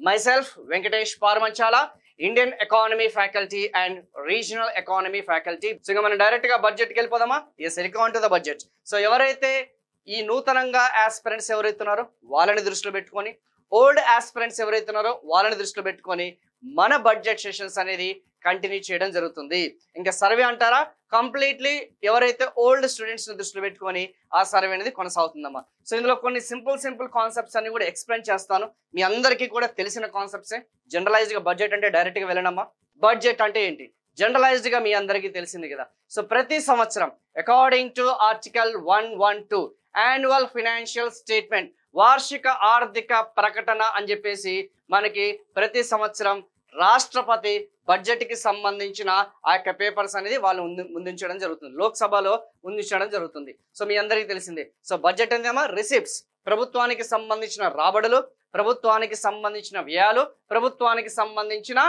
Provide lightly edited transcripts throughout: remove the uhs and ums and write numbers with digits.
myself Venkatesh Parmanchala, Indian Economy Faculty and Regional Economy Faculty. So ఇంకా మనం direct గా budget కి వెళ్ళిపోదామా? yes, welcome to the budget. So ఎవరైతే ఈ నూతనంగా ఆస్పిరెంట్స్ ఎవరైతే ఉన్నారో వాళ్ళని దృష్టిలో పెట్టుకొని, ఓల్డ్ ఆస్పిరెంట్స్ ఎవరైతే ఉన్నారో వాళ్ళని దృష్టిలో పెట్టుకొని మన బడ్జెట్ సెషన్స్ అనేది కంటిన్యూ చేయడం జరుగుతుంది. ఇంకా సర్వే అంటారా, కంప్లీట్లీ ఎవరైతే ఓల్డ్ స్టూడెంట్స్ ని దృష్టిలో పెట్టుకొని ఆ సర్వే అనేది కొనసాగుతుందమ్మా. సో ఇందులో కొన్ని సింపుల్ కాన్సెప్ట్స్ అన్ని కూడా ఎక్స్ప్లెయిన్ చేస్తాను. మీ అందరికీ కూడా తెలిసిన కాన్సెప్ట్సే. జనరలైజ్డ్ గా బడ్జెట్ అంటే డైరెక్ట్ గా వెళ్ళనమ్మా. బడ్జెట్ అంటే ఏంటి జనరలైజ్డ్ గా మీ అందరికీ తెలిసింది కదా. సో ప్రతి సంవత్సరం according to article 112 annual financial statement, వార్షిక ఆర్థిక ప్రకటన అని చెప్పేసి మనకి ప్రతి సంవత్సరం రాష్ట్రపతి బడ్జెట్ కి సంబంధించిన ఆ యొక్క పేపర్స్ అనేది వాళ్ళు ముందుంచడం జరుగుతుంది, లోక్సభలో ముందుంచడం జరుగుతుంది. సో మీ అందరికీ తెలిసిందే. సో బడ్జెట్ ఏంటమ్మా, రిసిప్ట్స్, ప్రభుత్వానికి సంబంధించిన రాబడులు, ప్రభుత్వానికి సంబంధించిన వ్యయాలు, ప్రభుత్వానికి సంబంధించిన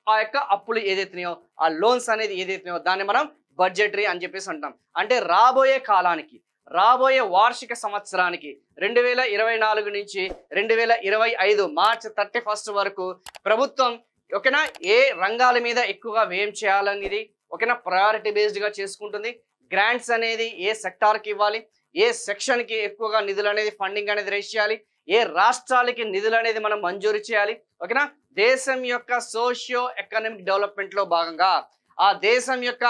ఆ యొక్క అప్పులు ఏదైతున్నాయో, ఆ లోన్స్ అనేది ఏదైతున్నాయో దాన్ని మనం బడ్జెటరీ అని చెప్పేసి అంటాం. అంటే రాబోయే కాలానికి, రాబోయే వార్షిక సంవత్సరానికి 2024 నుంచి 2025 మార్చ్ 31 వరకు ప్రభుత్వం ఓకేనా ఏ రంగాల మీద ఎక్కువగా వ్యయం చేయాలనేది ఓకేనా ప్రయారిటీ బేస్డ్ గా చేసుకుంటుంది. గ్రాంట్స్ అనేది ఏ సెక్టార్ కి ఇవ్వాలి, ఏ సెక్షన్ కి ఎక్కువగా నిధులు అనేది ఫండింగ్ అనేది రేస్ చేయాలి, ఏ రాష్ట్రాలకి నిధులు అనేది మనం మంజూరు చేయాలి. ఓకేనా దేశం యొక్క సోషియో ఎకనామిక్ డెవలప్మెంట్ లో భాగంగా, ఆ దేశం యొక్క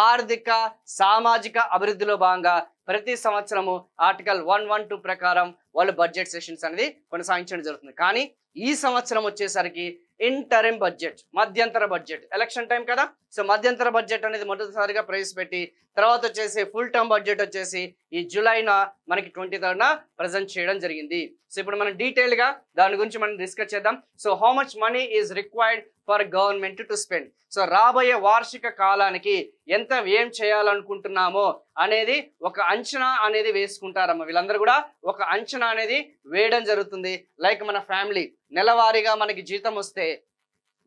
ఆర్థిక సామాజిక అభివృద్ధిలో భాగంగా ప్రతి సంవత్సరము ఆర్టికల్ 112 ప్రకారం వాళ్ళు బడ్జెట్ సెషన్స్ అనేది కొనసాగించడం జరుగుతుంది. కానీ ఈ సంవత్సరం వచ్చేసరికి ఇంటరిమ్ బడ్జెట్, మధ్యంతర బడ్జెట్, ఎలక్షన్ టైం కదా. సో మధ్యంతర బడ్జెట్ అనేది మొదటిసారిగా ప్రవేశపెట్టి తర్వాత వచ్చేసి ఫుల్ టర్మ్ బడ్జెట్ వచ్చేసి ఈ జూలైన మనకి 23rd ప్రజెంట్ చేయడం జరిగింది. సో ఇప్పుడు మనం డీటెయిల్ గా దాని గురించి మనం డిస్కస్ చేద్దాం. So how much money is required for government to spend. So రాబోయే వార్షిక కాలానికి ఎంత వ్యయం చేయాలనుకుంటున్నామో అనేది ఒక అంచనా అనేది వేసుకుంటారమ్మ. వీళ్ళందరూ కూడా ఒక అంచనా అనేది వేయడం జరుగుతుంది. లైక్ మన ఫ్యామిలీ నెలవారీగా మనకి జీతం వస్తే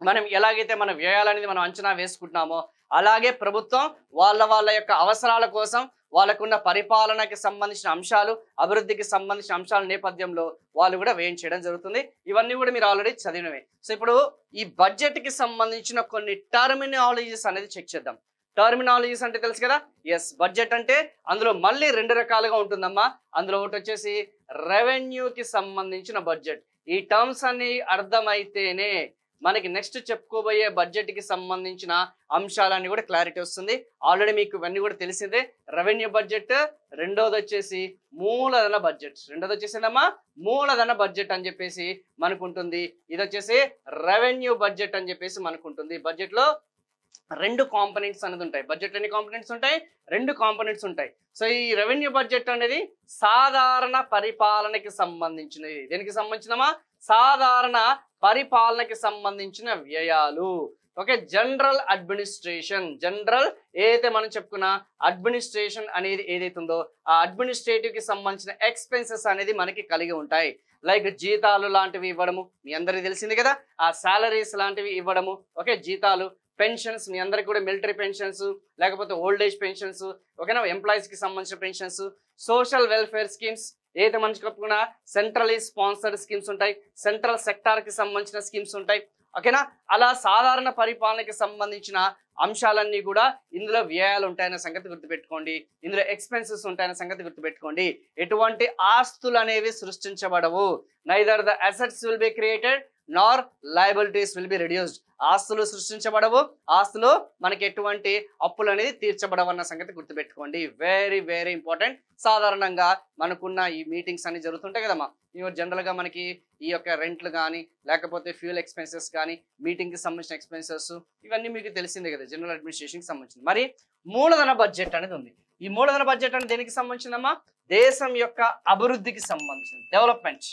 మనం ఎలాగైతే మన వ్యయాలనేది మనం అంచనా వేసుకుంటున్నామో అలాగే ప్రభుత్వం వాళ్ళ యొక్క అవసరాల కోసం వాళ్ళకున్న పరిపాలనకి సంబంధించిన అంశాలు, అభివృద్ధికి సంబంధించిన అంశాల నేపథ్యంలో వాళ్ళు కూడా వ్యయం చేయడం జరుగుతుంది. ఇవన్నీ కూడా మీరు ఆల్రెడీ చదివినవే. సో ఇప్పుడు ఈ బడ్జెట్ కి సంబంధించిన కొన్ని టర్మినాలజీస్ అనేది చెక్ చేద్దాం. టర్మినాలజీస్ అంటే తెలుసు కదా. ఎస్, బడ్జెట్ అంటే అందులో మళ్ళీ 2 రకాలుగా ఉంటుందమ్మా. అందులో ఒకటి వచ్చేసి రెవెన్యూకి సంబంధించిన బడ్జెట్. ఈ టర్మ్స్ అన్ని అర్థమైతేనే మనకి నెక్స్ట్ చెప్పుకోబోయే బడ్జెట్ కి సంబంధించిన అంశాలన్నీ కూడా క్లారిటీ వస్తుంది. ఆల్రెడీ మీకు ఇవన్నీ కూడా తెలిసిందే. రెవెన్యూ బడ్జెట్, రెండోది వచ్చేసి మూలధన బడ్జెట్. రెండోది వచ్చేసిందమ్మా మూలధన బడ్జెట్ అని చెప్పేసి మనకుంటుంది. ఇది వచ్చేసి రెవెన్యూ బడ్జెట్ అని చెప్పేసి మనకుంటుంది. బడ్జెట్ లో 2 కాంపోనెంట్స్ అనేది ఉంటాయి. బడ్జెట్ ఎన్ని కాంపోనెంట్స్ ఉంటాయి? 2 కాంపోనెంట్స్ ఉంటాయి. సో ఈ రెవెన్యూ బడ్జెట్ అనేది సాధారణ పరిపాలనకి సంబంధించినది. దేనికి సంబంధించినమా? సాధారణ పరిపాలనకి సంబంధించిన వ్యయాలు. ఓకే, జనరల్ అడ్మినిస్ట్రేషన్, జనరల్ ఏదైతే మనం చెప్పుకున్న అడ్మినిస్ట్రేషన్ అనేది ఏదైతే ఉందో ఆ అడ్మినిస్ట్రేటివ్ కి సంబంధించిన ఎక్స్పెన్సెస్ అనేది మనకి కలిగి ఉంటాయి. లైక్ జీతాలు లాంటివి ఇవ్వడము, మీ అందరికీ తెలిసింది కదా. ఆ సాలరీస్ లాంటివి ఇవ్వడము, ఓకే, జీతాలు, పెన్షన్స్, మీ అందరికి కూడా మిలిటరీ పెన్షన్స్, లేకపోతే ఓల్డ్ ఏజ్ పెన్షన్స్, ఓకేనా, ఎంప్లాయీస్ కి సంబంధించిన పెన్షన్స్, సోషల్ వెల్ఫేర్ స్కీమ్స్ ఏదైతే మనం చెప్పుకున్నా సెంట్రలీ స్పాన్సర్డ్ స్కీమ్స్ ఉంటాయి, సెంట్రల్ సెక్టార్ కి సంబంధించిన స్కీమ్స్ ఉంటాయి. ఓకేనా, అలా సాధారణ పరిపాలనకి సంబంధించిన అంశాలన్నీ కూడా ఇందులో వ్యయాలు ఉంటాయన్న సంగతి గుర్తుపెట్టుకోండి. ఇందులో ఎక్స్పెన్సెస్ ఉంటాయన్న సంగతి గుర్తుపెట్టుకోండి. ఎటువంటి ఆస్తులు అనేవి సృష్టించబడవు. Neither the assets will be created nor liabilities will be reduced. ఆస్తులు సృష్టించబడవు, ఆస్తులు మనకి ఎటువంటి అప్పులు అనేది తీర్చబడవు అన్న సంగతి గుర్తుపెట్టుకోండి. Very very important. సాధారణంగా మనకున్న ఈ మీటింగ్స్ అన్ని జరుగుతుంటాయి కదమ్మా. జనరల్ గా మనకి ఈ యొక్క రెంట్లు కానీ లేకపోతే ఫ్యూల్ ఎక్స్పెన్సెస్ కానీ, మీటింగ్ కి సంబంధించిన ఎక్స్పెన్సెస్, ఇవన్నీ మీకు తెలిసిందే కదా జనరల్ అడ్మినిస్ట్రేషన్ కి సంబంధించింది. మరి మూలధన బడ్జెట్ అనేది ఉంది. ఈ మూలధన బడ్జెట్ అనేది దేనికి సంబంధించిందమ్మా? దేశం యొక్క అభివృద్ధికి సంబంధించింది. డెవలప్మెంట్,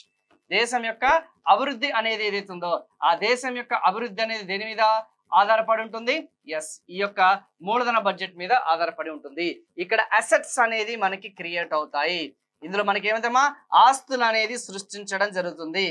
దేశం యొక్క అభివృద్ధి అనేది ఏదైతే ఉందో ఆ దేశం యొక్క అభివృద్ధి అనేది దేని మీద ఆధారపడి ఉంటుంది? ఎస్, ఈ యొక్క మూలధన బడ్జెట్ మీద ఆధారపడి ఉంటుంది. ఇక్కడ అసెట్స్ అనేది మనకి క్రియేట్ అవుతాయి. ఇందులో మనకి ఏమైతేమా ఆస్తులు అనేది సృష్టించడం జరుగుతుంది.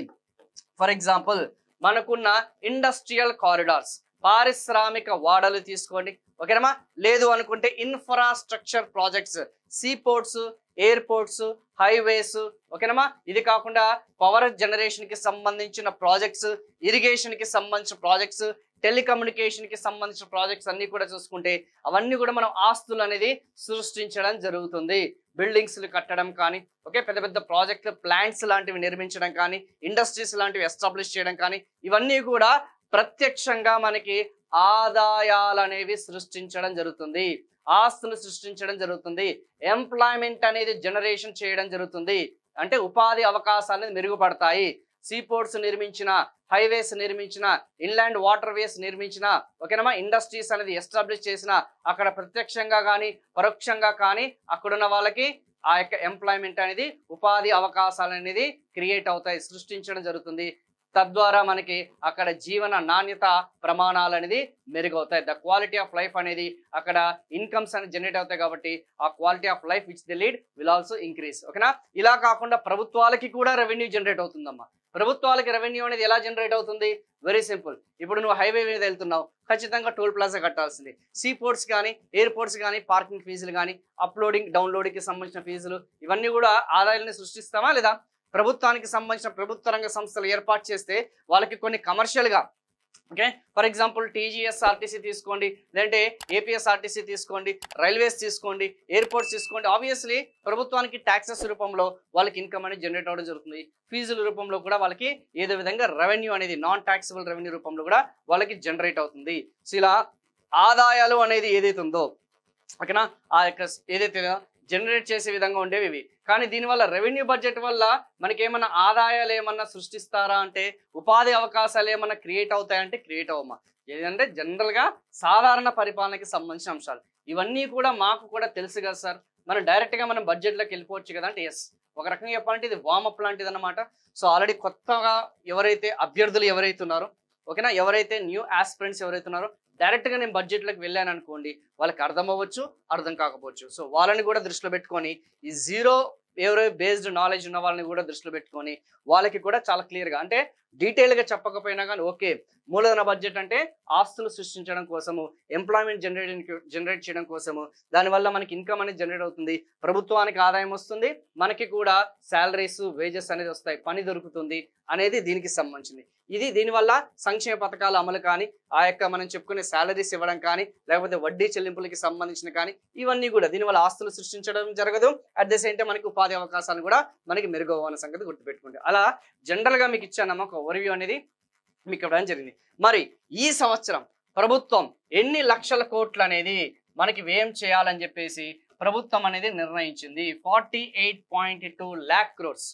ఫర్ ఎగ్జాంపుల్ మనకున్న ఇండస్ట్రియల్ కారిడార్స్, పారిశ్రామిక వాడలు తీసుకోండి, ఓకేనమ్మా. లేదు అనుకుంటే infrastructure projects, see ports, airports, highways, ఓకేనమ్మా. ఇది కాకుండా పవర్ జనరేషన్ కి సంబంధించిన ప్రాజెక్ట్స్, ఇరిగేషన్ కి సంబంధించిన ప్రాజెక్ట్స్, టెలికమ్యూనికేషన్ కి సంబంధించిన ప్రాజెక్ట్స్ అన్ని కూడా చూసుకుంటే అవన్నీ కూడా మనం ఆస్తులు అనేది సృష్టించడం జరుగుతుంది. బిల్డింగ్స్ కట్టడం కానీ, ఓకే, పెద్ద పెద్ద ప్రాజెక్టులు, ప్లాంట్స్ లాంటివి నిర్మించడం కానీ, ఇండస్ట్రీస్ లాంటివి ఎస్టాబ్లిష్ చేయడం కానీ, ఇవన్నీ కూడా ప్రత్యక్షంగా మనకి ఆదాయాలు అనేవి సృష్టించడం జరుగుతుంది, ఆస్తులు సృష్టించడం జరుగుతుంది, ఎంప్లాయ్మెంట్ అనేది జనరేషన్ చేయడం జరుగుతుంది. అంటే ఉపాధి అవకాశాలు మెరుగుపడతాయి. సీపోర్ట్స్ నిర్మించిన, హైవేస్ నిర్మించిన, ఇన్లాండ్ వాటర్ వేస్ నిర్మించిన, ఓకేనమ్మా, ఇండస్ట్రీస్ అనేది ఎస్టాబ్లిష్ చేసిన, అక్కడ ప్రత్యక్షంగా కానీ పరోక్షంగా కానీ అక్కడున్న వాళ్ళకి ఆ యొక్క ఎంప్లాయ్మెంట్ అనేది, ఉపాధి అవకాశాలు అనేది క్రియేట్ అవుతాయి, సృష్టించడం జరుగుతుంది. తద్వారా మనకి అక్కడ జీవన నాణ్యత ప్రమాణాలు అనేది మెరుగవుతాయి. ద క్వాలిటీ ఆఫ్ లైఫ్ అనేది అక్కడ ఇన్కమ్స్ అనేది జనరేట్ అవుతాయి కాబట్టి ఆ quality of life which the lead will also increase, ఓకేనా. ఇలా కాకుండా ప్రభుత్వాలకి కూడా రెవెన్యూ జనరేట్ అవుతుందమ్మా. ప్రభుత్వాలకి రెవెన్యూ అనేది ఎలా జనరేట్ అవుతుంది? Very simple. ఇప్పుడు నువ్వు హైవే మీద వెళ్తున్నావు, ఖచ్చితంగా టోల్ ప్లాజా కట్టాల్సింది. సీ పోర్ట్స్ కానీ, ఎయిర్పోర్ట్స్ కానీ పార్కింగ్ ఫీజులు కానీ, అప్లోడింగ్ డౌన్లోడింగ్కి సంబంధించిన ఫీజులు, ఇవన్నీ కూడా ఆదాయాన్ని సృష్టిస్తామా లేదా? ప్రభుత్వానికి సంబంధించిన ప్రభుత్వ రంగ సంస్థలు ఏర్పాటు చేస్తే వాళ్ళకి కొన్ని కమర్షియల్గా, ఓకే, ఫర్ ఎగ్జాంపుల్ టీజీఎస్ఆర్టీసీ తీసుకోండి, లేదంటే ఏపీఎస్ఆర్టీసీ తీసుకోండి, రైల్వేస్ తీసుకోండి, ఎయిర్పోర్ట్స్ తీసుకోండి. ఆబ్వియస్లీ ప్రభుత్వానికి ట్యాక్సెస్ రూపంలో వాళ్ళకి ఇన్కమ్ అనేది జనరేట్ అవ్వడం జరుగుతుంది. ఫీజుల రూపంలో కూడా వాళ్ళకి ఏదో విధంగా రెవెన్యూ అనేది నాన్ ట్యాక్సిబుల్ రెవెన్యూ రూపంలో కూడా వాళ్ళకి జనరేట్ అవుతుంది. సో ఇలా ఆదాయాలు అనేది ఏదైతే ఉందో, ఓకేనా, ఆ యొక్క ఏదైతే జనరేట్ చేసే విధంగా ఉండేవి ఇవి. కానీ దీనివల్ల రెవెన్యూ బడ్జెట్ వల్ల మనకి ఏమన్నా ఆదాయాలు ఏమన్నా సృష్టిస్తారా అంటే, ఉపాధి అవకాశాలు ఏమన్నా క్రియేట్ అవుతాయంటే క్రియేట్ అవ్వమా. ఏదంటే జనరల్గా సాధారణ పరిపాలనకి సంబంధించిన అంశాలు ఇవన్నీ కూడా మాకు కూడా తెలుసు కదా సార్, మనం డైరెక్ట్గా మనం బడ్జెట్లోకి వెళ్ళిపోవచ్చు కదా అంటే ఎస్, ఒక రకంగా చెప్పాలంటే ఇది వామప్ లాంటిది అనమాట. సో ఆల్రెడీ కొత్తగా ఎవరైతే అభ్యర్థులు ఎవరైతే ఉన్నారో, ఓకేనా, ఎవరైతే న్యూ ఆస్పిరెంట్స్ ఎవరైతే ఉన్నారో డైరెక్ట్గా నేను బడ్జెట్లోకి వెళ్ళాను అనుకోండి, వాళ్ళకి అర్థం అవ్వచ్చు, అర్థం కాకపోవచ్చు. సో వాళ్ళని కూడా దృష్టిలో పెట్టుకొని, ఈ జీరో ఎవరో బేస్డ్ నాలెడ్జ్ ఉన్న వాళ్ళని కూడా దృష్టిలో పెట్టుకొని వాళ్ళకి కూడా చాలా క్లియర్గా, అంటే డీటెయిల్గా చెప్పకపోయినా కానీ ఓకే, మూలధన బడ్జెట్ అంటే ఆస్తులు సృష్టించడం కోసము, ఎంప్లాయ్మెంట్ జనరేట్ చేయడం కోసము, దానివల్ల మనకి ఇన్కమ్ అనేది జనరేట్ అవుతుంది, ప్రభుత్వానికి ఆదాయం వస్తుంది, మనకి కూడా శాలరీస్, వేజెస్ అనేది వస్తాయి, పని దొరుకుతుంది అనేది దీనికి సంబంధించింది. ఇది దీనివల్ల సంక్షేమ పథకాల అమలు కానీ, ఆ యొక్క మనం చెప్పుకునే శాలరీస్ ఇవ్వడం కానీ, లేకపోతే వడ్డీ చెల్లింపులకి సంబంధించిన కానీ, ఇవన్నీ కూడా దీనివల్ల ఆస్తులు సృష్టించడం జరగదు. అట్ ద సేమ్ టైం మనకి ఉపాధి అవకాశాలు కూడా మనకి మెరుగవ్వన్న సంగతి గుర్తుపెట్టుకోండి. అలా జనరల్గా మీకు ఇచ్చానమ్మా ఒక ఓవర్వ్యూ అనేది మీకు ఇవ్వడం జరిగింది. మరి ఈ సంవత్సరం ప్రభుత్వం ఎన్ని లక్షల కోట్లు అనేది మనకి వ్యయం చేయాలని చెప్పేసి ప్రభుత్వం అనేది నిర్ణయించింది. 48.2 lakh crores,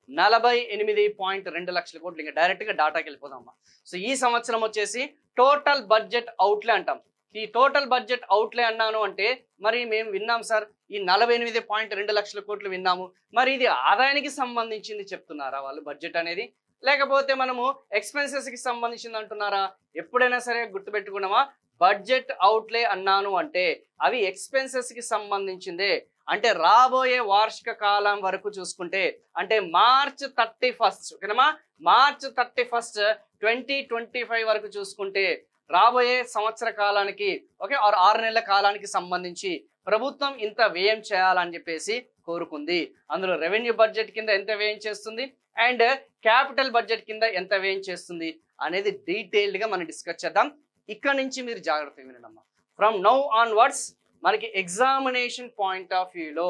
48.2 లక్షల కోట్లు. ఇంకా డైరెక్ట్గా డాటాకి వెళ్ళిపోదామా. సో ఈ సంవత్సరం వచ్చేసి టోటల్ బడ్జెట్ అవుట్లే అంటాం. ఈ టోటల్ బడ్జెట్ అవుట్లే అన్నాను అంటే మరి మేము విన్నాం సార్, ఈ 48.2 లక్షల కోట్లు విన్నాము, మరి ఇది ఆదాయానికి సంబంధించింది చెప్తున్నారా వాళ్ళు బడ్జెట్ అనేది, లేకపోతే మనము ఎక్స్పెన్సెస్కి సంబంధించింది అంటున్నారా? ఎప్పుడైనా సరే గుర్తుపెట్టుకున్నామా, బడ్జెట్ అవుట్లే అన్నాను అంటే అవి ఎక్స్పెన్సెస్కి సంబంధించిందే. అంటే రాబోయే వార్షిక కాలం వరకు చూసుకుంటే, అంటే మార్చ్ 31, ఓకేనమ్మా, మార్చ్ 31, 2025 వరకు చూసుకుంటే రాబోయే సంవత్సర కాలానికి, ఓకే, 6 నెలల కాలానికి సంబంధించి ప్రభుత్వం ఇంత వ్యయం చేయాలని చెప్పేసి కోరుకుంది. అందులో రెవెన్యూ బడ్జెట్ కింద ఎంత వ్యయం చేస్తుంది అండ్ క్యాపిటల్ బడ్జెట్ కింద ఎంత వ్యయం చేస్తుంది అనేది డీటెయిల్డ్గా మనం డిస్కస్ చేద్దాం. ఇక్కడ నుంచి మీరు జాగ్రత్తగా వినడమ్మా. ఫ్రమ్ నౌ ఆన్వర్డ్స్ మనకి ఎగ్జామినేషన్ పాయింట్ ఆఫ్ వ్యూలో,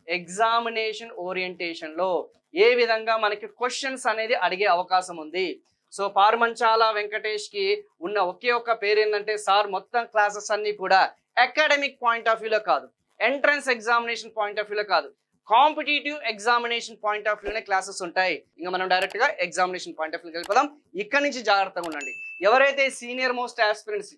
ఎగ్జామినేషన్ ఓరియంటేషన్లో ఏ విధంగా మనకి క్వశ్చన్స్ అనేది అడిగే అవకాశం ఉంది. సో పార్మంచాల వెంకటేష్కి ఉన్న ఒకే ఒక్క పేరు ఏంటంటే, సార్ మొత్తం క్లాసెస్ అన్నీ కూడా అకాడమిక్ పాయింట్ ఆఫ్ వ్యూలో కాదు, ఎంట్రన్స్ ఎగ్జామినేషన్ పాయింట్ ఆఫ్ వ్యూలో కాదు, కాంపిటేటివ్ ఎగ్జామినేషన్ పాయింట్ ఆఫ్ వ్యూనే క్లాసెస్ ఉంటాయి. ఇంకా మనం డైరెక్ట్గా ఎగ్జామినేషన్ పాయింట్ ఆఫ్ వ్యూకి వెళ్ళిపోదాం. ఇక్కడ నుంచి జాగ్రత్తగా ఉండండి. ఎవరైతే సీనియర్ మోస్ట్ ఆస్పిరెంట్స్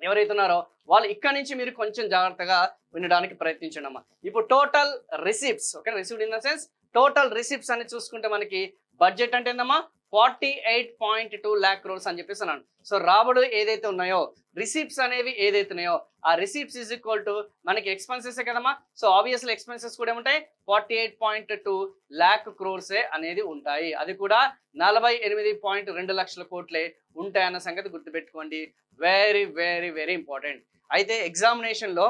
ఎవరైతే ఉన్నారో వాళ్ళు ఇక్కడ నుంచి మీరు కొంచెం జాగ్రత్తగా వినడానికి ప్రయత్నించండి అమ్మా. ఇప్పుడు total receipts, okay, receipt in the sense total receipts అని చూసుకుంటే మనకి బడ్జెట్ అంటే ఏందమ్మా 48.2 lakh crores అని చెప్పేసి అన్నాను. సో రాబడులు ఏదైతే ఉన్నాయో, రిసీప్ట్స్ అనేవి ఏదైతే ఉన్నాయో, ఆ రిసీప్ట్స్ ఈజ్ ఈక్వల్ టు మనకి ఎక్స్పెన్సెస్ కదమ్మా. సో ఆబ్వియస్లీ ఎక్స్పెన్సెస్ కూడా ఉంటాయి, 48.2 lakh crores అనేది ఉంటాయి. అది కూడా 48.2 లక్షల కోట్లే ఉంటాయన్న సంగతి గుర్తుపెట్టుకోండి. Very very very important. అయితే ఎగ్జామినేషన్ లో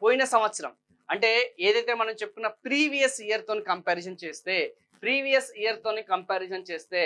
పోయిన సంవత్సరం అంటే ఏదైతే మనం చెప్పుకున్న ప్రీవియస్ ఇయర్ తోని కంపారిజన్ చేస్తే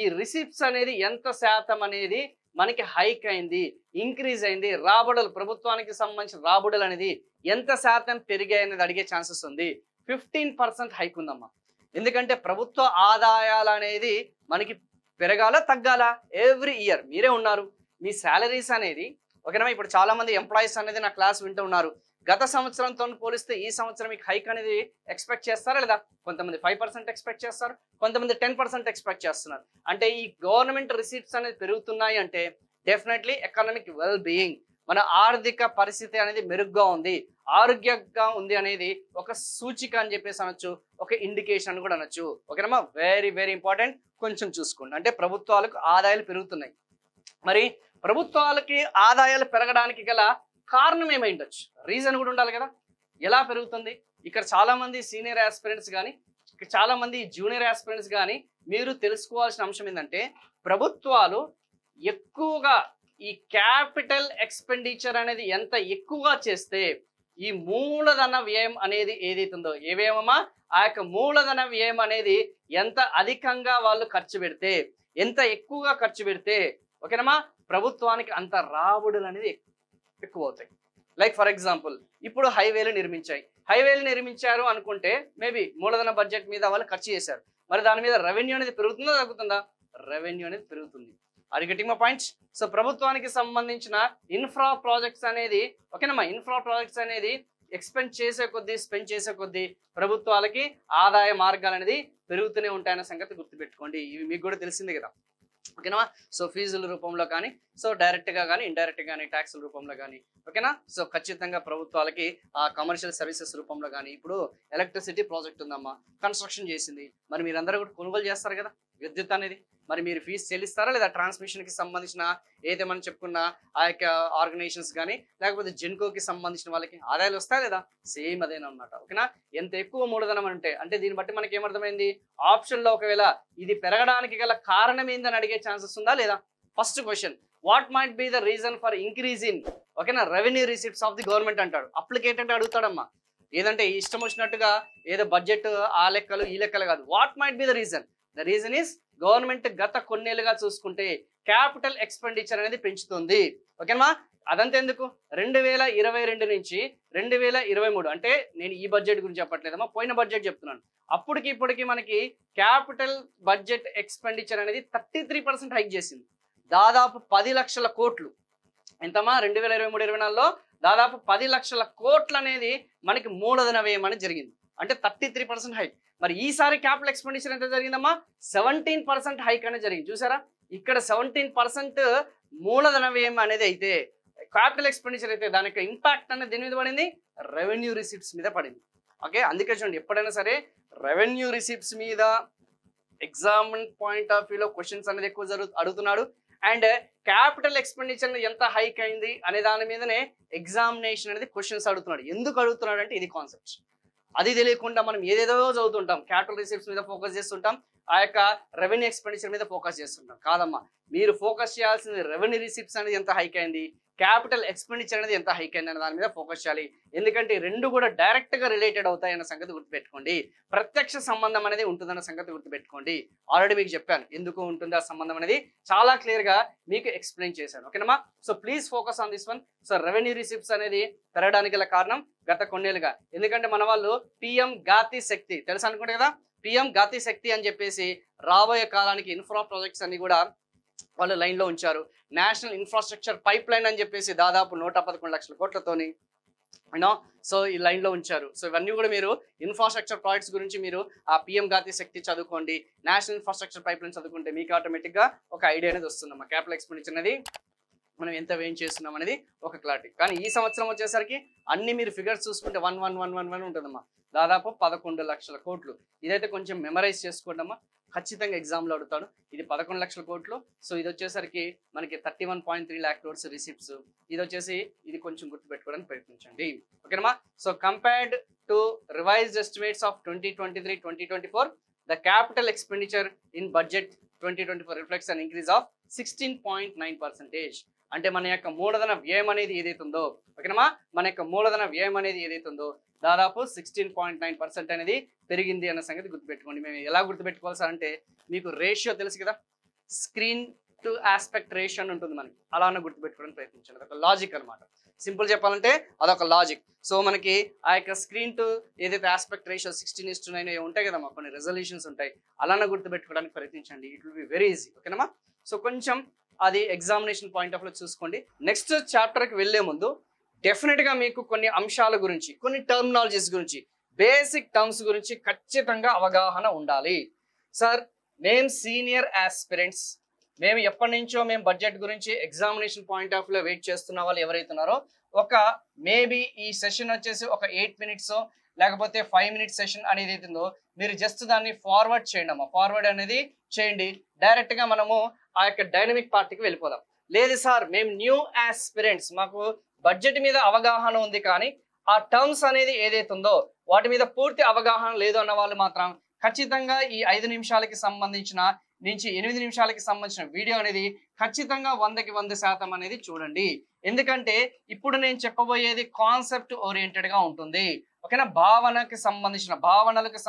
ఈ రిసిప్ట్స్ అనేది ఎంత శాతం అనేది మనకి హైక్ అయింది, ఇంక్రీజ్ అయింది, రాబడులు ప్రభుత్వానికి సంబంధించిన రాబడులు అనేది ఎంత శాతం పెరిగాయి అనేది అడిగే ఛాన్సెస్ ఉంది. 15% హైక్ ఉందమ్మా. ఎందుకంటే ప్రభుత్వ ఆదాయాలు అనేది మనకి పెరగాల తగ్గాల, ఎవ్రీ ఇయర్ మీరే ఉన్నారు, మీ శాలరీస్ అనేది ఓకేనా. ఇప్పుడు చాలా మంది ఎంప్లాయీస్ అనేది నా క్లాస్ వింటూ ఉన్నారు. గత సంవత్సరంతో పోలిస్తే ఈ సంవత్సరం మీకు హైక్ అనేది ఎక్స్పెక్ట్ చేస్తారా లేదా? కొంతమంది 5% ఎక్స్పెక్ట్ చేస్తారు, కొంతమంది 10% ఎక్స్పెక్ట్ చేస్తున్నారు. అంటే ఈ గవర్నమెంట్ రిసీట్స్ అనేది పెరుగుతున్నాయి అంటే డెఫినెట్లీ ఎకనామిక్ వెల్ బీయింగ్, మన ఆర్థిక పరిస్థితి అనేది మెరుగ్గా ఉంది, ఆరోగ్యంగా ఉంది అనేది ఒక సూచిక అని చెప్పేసి అనొచ్చు, ఒక ఇండికేషన్ కూడా అనొచ్చు. ఓకేనమ్మా, వెరీ వెరీ ఇంపార్టెంట్. కొంచెం చూసుకోండి. అంటే ప్రభుత్వాలకు ఆదాయాలు పెరుగుతున్నాయి. మరి ప్రభుత్వాలకి ఆదాయాలు పెరగడానికి గల కారణం ఏమై ఉండొచ్చు, రీజన్ కూడా ఉండాలి కదా. ఎలా పెరుగుతుంది? ఇక్కడ చాలా మంది సీనియర్ ఆస్పిరెంట్స్ కానీ, ఇక్కడ చాలా మంది జూనియర్ ఆస్పిరెంట్స్ కానీ మీరు తెలుసుకోవాల్సిన అంశం ఏంటంటే, ప్రభుత్వాలు ఎక్కువగా ఈ క్యాపిటల్ ఎక్స్పెండిచర్ అనేది ఎంత ఎక్కువగా చేస్తే ఈ మూలధన వ్యయం అనేది ఏదైతే ఉందో, ఏ వ్యయమమ్మా? ఆ యొక్క మూలధన వ్యయం అనేది ఎంత అధికంగా వాళ్ళు ఖర్చు పెడితే, ఎంత ఎక్కువగా ఖర్చు పెడితే ఓకేనమ్మా ప్రభుత్వానికి అంత రాబడులు అనేది ఎక్కువ అవుతాయి. లైక్ ఫర్ ఎగ్జాంపుల్ ఇప్పుడు హైవేలు నిర్మించారు అనుకుంటే మేబీ మూలధన బడ్జెట్ మీద వాళ్ళు ఖర్చు చేశారు, మరి దాని మీద రెవెన్యూ అనేది పెరుగుతుందా తగ్గుతుందా? రెవెన్యూ అనేది పెరుగుతుంది. Are you getting my points? So ప్రభుత్వానికి సంబంధించిన ఇన్ఫ్రా ప్రాజెక్ట్స్ అనేది ఓకేనమ్మా, ఇన్ఫ్రా ప్రాజెక్ట్స్ అనేది స్పెండ్ చేసే కొద్దీ ప్రభుత్వాలకి ఆదాయ మార్గాలు అనేది పెరుగుతూనే ఉంటాయన్న సంగతి గుర్తుపెట్టుకోండి. ఇవి మీకు కూడా తెలిసిందే కదా ఓకేనా. సో ఫీజుల రూపంలో కానీ, సో డైరెక్ట్ గా కానీ ఇండైరెక్ట్ కానీ, ట్యాక్సుల రూపంలో కానీ ఓకేనా. సో ఖచ్చితంగా ప్రభుత్వాలకి ఆ కమర్షియల్ సర్వీసెస్ రూపంలో కానీ, ఇప్పుడు ఎలక్ట్రిసిటీ ప్రాజెక్ట్ ఉందమ్మా, కన్స్ట్రక్షన్ చేసింది, మరి మీరందరూ కూడా కొనుగోలు చేస్తారు కదా విద్యుత్ అనేది, మరి మీరు ఫీజు చెల్లిస్తారా లేదా? ట్రాన్స్మిషన్ కి సంబంధించిన ఏదైతే మనం చెప్పుకున్న ఆ యొక్క ఆర్గనైజేషన్స్ కానీ, లేకపోతే జెన్కోకి సంబంధించిన వాళ్ళకి ఆదాయాలు వస్తాయి లేదా? సేమ్ అదేనా అన్నమాట ఓకేనా. ఎంత ఎక్కువ మూలధనం అంటే దీన్ని బట్టి మనకి ఏమర్థమైంది? ఆప్షన్ లో ఒకవేళ ఇది పెరగడానికి గల కారణం ఏందని అడిగే ఛాన్సెస్ ఉందా లేదా? First question, what might be the reason for increase in ఓకేనా revenue receipts of the government అంటాడు. అప్లికేట్ అంటే అడుగుతాడమ్మా, ఏదంటే ఇష్టం వచ్చినట్టుగా ఏదో బడ్జెట్ ఆ లెక్కలు ఈ లెక్కలు కాదు. What might be the reason? The reason is government గత కొన్నేళ్ళుగా చూసుకుంటే క్యాపిటల్ ఎక్స్పెండిచర్ అనేది పెంచుతుంది ఓకేనా. అదంతా ఎందుకు? 2022 నుంచి 2023 అంటే నేను ఈ బడ్జెట్ గురించి చెప్పట్లేదమ్మా, పోయిన బడ్జెట్ చెప్తున్నాను. అప్పటికి ఇప్పటికి మనకి క్యాపిటల్ బడ్జెట్ ఎక్స్పెండిచర్ అనేది 33% హైక్ చేసింది. దాదాపు 10 లక్షల కోట్లు. ఎంతమ్మా? 2023-24లో దాదాపు 10 లక్షల కోట్లు అనేది మనకి మూలధన వ్యయం అనేది జరిగింది. అంటే 33% హైక్. మరి ఈసారి క్యాపిటల్ ఎక్స్పెండిచర్ ఎంత జరిగిందమ్మా? 17% హైక్ అనేది జరిగింది. చూసారా, ఇక్కడ 17% మూలధన వ్యయం అనేది అయితే, క్యాపిటల్ ఎక్స్పెండిచర్ అయితే దాని యొక్క ఇంపాక్ట్ అనేది దేని మీద పడింది? రెవెన్యూ రిసిప్ట్స్ మీద పడింది. ఓకే, అందుకే చూడండి ఎప్పుడైనా సరే రెవెన్యూ రిసిప్ట్స్ మీద ఎగ్జామ్ పాయింట్ ఆఫ్ వ్యూలో క్వశ్చన్స్ అనేది ఎక్కువ అడుగుతున్నాడు. అండ్ క్యాపిటల్ ఎక్స్పెండిచర్ ఎంత హైక్ అయింది అనే దాని మీదనే ఎగ్జామినేషన్ అనేది క్వశ్చన్స్ అడుగుతున్నాడు. ఎందుకు అడుగుతున్నాడు అంటే ఇది కాన్సెప్ట్. అది తెలియకుండా మనం ఏదేదో చదువుతుంటాం, క్యాపిటల్ రిసిప్ట్స్ మీద ఫోకస్ చేస్తుంటాం, ఆ యొక్క రెవెన్యూ ఎక్స్పెండిచర్ మీద ఫోకస్ చేస్తుంటాం. కాదమ్మా, మీరు ఫోకస్ చేయాల్సింది రెవెన్యూ రిసిప్ట్స్ అనేది ఎంత హైక్ అయింది, క్యాపిటల్ ఎక్స్పెండిచర్ అనేది ఎంత హైక్ అయింది అనే దాని మీద ఫోకస్ చేయాలి. ఎందుకంటే రెండు కూడా డైరెక్ట్ గా రిలేటెడ్ అవుతాయి అన్న సంగతి గుర్తుపెట్టుకోండి. ప్రత్యక్ష సంబంధం అనేది ఉంటుందన్న సంగతి గుర్తుపెట్టుకోండి. ఆల్రెడీ మీకు చెప్పాను ఎందుకు ఉంటుంది ఆ సంబంధం అనేది, చాలా క్లియర్ గా మీకు ఎక్స్ప్లెయిన్ చేశాను ఓకేనమ్మా. So please focus on this one. So revenue receipts అనేది పెరగడానికి గల కారణం గత కొన్నేళ్ళుగా, ఎందుకంటే మన వాళ్ళు పిఎం గతి శక్తి తెలుసు అనుకుంటే కదా, పిఎం గతి శక్తి అని చెప్పేసి రాబోయే కాలానికి ఇన్ఫ్రా ప్రాజెక్ట్స్ అన్ని కూడా వాళ్ళు లైన్ లో ఉంచారు. నేషనల్ ఇన్ఫ్రాస్ట్రక్చర్ పైప్ లైన్ అని చెప్పేసి దాదాపు 111 లక్షల కోట్లతోని సో ఈ లైన్ లో ఉంచారు. సో ఇవన్నీ కూడా మీరు ఇన్ఫ్రాస్ట్రక్చర్ ప్రాజెక్ట్స్ గురించి మీరు ఆ పిఎం గతి శక్తి చదువుకోండి, నేషనల్ ఇన్ఫ్రాస్ట్రక్చర్ పైప్ లైన్ చదువుకుంటే మీకు ఆటోమేటిక్ గా ఒక ఐడియా అనేది వస్తుందమ్మా. క్యాపిటల్ ఎక్స్పెండిచర్ అనేది మనం ఎంత వేయం చేస్తున్నాం అనేది ఒక క్లారిటీ. కానీ ఈ సంవత్సరం వచ్చేసరికి అన్ని మీరు ఫిగర్స్ చూసుకుంటే 1111 ఉంటుందమ్మా, దాదాపు 11 లక్షల కోట్లు. ఇదైతే కొంచెం మెమరైజ్ చేసుకోండి అమ్మా. ఖచ్చితంగా ఎగ్జామ్లో అడుగుతాడు. ఇది 11 లక్షల కోట్లు. సో ఇది వచ్చేసరికి మనకి 31.3 lakh crores రిసిప్ట్స్. ఇది వచ్చేసి ఇది కొంచెం గుర్తుపెట్టుకోవడానికి ప్రయత్నించండి. ఓకేనమ్మా. So compared to revised estimates of 2023-2024 the capital expenditure in budget 2024 reflects an increase of 16.9%. అంటే మన యొక్క మూలధన వ్యయం అనేది ఏదైతుందో, ఓకేనమ్మా, మన యొక్క మూలధన వ్యయం అనేది ఏదైతుందో దాదాపు 16.9% అనేది పెరిగింది అన్న సంగతి గుర్తుపెట్టుకోండి. మేము ఎలా గుర్తుపెట్టుకోవాలి సార్ అంటే, మీకు రేషియో తెలుసు కదా, స్క్రీన్ టు ఆస్పెక్ట్ రేషియో అని ఉంటుంది మనకి, అలా గుర్తుపెట్టుకోవడానికి ప్రయత్నించండి. అదొక లాజిక్ అనమాట. సింపుల్ చెప్పాలంటే అదొక లాజిక్. సో మనకి ఆ యొక్క స్క్రీన్ టు ఏదైతే ఆస్పెక్ట్ రేషియో 16:9 ఉంటాయి కదమ్మా, కొన్ని రెజల్యూషన్స్ ఉంటాయి, అలానే గుర్తుపెట్టుకోవడానికి ప్రయత్నించండి. It will be very easy. ఓకేనమ్మా. సో కొంచెం అది ఎగ్జామినేషన్ పాయింట్ ఆఫ్ లో చూసుకోండి. నెక్స్ట్ చాప్టర్కి వెళ్లే ముందు డెఫినెట్గా మీకు కొన్ని అంశాల గురించి, కొన్ని టర్మినాలజీస్ గురించి, బేసిక్ టర్మ్స్ గురించి ఖచ్చితంగా అవగాహన ఉండాలి. సార్ మేము సీనియర్ ఆస్పిరెంట్స్, మేము ఎప్పటి నుంచో మేము బడ్జెట్ గురించి ఎగ్జామినేషన్ పాయింట్ ఆఫ్ లో వెయిట్ చేస్తున్న వాళ్ళు ఎవరైతున్నారో, ఒక మేబీ ఈ సెషన్ వచ్చేసి ఒక 8 minutes లేకపోతే 5 minutes సెషన్ అనేది అవుతుందో, మీరు జస్ట్ దాన్ని ఫార్వర్డ్ చేయండి అమ్మా. ఫార్వర్డ్ అనేది చేయండి, డైరెక్ట్ గా మనము ఆ యొక్క డైనమిక్ పార్టీకి వెళ్ళిపోదాం. లేదు సార్ మేము న్యూ ఆస్పిరెంట్స్, మాకు బడ్జెట్ మీద అవగాహన ఉంది కానీ ఆ టర్మ్స్ అనేది ఏదైతుందో వాటి మీద పూర్తి అవగాహన లేదు అన్న వాళ్ళు మాత్రం ఖచ్చితంగా ఈ 5 నిమిషాలకి సంబంధించిన నుంచి 8 నిమిషాలకి సంబంధించిన వీడియో అనేది ఖచ్చితంగా 100కి 100% అనేది చూడండి. ఎందుకంటే ఇప్పుడు నేను చెప్పబోయేది కాన్సెప్ట్ ఓరియంటెడ్ గా ఉంటుంది. ఓకేనా. భావనలకు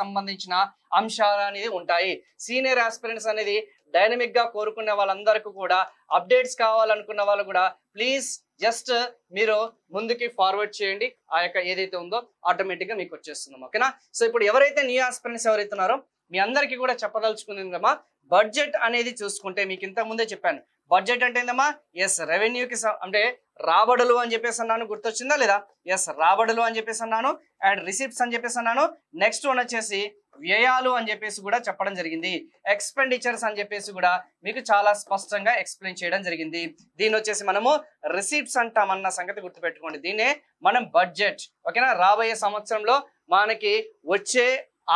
సంబంధించిన అంశాలు అనేది ఉంటాయి. సీనియర్ ఆస్పిరెంట్స్ అనేది డైనమిక్ గా కోరుకునే వాళ్ళందరికీ కూడా, అప్డేట్స్ కావాలనుకున్న వాళ్ళు కూడా ప్లీజ్ జస్ట్ మీరు ముందుకి ఫార్వర్డ్ చేయండి. ఆ యొక్క ఏదైతే ఉందో ఆటోమేటిక్ గా మీకు వచ్చేస్తున్నాం. ఓకేనా. సో ఇప్పుడు ఎవరైతే న్యూ ఆస్పిరెంట్స్ ఎవరైతే ఉన్నారో మీ అందరికీ కూడా చెప్పదలుచుకుందమ్మా, బడ్జెట్ అనేది చూసుకుంటే మీకు ఇంత ముందే చెప్పాను. బడ్జెట్ అంటే ఏందమ్మా, ఎస్ రెవెన్యూకి అంటే రాబడులు అని చెప్పేసి అన్నాను, గుర్తొచ్చిందా లేదా? ఎస్ రాబడులు అని చెప్పేసి అన్నాను, అండ్ రిసిప్ట్స్ అని చెప్పేసి అన్నాను. నెక్స్ట్ వన్ వచ్చేసి వ్యయాలు అని చెప్పేసి కూడా చెప్పడం జరిగింది. ఎక్స్పెండిచర్స్ అని చెప్పేసి కూడా మీకు చాలా స్పష్టంగా ఎక్స్ప్లెయిన్ చేయడం జరిగింది. దీన్ని వచ్చేసి మనము రిసిప్ట్స్ అంటామన్న సంగతి గుర్తుపెట్టుకోండి. దీన్నే మనం బడ్జెట్. ఓకేనా. రాబోయే సంవత్సరంలో మనకి వచ్చే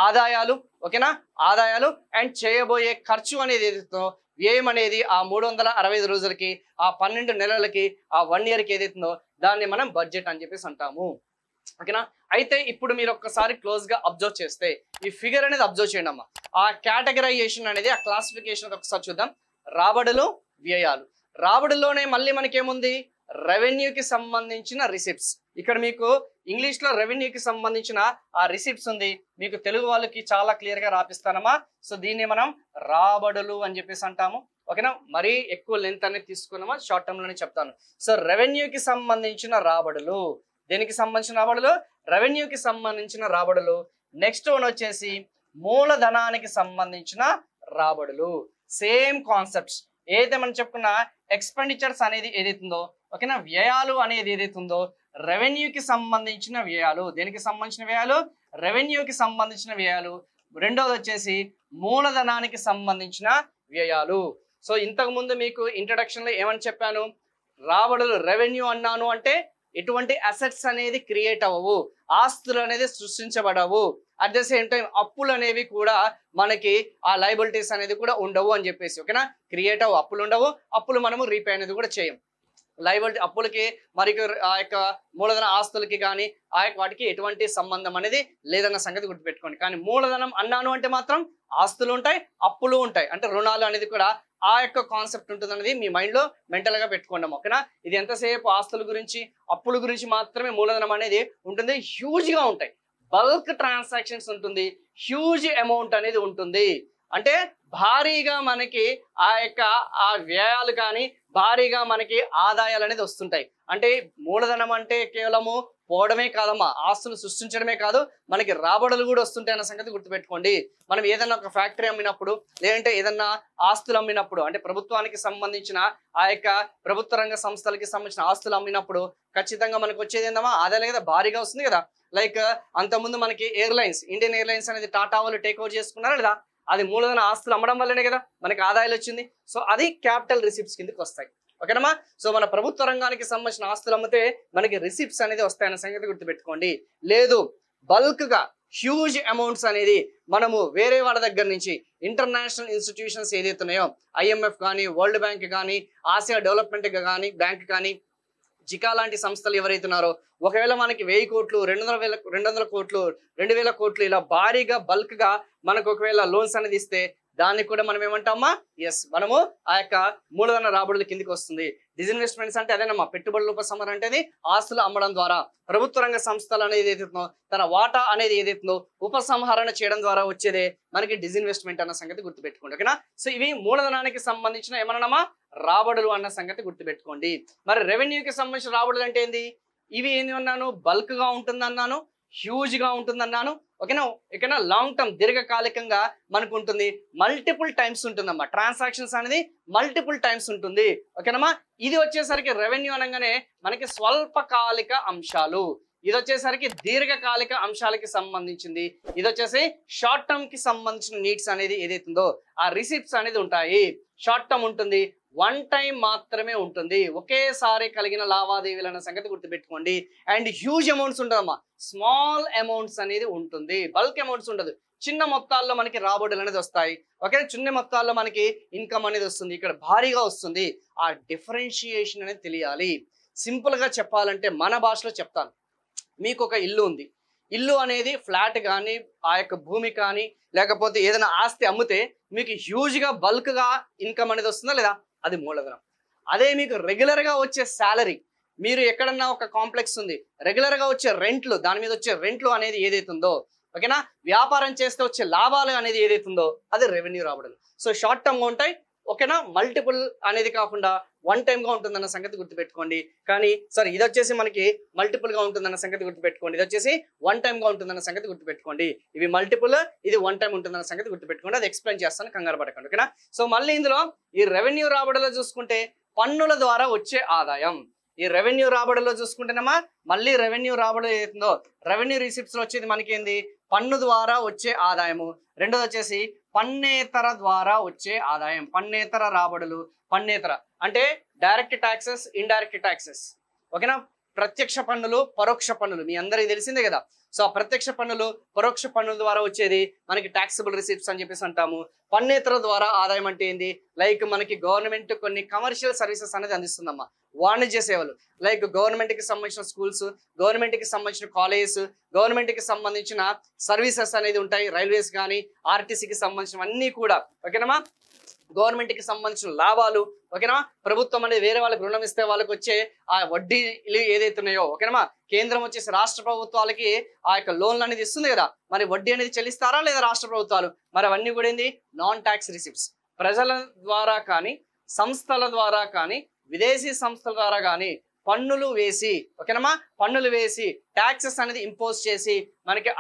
ఆదాయాలు, ఓకేనా, ఆదాయాలు అండ్ చేయబోయే ఖర్చు అనేది ఏదైతుందో, వ్యయం అనేది ఆ 365 రోజులకి, ఆ 12 నెలలకి, ఆ 1 yearకి ఏదైతుందో దాన్ని మనం బడ్జెట్ అని చెప్పేసి అంటాము. ఓకేనా. అయితే ఇప్పుడు మీరు ఒక్కసారి క్లోజ్ గా అబ్జర్వ్ చేస్తే ఈ ఫిగర్ అనేది అబ్జర్వ్ చేయండి అమ్మా. ఆ కేటగరైజేషన్ అనేది, ఆ క్లాసిఫికేషన్ ఒకసారి చూద్దాం. రాబడులు, వ్యయాలు. రాబడుల్లోనే మళ్ళీ మనకేముంది, రెవెన్యూకి సంబంధించిన రిసిప్ట్స్. ఇక్కడ మీకు ఇంగ్లీష్ లో రెవెన్యూకి సంబంధించిన ఆ రిసిప్ట్స్ ఉంది, మీకు తెలుగు వాళ్ళకి చాలా క్లియర్ గా రాపిస్తానమ్మా. సో దీన్ని మనం రాబడులు అని చెప్పేసి అంటాము. ఓకేనా. మరీ ఎక్కువ లెంత్ అనేది తీసుకున్నామా, షార్ట్ టర్మ్ లోనే చెప్తాను. సో రెవెన్యూకి సంబంధించిన రాబడులు, దేనికి సంబంధించిన రాబడులు, రెవెన్యూకి సంబంధించిన రాబడులు. నెక్స్ట్ వన్ వచ్చేసి మూలధనానికి సంబంధించిన రాబడులు. సేమ్ కాన్సెప్ట్స్ ఏదైతే మనం చెప్పుకున్న ఎక్స్పెండిచర్స్ అనేది ఏదైతుందో, ఓకేనా, వ్యయాలు అనేది ఏదైతుందో రెవెన్యూకి సంబంధించిన వ్యయాలు. దేనికి సంబంధించిన వ్యయాలు, రెవెన్యూకి సంబంధించిన వ్యయాలు. రెండోది వచ్చేసి మూలధనానికి సంబంధించిన వ్యయాలు. సో ఇంతకు ముందు మీకు ఇంట్రడక్షన్ లో ఏమని చెప్పాను, రాబడులు రెవెన్యూ అన్నాను అంటే ఎటువంటి అసెట్స్ అనేది క్రియేట్ అవ్వవు, ఆస్తులు అనేది సృష్టించబడవు. అట్ ద సేమ్ టైం అప్పులు అనేవి కూడా మనకి ఆ లయబిలిటీస్ అనేది కూడా ఉండవు అని చెప్పేసి. ఓకేనా. క్రియేట్ అవ్వు, అప్పులు ఉండవు, అప్పులు మనము రీపే అనేది కూడా చేయం. లయబిలిటీ అప్పులకి మరియు ఆ యొక్క మూలధన ఆస్తులకి కానీ ఆ యొక్క వాటికి ఎటువంటి సంబంధం అనేది లేదన్న సంగతి గుర్తుపెట్టుకోండి. కానీ మూలధనం అన్నాను అంటే మాత్రం ఆస్తులు ఉంటాయి, అప్పులు ఉంటాయి, అంటే రుణాలు అనేది కూడా ఆ యొక్క కాన్సెప్ట్ ఉంటుంది అనేది మీ మైండ్ లో మెంటల్ గా పెట్టుకోండి. ఓకేనా. ఇది ఎంతసేపు ఆస్తుల గురించి, అప్పుల గురించి మాత్రమే మూలధనం అనేది ఉంటుంది. హ్యూజ్ గా ఉంటాయి, బల్క్ ట్రాన్సాక్షన్స్ ఉంటుంది, హ్యూజ్ అమౌంట్ అనేది ఉంటుంది. అంటే భారీగా మనకి ఆ యొక్క ఆ వ్యయాలు కానీ భారీగా మనకి ఆదాయాలు అనేది వస్తుంటాయి. అంటే మూలధనం అంటే కేవలము పోవడమే కాదమ్మా, ఆస్తులు సృష్టించడమే కాదు, మనకి రాబడులు కూడా వస్తుంటాయి అన్న సంగతి గుర్తుపెట్టుకోండి. మనం ఏదన్నా ఒక ఫ్యాక్టరీ అమ్మినప్పుడు, లేదంటే ఏదన్నా ఆస్తులు అమ్మినప్పుడు, అంటే ప్రభుత్వానికి సంబంధించిన ఆ యొక్క ప్రభుత్వ రంగ సంస్థలకి సంబంధించిన ఆస్తులు అమ్మినప్పుడు ఖచ్చితంగా మనకు వచ్చేది ఏందమ్మా, ఆదాయాలు కదా భారీగా వస్తుంది కదా. లైక్ అంతకుముందు మనకి ఎయిర్లైన్స్, ఇండియన్ ఎయిర్లైన్స్ అనేది టాటా వాళ్ళు టేక్ ఓవర్ చేసుకున్నారా లేదా, అది మూలధన ఆస్తులు అమ్మడం వల్లనే కదా మనకి ఆదాయాలు వచ్చింది. సో అది క్యాపిటల్ రిసిప్ట్స్ కిందకి వస్తాయి. ఓకేనమ్మా. సో మన ప్రభుత్వ రంగానికి సంబంధించిన ఆస్తులు అమ్మితే మనకి రిసిప్ట్స్ అనేది వస్తాయన్న సంగతి గుర్తుపెట్టుకోండి. లేదు బల్క్ గా హ్యూజ్ అమౌంట్స్ అనేది మనము వేరే వాళ్ళ దగ్గర నుంచి ఇంటర్నేషనల్ ఇన్స్టిట్యూషన్స్ ఏదైతే ఉన్నాయో IMF కానీ, వరల్డ్ బ్యాంక్ కానీ, ఆసియా డెవలప్మెంట్ కానీ, బ్యాంక్ కానీ, జికా లాంటి సంస్థలు ఎవరైతే ఉన్నారో ఒకవేళ మనకి 1000 కోట్లు 200 కోట్లు 2000 కోట్లు ఇలా భారీగా బల్క్ గా మనకు ఒకవేళ లోన్స్ అనేది ఇస్తే దాన్ని కూడా మనం ఏమంటామా, మనము ఆ యొక్క మూలధన రాబడుల కిందికి వస్తుంది. డిస్ఇన్వెస్ట్మెంట్స్ అంటే అదేనమ్మా, పెట్టుబడుల ఉపసంహరణ అంటే ఆస్తులు అమ్మడం ద్వారా ప్రభుత్వ రంగ సంస్థలు అనేది ఏదైతుందో తన వాటా అనేది ఏదైతుందో ఉపసంహరణ చేయడం ద్వారా వచ్చేదే మనకి డిస్ఇన్వెస్ట్మెంట్ అన్న సంగతి గుర్తుపెట్టుకోండి. ఓకేనా? సో ఇవి మూలధనానికి సంబంధించిన ఏమన్నామా రాబడులు అన్న సంగతి గుర్తుపెట్టుకోండి. మరి రెవెన్యూకి సంబంధించిన రాబడులు అంటే ఏంది? ఇవి ఏంది అన్నాను, బల్క్ గా ఉంటుంది అన్నాను, హ్యూజ్ గా ఉంటుంది అన్నాను. ఓకేనా? ఓకేనా? లాంగ్ టర్మ్ దీర్ఘకాలికంగా మనకు ఉంటుంది, మల్టిపుల్ టైమ్స్ ఉంటుందమ్మా. ట్రాన్సాక్షన్స్ అనేది మల్టిపుల్ టైమ్స్ ఉంటుంది. ఓకేనమ్మా? ఇది వచ్చేసరికి రెవెన్యూ అనగానే మనకి స్వల్పకాలిక అంశాలు, ఇది వచ్చేసరికి దీర్ఘకాలిక అంశాలకి సంబంధించింది, ఇది వచ్చేసి షార్ట్ టర్మ్ కి సంబంధించిన నీడ్స్ అనేది ఏదైతుందో ఆ రిసిప్ట్స్ అనేది ఉంటాయి. షార్ట్ టర్మ్ ఉంటుంది, వన్ టైం మాత్రమే ఉంటుంది, ఒకేసారి కలిగిన లావాదేవీలు అన్న సంగతి గుర్తుపెట్టుకోండి. అండ్ హ్యూజ్ అమౌంట్స్ ఉండదమ్మా, స్మాల్ అమౌంట్స్ అనేది ఉంటుంది, బల్క్ అమౌంట్స్ ఉండదు. చిన్న మొత్తాల్లో మనకి రాబడులు అనేది వస్తాయి. ఓకే, చిన్న మొత్తాల్లో మనకి ఇన్కమ్ అనేది వస్తుంది, ఇక్కడ భారీగా వస్తుంది. ఆ డిఫరెన్షియేషన్ అనేది తెలియాలి. సింపుల్ గా చెప్పాలంటే మన భాషలో చెప్తాను. మీకు ఒక ఇల్లు ఉంది, ఇల్లు అనేది ఫ్లాట్ కానీ ఆ యొక్క భూమి కానీ లేకపోతే ఏదైనా ఆస్తి అమ్మితే మీకు హ్యూజ్ గా బల్క్ గా ఇన్కమ్ అనేది వస్తుందా లేదా? అది మూలధనం. అదే మీకు రెగ్యులర్ గా వచ్చే శాలరీ, మీరు ఎక్కడన్నా ఒక కాంప్లెక్స్ ఉంది, రెగ్యులర్ గా వచ్చే రెంట్లు, దాని మీద వచ్చే రెంట్లు అనేది ఏదైతుందో, ఓకేనా, వ్యాపారం చేస్తే వచ్చే లాభాలు అనేది ఏదైతుందో అది రెవెన్యూ రాబడులు. సో షార్ట్ టర్మ్ గా ఉంటాయి. ఓకేనా? మల్టిపుల్ అనేది కాకుండా వన్ టైమ్ గా ఉంటుందన్న సంగతి గుర్తుపెట్టుకోండి. కానీ ఇది వచ్చేసి మనకి మల్టిపుల్ గా ఉంటుందన్న సంగతి గుర్తుపెట్టుకోండి, ఇది వచ్చేసి వన్ టైమ్ గా ఉంటుందన్న సంగతి గుర్తుపెట్టుకోండి. ఇవి మల్టిపుల్, ఇది వన్ టైం ఉంటుందన్న సంగతి గుర్తుపెట్టుకోండి. అది ఎక్స్ప్లెయిన్ చేస్తాను, కంగారు పడకండి. ఓకేనా? సో మళ్ళీ ఇందులో ఈ రెవెన్యూ రాబడులో చూసుకుంటే పన్నుల ద్వారా వచ్చే ఆదాయం, ఈ రెవెన్యూ రాబడులో చూసుకుంటేనమ్మా మళ్ళీ రెవెన్యూ రాబడి ఏదో రెవెన్యూ రిసిప్ట్స్ లో వచ్చేది మనకి ఏంది, పన్ను ద్వారా వచ్చే ఆదాయము. రెండోది వచ్చేసి పన్నేతర ద్వారా వచ్చే ఆదాయం, పన్నేతర రాబడులు. పన్నేతర అంటే డైరెక్ట్ ట్యాక్సెస్, ఇండైరెక్ట్ ట్యాక్సెస్. ఓకేనా? ప్రత్యక్ష పన్నులు, పరోక్ష పన్నులు మీ అందరికీ తెలిసిందే కదా. సో ఆ ప్రత్యక్ష పన్నులు, పరోక్ష పన్నుల ద్వారా వచ్చేది మనకి ట్యాక్సిబుల్ రిసిప్ట్స్ అని చెప్పేసి అంటాము. పన్నేతర ద్వారా ఆదాయం అంటే ఏంది, లైక్ మనకి గవర్నమెంట్ కొన్ని కమర్షియల్ సర్వీసెస్ అనేది అందిస్తుందమ్మా, వాణిజ్య సేవలు. లైక్ గవర్నమెంట్ కి సంబంధించిన స్కూల్స్, గవర్నమెంట్ కి సంబంధించిన కాలేజెస్, గవర్నమెంట్ కి సంబంధించిన సర్వీసెస్ అనేది ఉంటాయి, రైల్వేస్ కానీ ఆర్టీసీకి సంబంధించిన అన్ని కూడా. ఓకేనమ్మా? గవర్నమెంట్ కి సంబంధించిన లాభాలు. ఓకేనా? ప్రభుత్వం అనేది వేరే వాళ్ళకి రుణం ఇస్తే వాళ్ళకి వచ్చే ఆ వడ్డీలు ఏదైతే ఉన్నాయో, ఓకేనమ్మా, కేంద్రం వచ్చేసి రాష్ట్ర ప్రభుత్వాలకి ఆ యొక్క లోన్లు అనేది ఇస్తుంది కదా, మరి వడ్డీ అనేది చెల్లిస్తారా లేదా రాష్ట్ర ప్రభుత్వాలు? మరి అవన్నీ కూడా ఏంది, నాన్ ట్యాక్స్ రిసిప్ట్స్. ప్రజల ద్వారా కానీ, సంస్థల ద్వారా కానీ, విదేశీ సంస్థల ద్వారా కానీ పన్నులు వేసి, ఓకేనమ్మా, పన్నులు వేసి ట్యాక్సెస్ అనేది ఇంపోజ్ చేసి మనకి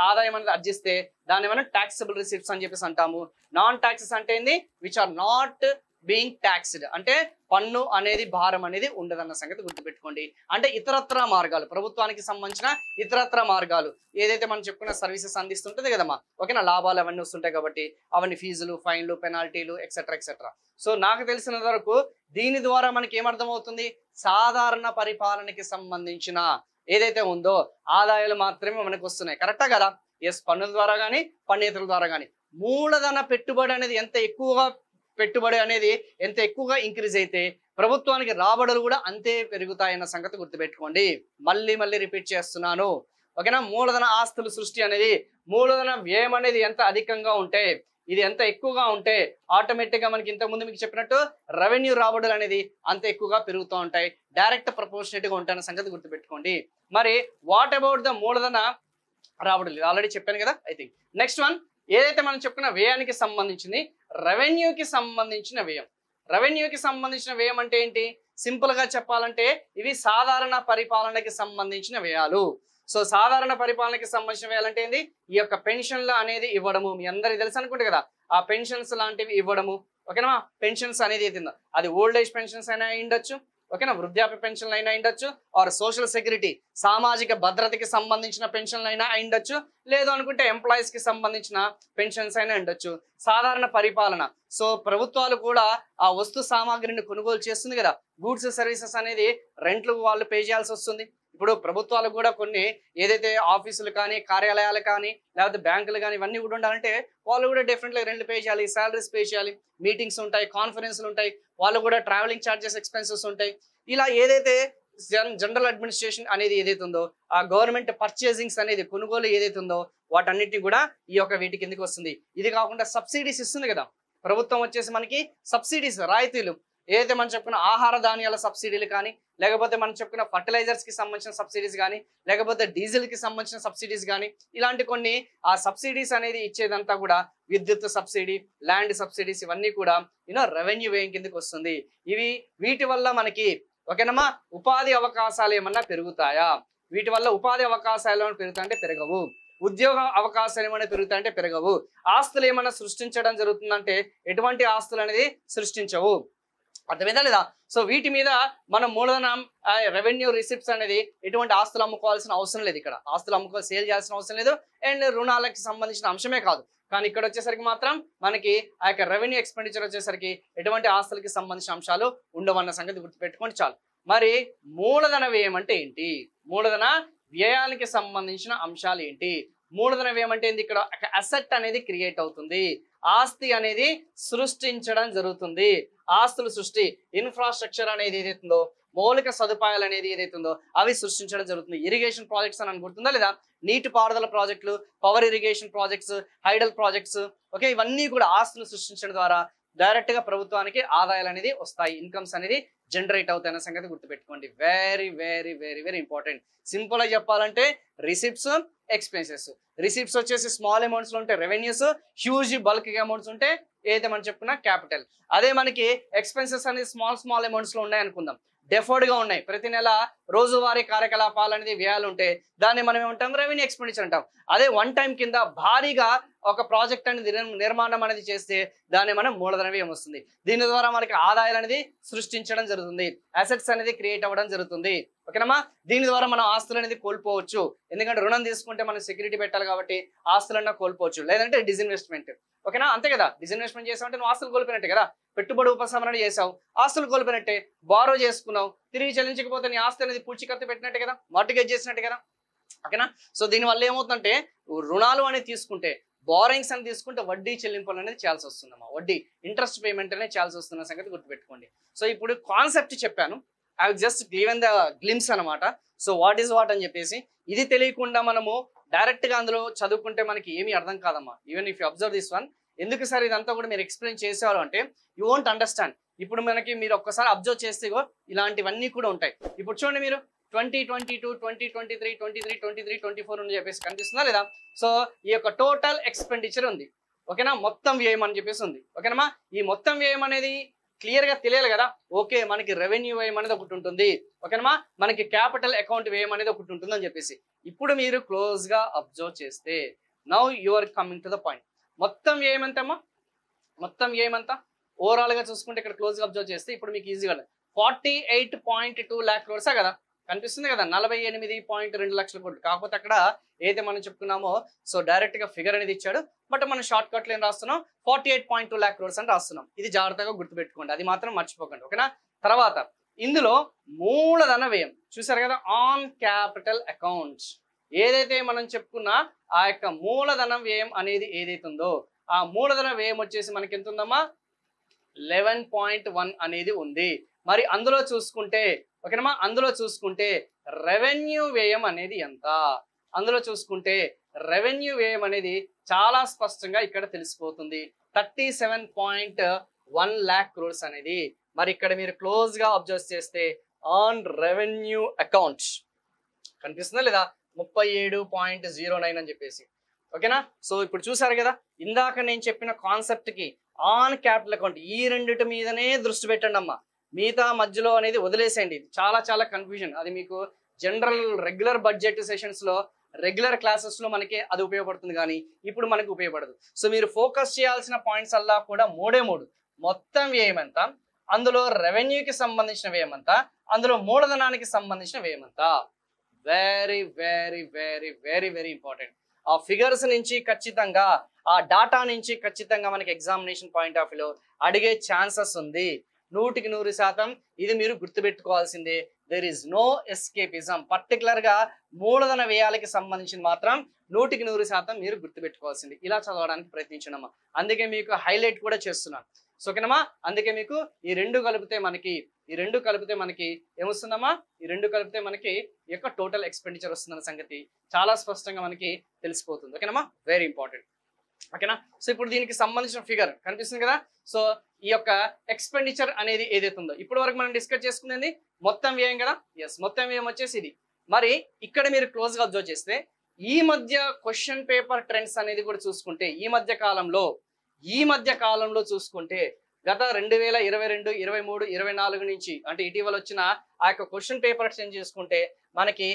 ఆదాయం అనేది ఆర్జిస్తే దాన్ని మనం ట్యాక్సిబుల్ రిసిప్ట్స్ అని చెప్పేసి అంటాము. నాన్ ట్యాక్సెస్ అంటే ఏంది, which are not being taxed, అంటే పన్ను అనేది భారం అనేది ఉండదన్న సంగతి గుర్తుపెట్టుకోండి. అంటే ఇతరత్ర మార్గాలు, ప్రభుత్వానికి సంబంధించిన ఇతరత్ర మార్గాలు ఏదైతే మనం చెప్పుకున్న సర్వీసెస్ అందిస్తుంటుంది కదమ్మా, ఓకేనా, లాభాలు అవన్నీ వస్తుంటాయి కాబట్టి అవన్నీ ఫీజులు, ఫైన్లు, పెనాల్టీలు ఎక్సెట్రా ఎక్సెట్రా. సో నాకు తెలిసిన వరకు దీని ద్వారా మనకి ఏమర్థమవుతుంది, సాధారణ పరిపాలనకి సంబంధించిన ఏదైతే ఉందో ఆదాయాలు మాత్రమే మనకు వస్తున్నాయి. కరెక్టా కదా? పన్నుల ద్వారా కానీ, పన్నేతరుల ద్వారా కానీ. మూలధన పెట్టుబడి అనేది ఎంత ఎక్కువగా ఇంక్రీజ్ అయితే ప్రభుత్వానికి రాబడులు కూడా అంతే పెరుగుతాయన్న సంగతి గుర్తుపెట్టుకోండి. మళ్ళీ రిపీట్ చేస్తున్నాను. ఓకేనా? మూలధన ఆస్తుల సృష్టి అనేది, మూలధన వ్యయం అనేది ఎంత అధికంగా ఉంటే, ఇది ఎంత ఎక్కువగా ఉంటే ఆటోమేటిక్ గా మనకి ఇంతకుముందు మీకు చెప్పినట్టు రెవెన్యూ రాబడులు అనేది అంత ఎక్కువగా పెరుగుతూ ఉంటాయి, డైరెక్ట్ ప్రపోర్షనేట్ గా ఉంటాయన్న సంగతి గుర్తుపెట్టుకోండి. మరి వాట్ అబౌట్ ద మూలధన రాబడులు ఆల్రెడీ చెప్పాను కదా. ఐ థింక్ నెక్స్ట్ వన్ ఏదైతే మనం చెప్పుకున్న వ్యయానికి సంబంధించింది, రెవెన్యూకి సంబంధించిన వ్యయం. రెవెన్యూకి సంబంధించిన వ్యయం అంటే ఏంటి, సింపుల్ గా చెప్పాలంటే ఇవి సాధారణ పరిపాలనకి సంబంధించిన వ్యయాలు. సో సాధారణ పరిపాలనకి సంబంధించిన వ్యయాలంటే ఏంది, ఈ యొక్క పెన్షన్లు అనేది ఇవ్వడము, మీ అందరికి తెలుసు అనుకుంటే కదా, ఆ పెన్షన్స్ లాంటివి ఇవ్వడము. ఓకేనా? పెన్షన్స్ అనేది ఏదైందో అది ఓల్డ్ ఏజ్ పెన్షన్స్ అయినా ఉండొచ్చు, ఓకేనా, వృద్ధాప్య పెన్షన్లు అయినా ఉండొచ్చు, ఆర్ సోషల్ సెక్యూరిటీ సామాజిక భద్రతకి సంబంధించిన పెన్షన్లు అయినా ఉండొచ్చు, లేదు అనుకుంటే ఎంప్లాయీస్ కి సంబంధించిన పెన్షన్స్ అయినా ఉండొచ్చు. సాధారణ పరిపాలన, సో ప్రభుత్వాలు కూడా ఆ వస్తు సామాగ్రిని కొనుగోలు చేస్తుంది కదా, గూడ్స్ సర్వీసెస్ అనేది రెంట్లు వాళ్ళు పే చేయాల్సి వస్తుంది. ఇప్పుడు ప్రభుత్వాలకు కూడా కొన్ని ఏదైతే ఆఫీసులు కానీ కార్యాలయాలు కానీ లేకపోతే బ్యాంకులు కానీ ఇవన్నీ కూడా ఉండాలంటే వాళ్ళు కూడా డెఫినెట్లీ రెంట్ పే చేయాలి, సాలరీస్ పే చేయాలి, మీటింగ్స్ ఉంటాయి, కాన్ఫరెన్స్లు ఉంటాయి, వాళ్ళు కూడా ట్రావెలింగ్ ఛార్జెస్ ఎక్స్పెన్సెస్ ఉంటాయి. ఇలా ఏదైతే జనరల్ అడ్మినిస్ట్రేషన్ అనేది ఏదైతే ఉందో ఆ గవర్నమెంట్ పర్చేసింగ్స్ అనేది కొనుగోలు ఏదైతే ఉందో వాటన్నిటిని కూడా ఈ యొక్క వీటి కిందకి వస్తుంది. ఇది కాకుండా సబ్సిడీస్ ఇస్తుంది కదా ప్రభుత్వం వచ్చేసి మనకి సబ్సిడీస్ రాయితీలు ఏదైతే మనం చెప్పుకున్న ఆహార ధాన్యాల సబ్సిడీలు కానీ లేకపోతే మనం చెప్పుకున్న ఫర్టిలైజర్స్ కి సంబంధించిన సబ్సిడీస్ కానీ లేకపోతే డీజిల్ కి సంబంధించిన సబ్సిడీస్ కానీ ఇలాంటి కొన్ని ఆ సబ్సిడీస్ అనేది ఇచ్చేదంతా కూడా విద్యుత్ సబ్సిడీ, ల్యాండ్ సబ్సిడీస్ ఇవన్నీ కూడా రెవెన్యూ వ్యయం కిందకి వస్తుంది. వీటి వల్ల మనకి ఓకేనమ్మా ఉపాధి అవకాశాలు ఏమన్నా పెరుగుతాయా? వీటి వల్ల ఉపాధి అవకాశాలు ఏమైనా పెరుగుతాయంటే పెరగవు. ఉద్యోగ అవకాశాలు ఏమైనా పెరుగుతాయంటే పెరగవు. ఆస్తులు ఏమైనా సృష్టించడం జరుగుతుందంటే ఎటువంటి ఆస్తులు అనేది సృష్టించవు. అర్థమైందా లేదా? సో వీటి మీద మనం మూలధనం రెవెన్యూ రిసిప్ట్స్ అనేది ఎటువంటి ఆస్తులు అమ్ముకోవాల్సిన అవసరం లేదు. ఇక్కడ ఆస్తులు సేల్ చేయాల్సిన అవసరం లేదు. అండ్ రుణాలకి సంబంధించిన అంశమే కాదు. కానీ ఇక్కడ వచ్చేసరికి మాత్రం మనకి ఆ యొక్క రెవెన్యూ ఎక్స్పెండిచర్ వచ్చేసరికి ఎటువంటి ఆస్తులకి సంబంధించిన అంశాలు ఉండవన్న సంగతి గుర్తుపెట్టుకోండి చాలు. మరి మూలధన వ్యయం అంటే ఏంటి? మూలధన వ్యయానికి సంబంధించిన అంశాలు ఏంటి? మూలధన వ్యయం అంటే ఏంటి? ఇక్కడ అసెట్ అనేది క్రియేట్ అవుతుంది, ఆస్తి అనేది సృష్టించడం జరుగుతుంది. ఆస్తుల సృష్టి, ఇన్ఫ్రాస్ట్రక్చర్ అనేది ఏదైతుందో, మౌలిక సదుపాయాలు అనేది ఏదైతుందో అవి సృష్టించడం జరుగుతుంది. ఇరిగేషన్ ప్రాజెక్ట్స్ అని గుర్తుందా లేదా? నీటి పారుదల ప్రాజెక్టులు, power irrigation projects, hydel projects, okay, ఇవన్నీ కూడా ఆస్తులు సృష్టించడం ద్వారా డైరెక్ట్ గా ప్రభుత్వానికి ఆదాయాలు అనేది వస్తాయి, ఇన్కమ్స్ అనేది జనరేట్ అవుతాయి అనే సంగతి గుర్తుపెట్టుకోండి. Very very very very important. Simple గా చెప్పాలంటే రిసిప్ట్స్, ఎక్స్పెన్సెస్. రిసిప్ట్స్ వచ్చేసి స్మాల్ అమౌంట్స్ లో ఉంటే రెవెన్యూస్, హ్యూజ్ బల్క్ అమౌంట్స్ ఉంటే ఏదైతే మనం చెప్పుకున్నా క్యాపిటల్. అదే మనకి ఎక్స్పెన్సెస్ అనేది స్మాల్ అమౌంట్స్ లో ఉన్నాయి అనుకుందాం, డెఫర్డ్ గా ఉన్నాయి, ప్రతి నెల రోజువారీ కార్యకలాపాలు అనేది వ్యయాలు ఉంటే దాన్ని మనం ఏమంటాం? రెవెన్యూ ఎక్స్పెండిచర్ అంటాం. అదే వన్ టైం కింద భారీగా ఒక ప్రాజెక్ట్ అనేది నిర్మాణం అనేది చేస్తే దాన్ని మనం మూలధన వ్యయం వస్తుంది. దీని ద్వారా మనకి ఆదాయాలు అనేది సృష్టించడం జరుగుతుంది, అసెట్స్ అనేది క్రియేట్ అవ్వడం జరుగుతుంది. ఓకేనమ్మా? దీని ద్వారా మనం ఆస్తులు అనేది కోల్పోవచ్చు. ఎందుకంటే రుణం తీసుకుంటే మనం సెక్యూరిటీ పెట్టాలి కాబట్టి ఆస్తులన్నా కోల్పోవచ్చు. లేదంటే డిస్ఇన్వెస్ట్మెంట్. ఓకేనా? అంతే కదా, డిస్ఇన్వెస్ట్మెంట్ చేసామంటే నువ్వు ఆస్తులు కోల్పోయినట్టే కదా. పెట్టుబడి ఉపసంహరణ చేసావు, ఆస్తులు కోల్పోయినట్టే. బారో చేసుకున్నావు, తిరిగి చెల్లించకపోతే నీ ఆస్తి అనేది పూచీకత్తు పెట్టినట్టే కదా, మార్టిగేజ్ చేసినట్టే కదా. ఓకేనా? సో దీనివల్ల ఏమవుతుందంటే రుణాలు అనేది తీసుకుంటే, బారోయింగ్స్ అని తీసుకుంటే వడ్డీ చెల్లింపులు అనేది చేయాల్సి వస్తుందమ్మా. వడ్డీ ఇంట్రెస్ట్ పేమెంట్ అనేది చేయాల్సి వస్తున్న సంగతి గుర్తుపెట్టుకోండి. సో ఇప్పుడు కాన్సెప్ట్ చెప్పాను, I just given the glimpse అనమాట. సో వాట్ ఈస్ వాట్ అని చెప్పేసి ఇది తెలియకుండా మనము డైరెక్ట్ గా అందులో చదువుకుంటే మనకి ఏమీ అర్థం కాదమ్మా. Even if you observe this one, ఎందుకు సార్ ఇదంతా కూడా మీరు ఎక్స్ప్లెయిన్ చేసేవాళ్ళు అంటే యూ వోంట్ అండర్స్టాండ్. ఇప్పుడు మీరు ఒక్కసారి అబ్జర్వ్ చేస్తే ఇలాంటివన్నీ కూడా ఉంటాయి. ఇప్పుడు చూడండి, మీరు 2022, 2023, 23, 24 అని చెప్పేసి కనిపిస్తుందా లేదా? సో ఈ యొక్క టోటల్ ఎక్స్పెండిచర్ ఉంది. ఓకేనా? మొత్తం వ్యయం అని చెప్పేసి ఉంది. ఓకేనమ్మా? ఈ మొత్తం వ్యయం అనేది క్లియర్ గా తెలియాలి కదా. ఓకే, మనకి రెవెన్యూ వ్యయం అనేది ఒకటి ఉంటుంది. ఓకేనమ్మా? మనకి క్యాపిటల్ అకౌంట్ వ్యయం అనేది ఒకటి ఉంటుంది అని చెప్పేసి ఇప్పుడు మీరు క్లోజ్ గా అబ్జర్వ్ చేస్తే now you are coming to the point. మొత్తం వ్యయం ఎంతమ్మా? మొత్తం వ్యయం అంతా ఓవరాల్ గా చూసుకుంటే ఇక్కడ క్లోజ్ గా అబ్జర్వ్ చేస్తే ఇప్పుడు మీకు ఈజీగా 48.2 lakh crores కదా కనిపిస్తుంది కదా, 48.2 లక్షల కోట్లు. కాకపోతే అక్కడ ఏదైతే మనం చెప్పుకున్నామో సో డైరెక్ట్ గా ఫిగర్ అనేది ఇచ్చాడు, బట్ మనం షార్ట్ కట్ లో ఏం రాస్తున్నాం? 48.2 lakh crores అని రాస్తున్నాం. ఇది జాగ్రత్తగా గుర్తుపెట్టుకోండి, అది మాత్రం మర్చిపోకండి. ఓకేనా? తర్వాత ఇందులో మూలధన వ్యయం చూసారు కదా, ఆన్ క్యాపిటల్ అకౌంట్స్ ఏదైతే మనం చెప్పుకున్నా ఆ యొక్క మూలధన వ్యయం అనేది ఏదైతే ఉందో ఆ మూలధన వ్యయం వచ్చేసి మనకి ఎంత ఉందమ్మా? 11.1 అనేది ఉంది. మరి అందులో చూసుకుంటే ఓకేనమ్మా, అందులో చూసుకుంటే రెవెన్యూ వ్యయం అనేది ఎంత? అందులో చూసుకుంటే రెవెన్యూ వ్యయం అనేది చాలా స్పష్టంగా ఇక్కడ తెలిసిపోతుంది. 37.1 lakh crores అనేది. మరి ఇక్కడ మీరు క్లోజ్ గా అబ్జర్వ్ చేస్తే ఆన్ రెవెన్యూ అకౌంట్ కనిపిస్తుందా లేదా? 37.09 అని చెప్పేసి. ఓకేనా? సో ఇప్పుడు చూసారు కదా, ఇందాక నేను చెప్పిన కాన్సెప్ట్ కి ఆన్ క్యాపిటల్ అకౌంట్ ఈ రెండిటి మీదనే దృష్టి పెట్టండి అమ్మా. మిగతా మధ్యలో అనేది వదిలేసేయండి. చాలా చాలా కన్ఫ్యూజన్. అది మీకు జనరల్ రెగ్యులర్ బడ్జెట్ సెషన్స్ లో రెగ్యులర్ క్లాసెస్ లో మనకి అది ఉపయోగపడుతుంది, కానీ ఇప్పుడు మనకి ఉపయోగపడదు. సో మీరు ఫోకస్ చేయాల్సిన పాయింట్స్ అల్లా కూడా మూడే మూడు. మొత్తం వ్యయం ఎంత, అందులో రెవెన్యూకి సంబంధించిన వ్యయం ఎంత, అందులో మూలధనానికి సంబంధించిన వ్యయం ఎంత. Very very very very very important. ఆ ఫిగర్స్ నుంచి ఖచ్చితంగా, ఆ డాటా నుంచి ఖచ్చితంగా మనకి ఎగ్జామినేషన్ పాయింట్ ఆఫ్ వ్యూలో అడిగే ఛాన్సెస్ ఉంది. 100% ఇది మీరు గుర్తుపెట్టుకోవాల్సిందే. There is no escapism. Particular గా మూలధన వ్యయాలకి సంబంధించిన మాత్రం 100% మీరు గుర్తుపెట్టుకోవాల్సింది. ఇలా చదవడానికి ప్రయత్నించండమ్మా. అందుకే మీకు హైలైట్ కూడా చేస్తున్నాను. సో ఓకేనమ్మా, అందుకే మీకు ఈ రెండు కలిపితే మనకి ఏమొస్తుందమ్మా, ఈ రెండు కలిపితే మనకి ఈ యొక్క టోటల్ ఎక్స్పెండిచర్ వస్తుందన్న సంగతి చాలా స్పష్టంగా మనకి తెలిసిపోతుంది. ఓకేనమ్మా, వెరీ ఇంపార్టెంట్. ఓకేనా. సో ఇప్పుడు దీనికి సంబంధించిన ఫిగర్ కనిపిస్తుంది కదా. సో ఈ యొక్క ఎక్స్పెండిచర్ అనేది ఏదైతే ఉందో ఇప్పటి వరకు మనం డిస్కస్ చేసుకునేది మొత్తం వ్యయం కదా. ఎస్, మొత్తం వ్యయం వచ్చేసి ఇది. మరి ఇక్కడ మీరు క్లోజ్ గా అబ్జర్వ్ చేస్తే ఈ మధ్య క్వశ్చన్ పేపర్ ట్రెండ్స్ అనేది కూడా చూసుకుంటే ఈ మధ్య కాలంలో చూసుకుంటే గత 2022, 23, 24 నుంచి అంటే ఇటీవల వచ్చిన ఆ యొక్క క్వశ్చన్ పేపర్ ట్రెండ్ చేసుకుంటే మనకి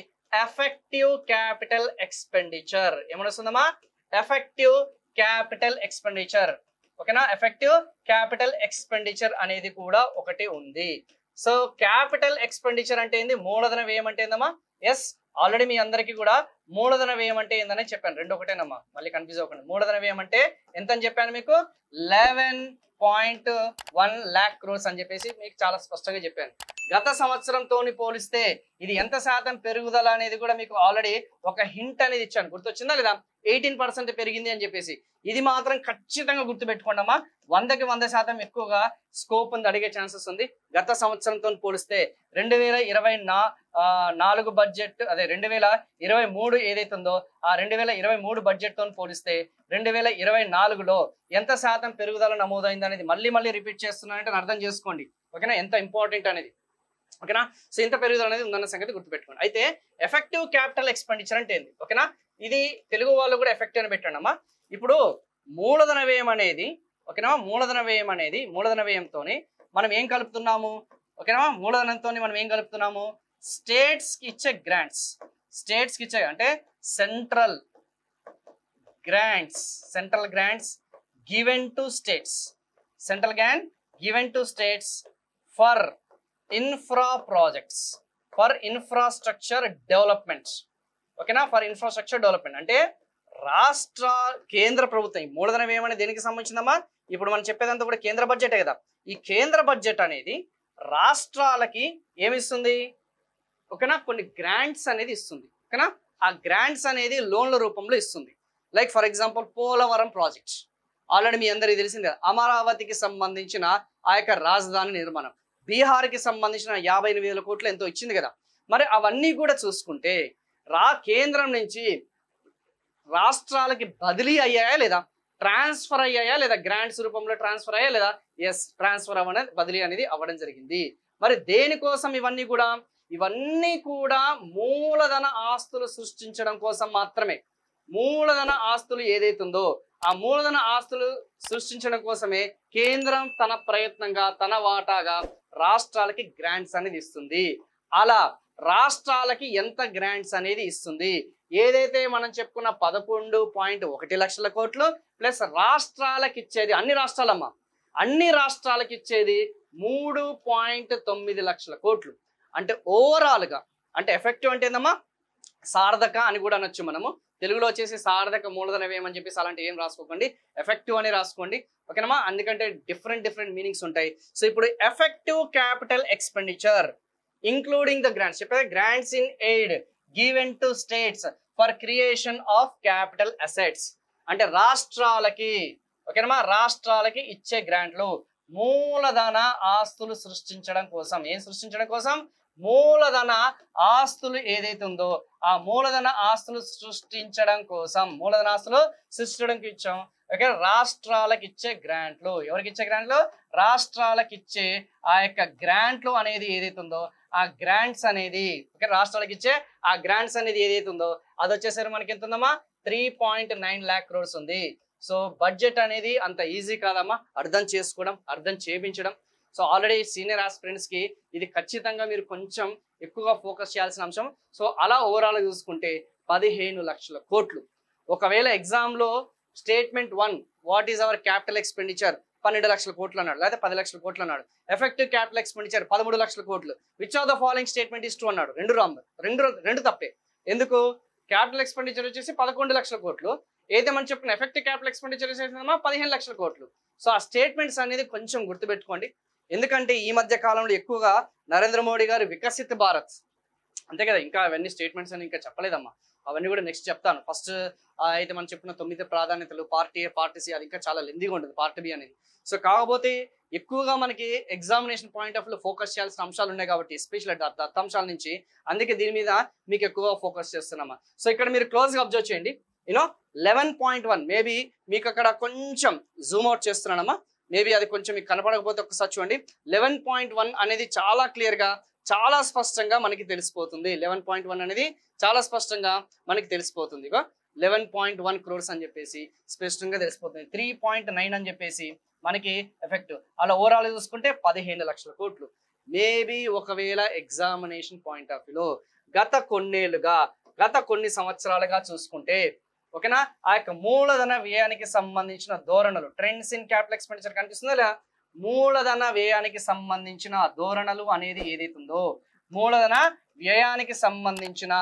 ఎఫెక్టివ్ క్యాపిటల్ ఎక్స్పెండిచర్ ఏమొస్తుందమ్మా, ఎఫెక్టివ్ క్యాపిటల్ ఎక్స్పెండిచర్. ఓకేనా, ఎఫెక్టివ్ క్యాపిటల్ ఎక్స్పెండిచర్ అనేది కూడా ఒకటి ఉంది. సో క్యాపిటల్ ఎక్స్పెండిచర్ అంటే ఏంది, మూలధన వ్యయం అంటే ఏందమ్మా. ఎస్, ఆల్రెడీ మీ అందరికీ కూడా మూలధన వ్యయం అంటే ఏందని చెప్పాను. రెండు ఒకటేనమ్మా, మళ్ళీ కన్ఫ్యూజ్ అవ్వకండి. మూలధన వ్యయం అంటే ఎంత అని చెప్పాను మీకు, 11.1 lakh crores అని చెప్పేసి మీకు చాలా స్పష్టంగా చెప్పాను. గత సంవత్సరంతో పోలిస్తే ఇది ఎంత శాతం పెరుగుదల అనేది కూడా మీకు ఆల్రెడీ ఒక హింట్ అనేది ఇచ్చాను. గుర్తొచ్చిందా లేదా, 18% పెరిగింది అని చెప్పేసి. ఇది మాత్రం ఖచ్చితంగా గుర్తుపెట్టుకోండమ్మా. 100కి 100% ఎక్కువగా స్కోప్ ఉంది, అడిగే ఛాన్సెస్ ఉంది. గత సంవత్సరంతో పోలిస్తే 2024 బడ్జెట్ అదే 2023 ఏదైతే ఉందో ఆ 2023 బడ్జెట్ తో పోలిస్తే 2024లో ఎంత శాతం పెరుగుదల నమోదైంది అనేది మళ్ళీ రిపీట్ చేస్తున్నానంటే అర్థం చేసుకోండి. ఓకేనా, ఎంత ఇంపార్టెంట్ అనేది. ఓకేనా, సో ఇంత పెరుగుదల అనేది ఉందన్న సంగతి గుర్తుపెట్టుకోండి. అయితే ఎఫెక్టివ్ క్యాపిటల్ ఎక్స్పెండిచర్ అంటే ఏంది, ఓకేనా, ఇది తెలుగు వాళ్ళు కూడా ఎఫెక్టివ్ అని పెట్టండి అమ్మా. ఇప్పుడు మూలధన వ్యయం అనేది, ఓకేనా, మూలధన వ్యయంతో మనం ఏం కలుపుతున్నాము, ఓకేనా, మూలధనంతో మనం ఏం కలుపుతున్నాము, స్టేట్స్ కి ఇచ్చే గ్రాంట్స్, అంటే central grants given to states for infrastructure development. ఓకేనా, ఫర్ ఇన్ఫ్రాస్ట్రక్చర్ డెవలప్మెంట్ అంటే కేంద్ర ప్రభుత్వం. మూలధన వ్యయం అనేది దేనికి సంబంధించిందమ్మా, ఇప్పుడు మనం చెప్పేదంతా కూడా కేంద్ర బడ్జెటే కదా. ఈ కేంద్ర బడ్జెట్ అనేది రాష్ట్రాలకి ఏమిస్తుంది, ఓకేనా, కొన్ని గ్రాంట్స్ అనేది ఇస్తుంది. ఓకేనా, ఆ గ్రాంట్స్ అనేది లోన్ల రూపంలో ఇస్తుంది. Like for example Polavaram project already మీ అందరికీ తెలిసింది కదా. అమరావతికి సంబంధించిన ఆ యొక్క రాజధాని నిర్మాణం, బీహార్కి సంబంధించిన 58,000 కోట్లు ఎంతో ఇచ్చింది కదా. మరి అవన్నీ కూడా చూసుకుంటే కేంద్రం నుంచి రాష్ట్రాలకి బదిలీ అయ్యాయా లేదా, ట్రాన్స్ఫర్ అయ్యాయా లేదా, గ్రాంట్స్ రూపంలో ట్రాన్స్ఫర్ అయ్యా లేదా. ఎస్, ట్రాన్స్ఫర్ అవ్వడం, బదిలీ అనేది అవ్వడం జరిగింది. మరి దేనికోసం ఇవన్నీ కూడా మూలధన ఆస్తులు సృష్టించడం కోసం మాత్రమే. మూలధన ఆస్తులు ఏదైతే ఉందో ఆ మూలధన ఆస్తులు సృష్టించడం కోసమే కేంద్రం తన ప్రయత్నంగా తన వాటాగా రాష్ట్రాలకి గ్రాంట్స్ అనేది ఇస్తుంది. అలా రాష్ట్రాలకి ఎంత గ్రాంట్స్ అనేది ఇస్తుంది, ఏదైతే మనం చెప్పుకున్న 11.1 లక్షల కోట్లు ప్లస్ రాష్ట్రాలకి ఇచ్చేది, అన్ని రాష్ట్రాలకి ఇచ్చేది 3.9 లక్షల కోట్లు. అంటే ఓవరాల్ గా, అంటే ఎఫెక్టివ్ అంటే ఏందమ్మా, సార్థక అని కూడా అనొచ్చు మనము. తెలుగులో వచ్చేసి సార్థక మూలధన వ్యయం అని చెప్పేసి అలాంటి ఏం రాసుకోకండి, ఎఫెక్టివ్ అని రాసుకోండి. ఓకేనమ్మా, అందుకంటే డిఫరెంట్ మీనింగ్స్ ఉంటాయి. సో ఇప్పుడు effective capital expenditure including the grants చెప్పేది, grants in aid given to states for creation of capital assets అంటే రాష్ట్రాలకి, ఓకేనమ్మా, రాష్ట్రాలకి ఇచ్చే గ్రాంట్లు మూలధన ఆస్తులు సృష్టించడం కోసం. ఏం సృష్టించడం కోసం, మూలధన ఆస్తులు ఏదైతే ఉందో ఆ మూలధన ఆస్తులు సృష్టించడానికి ఇచ్చాం. ఓకే, రాష్ట్రాలకు ఇచ్చే గ్రాంట్లు. ఎవరికి ఇచ్చే గ్రాంట్లు, రాష్ట్రాలకు ఇచ్చే ఆ యొక్క గ్రాంట్లు అనేది ఏదైతే ఉందో ఆ గ్రాంట్స్ అనేది, ఓకే, రాష్ట్రాలకు ఇచ్చే ఆ గ్రాంట్స్ అనేది ఏదైతే ఉందో అది వచ్చేసరికి మనకి ఎంత ఉందమ్మా, 3.9 lakh crores ఉంది. సో బడ్జెట్ అనేది అంత ఈజీ కాదమ్మా, అర్థం చేసుకోవడం, అర్థం చేయించడం. సో ఆల్రెడీ సీనియర్ ఆస్పిరెంట్స్ కి ఇది ఖచ్చితంగా మీరు కొంచెం ఎక్కువగా ఫోకస్ చేయాల్సిన అంశం. సో అలా ఓవరాల్ చూసుకుంటే 15 లక్షల కోట్లు. ఒకవేళ ఎగ్జామ్ లో statement 1 what is our capital expenditure 12 లక్షల కోట్లు అన్నాడు, లేదా 10 లక్షల కోట్లు అన్నాడు. ఎఫెక్టివ్ క్యాపిటల్ ఎక్స్పెండిచర్ 13 లక్షల కోట్లు. Which of the following statement is true అన్నాడు. రెండు తప్పే. ఎందుకు, క్యాపిటల్ ఎక్స్పెండిచర్ వచ్చేసి 11 లక్షల కోట్లు, ఏదైతే మనం చెప్పిన ఎఫెక్టివ్ క్యాపిటల్ ఎక్స్పెండిచర్ 15 లక్షల కోట్లు. సో ఆ స్టేట్మెంట్స్ అనేది కొంచెం గుర్తుపెట్టుకోండి. ఎందుకంటే ఈ మధ్య కాలంలో ఎక్కువగా నరేంద్ర మోడీ గారు వికసిత్ భారత్ అంతే కదా, ఇంకా అవన్నీ స్టేట్మెంట్స్ అని ఇంకా చెప్పలేదమ్మా, అవన్నీ కూడా నెక్స్ట్ చెప్తాను. ఫస్ట్ అయితే మనం చెప్పిన 9 ప్రాధాన్యతలు, పార్టీ ఏ పార్టీ సి, అది ఇంకా చాలా లెందీగా ఉంటుంది పార్టీ బి అనేది. సో కాకపోతే ఎక్కువగా మనకి examination point of view focus చేయాల్సిన అంశాలు ఉన్నాయి కాబట్టి ఎస్పెషల్ దత్తాంశాల నుంచి, అందుకే దీని మీద మీకు ఎక్కువగా ఫోకస్ చేస్తున్నామా. సో ఇక్కడ మీరు క్లోజ్గా అబ్జర్వ్ చేయండి. 11.1 మేబీ మీకు అక్కడ కొంచెం జూమ్ అవుట్ చేస్తున్నానమ్మా, మేబీ అది కొంచెం మీకు కనపడకపోతే ఒకసారి చూడండి. 11.1 అనేది చాలా క్లియర్గా చాలా స్పష్టంగా మనకి తెలిసిపోతుంది. 11.1 అనేది చాలా స్పష్టంగా మనకి తెలిసిపోతుంది. 11.1 crores అని చెప్పేసి స్పష్టంగా తెలిసిపోతుంది. 3.9 అని చెప్పేసి మనకి ఎఫెక్ట్. అలా ఓవరాల్ చూసుకుంటే 15 లక్షల కోట్లు. మేబీ ఒకవేళ ఎగ్జామినేషన్ పాయింట్ ఆఫ్ వ్యూలో గత కొన్ని సంవత్సరాలుగా చూసుకుంటే ఓకేనా, ఆ యొక్క మూలధన వ్యయానికి సంబంధించిన ధోరణులు, ట్రెండ్స్ ఇన్ క్యాపిటల్ ఎక్స్పెండిచర్ కనిపిస్తుందా లేదా, మూలధన వ్యయానికి సంబంధించిన ధోరణులు అనేది ఏదైతుందో, మూలధన వ్యయానికి సంబంధించిన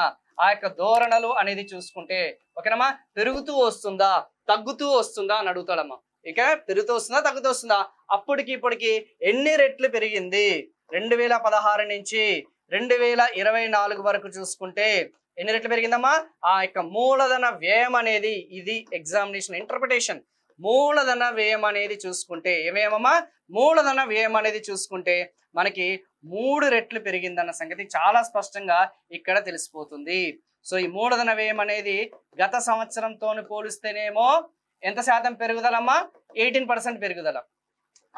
ఆ యొక్క ధోరణులు అనేది చూసుకుంటే ఓకేనమ్మా, పెరుగుతూ వస్తుందా తగ్గుతూ వస్తుందా అని అడుగుతాడమ్మా. ఇక పెరుగుతూ వస్తుందా తగ్గుతూ వస్తుందా, అప్పటికి ఇప్పటికి ఎన్ని రెట్లు పెరిగింది, 2016 నుంచి 2024 వరకు చూసుకుంటే ఎన్ని రెట్లు పెరిగిందమ్మా, ఆ యొక్క మూలధన వ్యయం అనేది, ఇది ఎగ్జామినేషన్ ఇంటర్ప్రిటేషన్. మూలధన వ్యయం అనేది చూసుకుంటే ఏమేమమ్మా, మూలధన వ్యయం అనేది చూసుకుంటే మనకి 3 రెట్లు పెరిగిందన్న సంగతి చాలా స్పష్టంగా ఇక్కడ తెలిసిపోతుంది. సో ఈ మూలధన వ్యయం అనేది గత సంవత్సరంతో పోలిస్తేనేమో ఎంత శాతం పెరుగుదలమ్మా, 18% పెరుగుదల.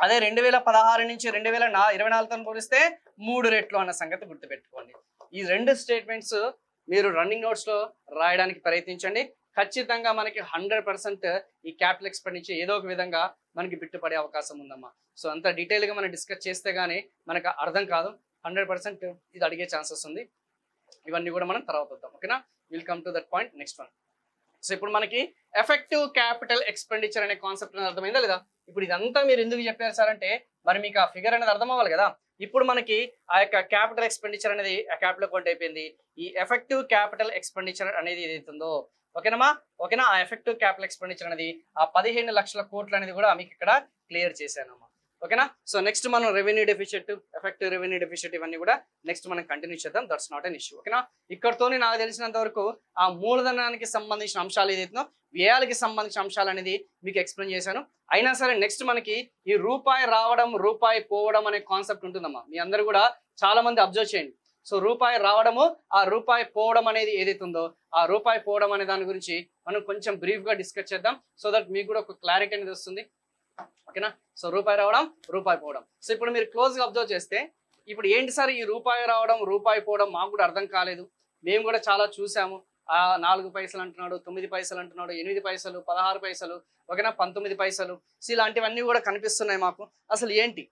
అదే 2016 నుంచి 2024తో పోలిస్తే 3 రెట్లు అన్న సంగతి గుర్తుపెట్టుకోండి. ఈ రెండు స్టేట్మెంట్స్ మీరు రన్నింగ్ నోట్స్ లో రాయడానికి ప్రయత్నించండి. ఖచ్చితంగా మనకి 100% ఈ క్యాపిటల్ ఎక్స్పెండిచర్ ఏదో ఒక విధంగా మనకి బిట్టుపడే అవకాశం ఉందమ్మా. సో అంత డీటెయిల్ గా మనం డిస్కస్ చేస్తే గానీ మనకు అర్థం కాదు. 100% ఇది అడిగే ఛాన్సెస్ ఉంది. ఇవన్నీ కూడా మనం తర్వాత వద్దాం. ఓకేనా, will come to that point next one. So ఇప్పుడు మనకి ఎఫెక్టివ్ క్యాపిటల్ ఎక్స్పెండిచర్ అనే కాన్సెప్ట్ అనేది అర్థమైందా లేదా. ఇప్పుడు ఇదంతా మీరు ఎందుకు చెప్పారు సార్ అంటే, మరి మీకు ఆ ఫిగర్ అనేది అర్థం అవ్వాలి కదా. ఇప్పుడు మనకి ఆ యొక్క క్యాపిటల్ ఎక్స్పెండిచర్ అనేది ఆ క్యాపిటల్ అకౌంట్ అయిపోయింది. ఈ ఎఫెక్టివ్ క్యాపిటల్ ఎక్స్పెండిచర్ అనేది ఏదైతుందో ఓకేనమ్మా, ఓకేనా, ఆ ఎఫెక్టివ్ క్యాపిటల్ ఎక్స్పెండిచర్ అనేది ఆ 15 లక్షల కోట్లు అనేది కూడా మీకు ఇక్కడ క్లియర్ చేశానమ్మా. ఓకేనా. సో నెక్స్ట్ మనం revenue deficit, effective revenue deficit ఇవన్నీ కూడా నెక్స్ట్ మనం కంటిన్యూ చేద్దాం. That's not an issue. ఓకేనా, ఇక్కడతోనే నాకు తెలిసినంత వరకు ఆ మూలధనానికి సంబంధించిన అంశాలు ఏదైతుందో, వ్యయాలకి సంబంధించిన అంశాలు అనేది మీకు ఎక్స్ప్లెయిన్ చేశాను. అయినా సరే నెక్స్ట్ మనకి ఈ రూపాయి రావడం రూపాయి పోవడం అనే కాన్సెప్ట్ ఉంటుందమ్మా. మీ అందరూ కూడా చాలా మంది అబ్జర్వ్ చేయండి. సో రూపాయి రావడము ఆ రూపాయి పోవడం అనేది ఏదైతుందో, ఆ రూపాయి పోవడం అనే దాని గురించి మనం కొంచెం బ్రీఫ్ గా డిస్కస్ చేద్దాం. సో దట్ మీకు కూడా ఒక క్లారిటీ అనేది వస్తుంది. ఓకేనా. సో రూపాయి రావడం రూపాయి పోవడం. సో ఇప్పుడు మీరు క్లోజ్ గా అబ్జర్వ్ చేస్తే ఇప్పుడు ఏంటి సార్ ఈ రూపాయి రావడం రూపాయి పోవడం, మాకు కూడా అర్థం కాలేదు. మేము కూడా చాలా చూసాము. 4 పైసలు అంటున్నాడు, 9 పైసలు అంటున్నాడు, 8 పైసలు, 16 పైసలు, ఓకేనా, 19 పైసలు. సో ఇలాంటివన్నీ కూడా కనిపిస్తున్నాయి మాకు. అసలు ఏంటి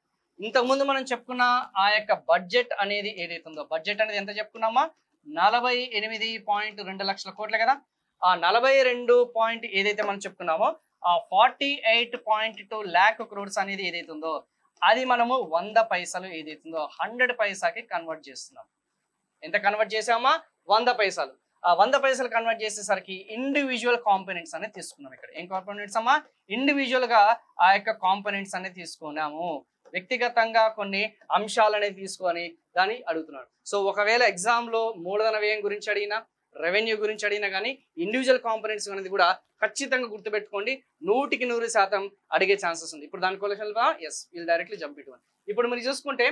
ఇంతకుముందు మనం చెప్పుకున్న ఆ యొక్క బడ్జెట్ అనేది ఏదైతుందో, బడ్జెట్ అనేది ఎంత చెప్పుకున్నామా, 48.2 లక్షల కోట్లే కదా. ఆ 42 ఏదైతే మనం చెప్పుకున్నామో ఆ 48.2 lakh crores అనేది ఏదైతుందో అది మనము 100 పైసలు ఏదైతుందో 100 పైసాకి కన్వర్ట్ చేస్తున్నాం. ఎంత కన్వర్ట్ చేసామా, 100 పైసలు. ఆ 100 పైసలు కన్వర్ట్ చేసేసరికి ఇండివిజువల్ కాంపోనెంట్స్ అనేది తీసుకున్నాం. ఇక్కడ ఏం కాంపోనెంట్స్ అమ్మా, ఇండివిజువల్ గా ఆ యొక్క కాంపోనెంట్స్ అనేది తీసుకున్నాము. వ్యక్తిగతంగా కొన్ని అంశాలు అనేది తీసుకొని దాన్ని అడుగుతున్నాడు. సో ఒకవేళ ఎగ్జామ్ లో మూలధన వ్యయం గురించి అడిగినా, రెవెన్యూ గురించి అడిగినా కానీ ఇండివిజువల్ కాంపోనెంట్స్ అనేది కూడా ఖచ్చితంగా గుర్తుపెట్టుకోండి. 100% అడిగే ఛాన్సెస్ ఉంది. ఇప్పుడు దాని question S will directly jump it one. ఇప్పుడు మీరు చూసుకుంటే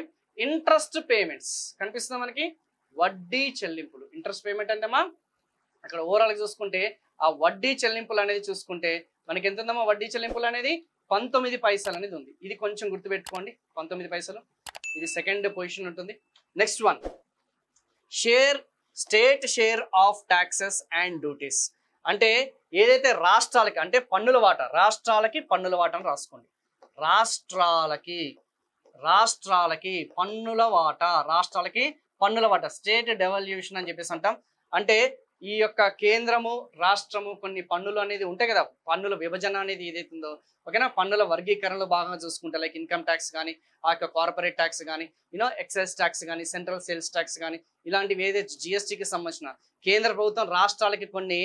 ఇంట్రెస్ట్ పేమెంట్స్ కనిపిస్తుంది మనకి, వడ్డీ చెల్లింపులు. ఇంట్రెస్ట్ పేమెంట్ అంటేమా అక్కడ ఓవరాల్ చూసుకుంటే ఆ వడ్డీ చెల్లింపులు అనేది చూసుకుంటే మనకి ఎంత ఉందమ్మా, వడ్డీ చెల్లింపులు అనేది 19 పైసలు అనేది ఉంది. ఇది కొంచెం గుర్తుపెట్టుకోండి, 19 పైసలు. ఇది సెకండ్ పొజిషన్ ఉంటుంది. Next one state share of taxes and duties. అంటే ఏదైతే రాష్ట్రాలకి అంటే పన్నుల వాటా, రాష్ట్రాలకి పన్నుల వాటా అని రాసుకోండి. రాష్ట్రాలకి పన్నుల వాటా, రాష్ట్రాలకి పన్నుల వాటా, స్టేట్ డెవల్యూషన్ అని చెప్పేసి అంటాం. అంటే ఈ యొక్క కేంద్రము రాష్ట్రము కొన్ని పన్నులు అనేది ఉంటాయి కదా, పన్నుల విభజన అనేది ఏదైతుందో ఓకేనా, పన్నుల వర్గీకరణలో భాగంగా చూసుకుంటే లైక్ ఇన్కమ్ ట్యాక్స్ కానీ, ఆ యొక్క కార్పొరేట్ ట్యాక్స్ కానీ, ఎక్సైజ్ ట్యాక్స్ కానీ, సెంట్రల్ సేల్స్ ట్యాక్స్ కానీ, ఇలాంటివి ఏదైతే జిఎస్టీకి సంబంధించిన కేంద్ర ప్రభుత్వం రాష్ట్రాలకి కొన్ని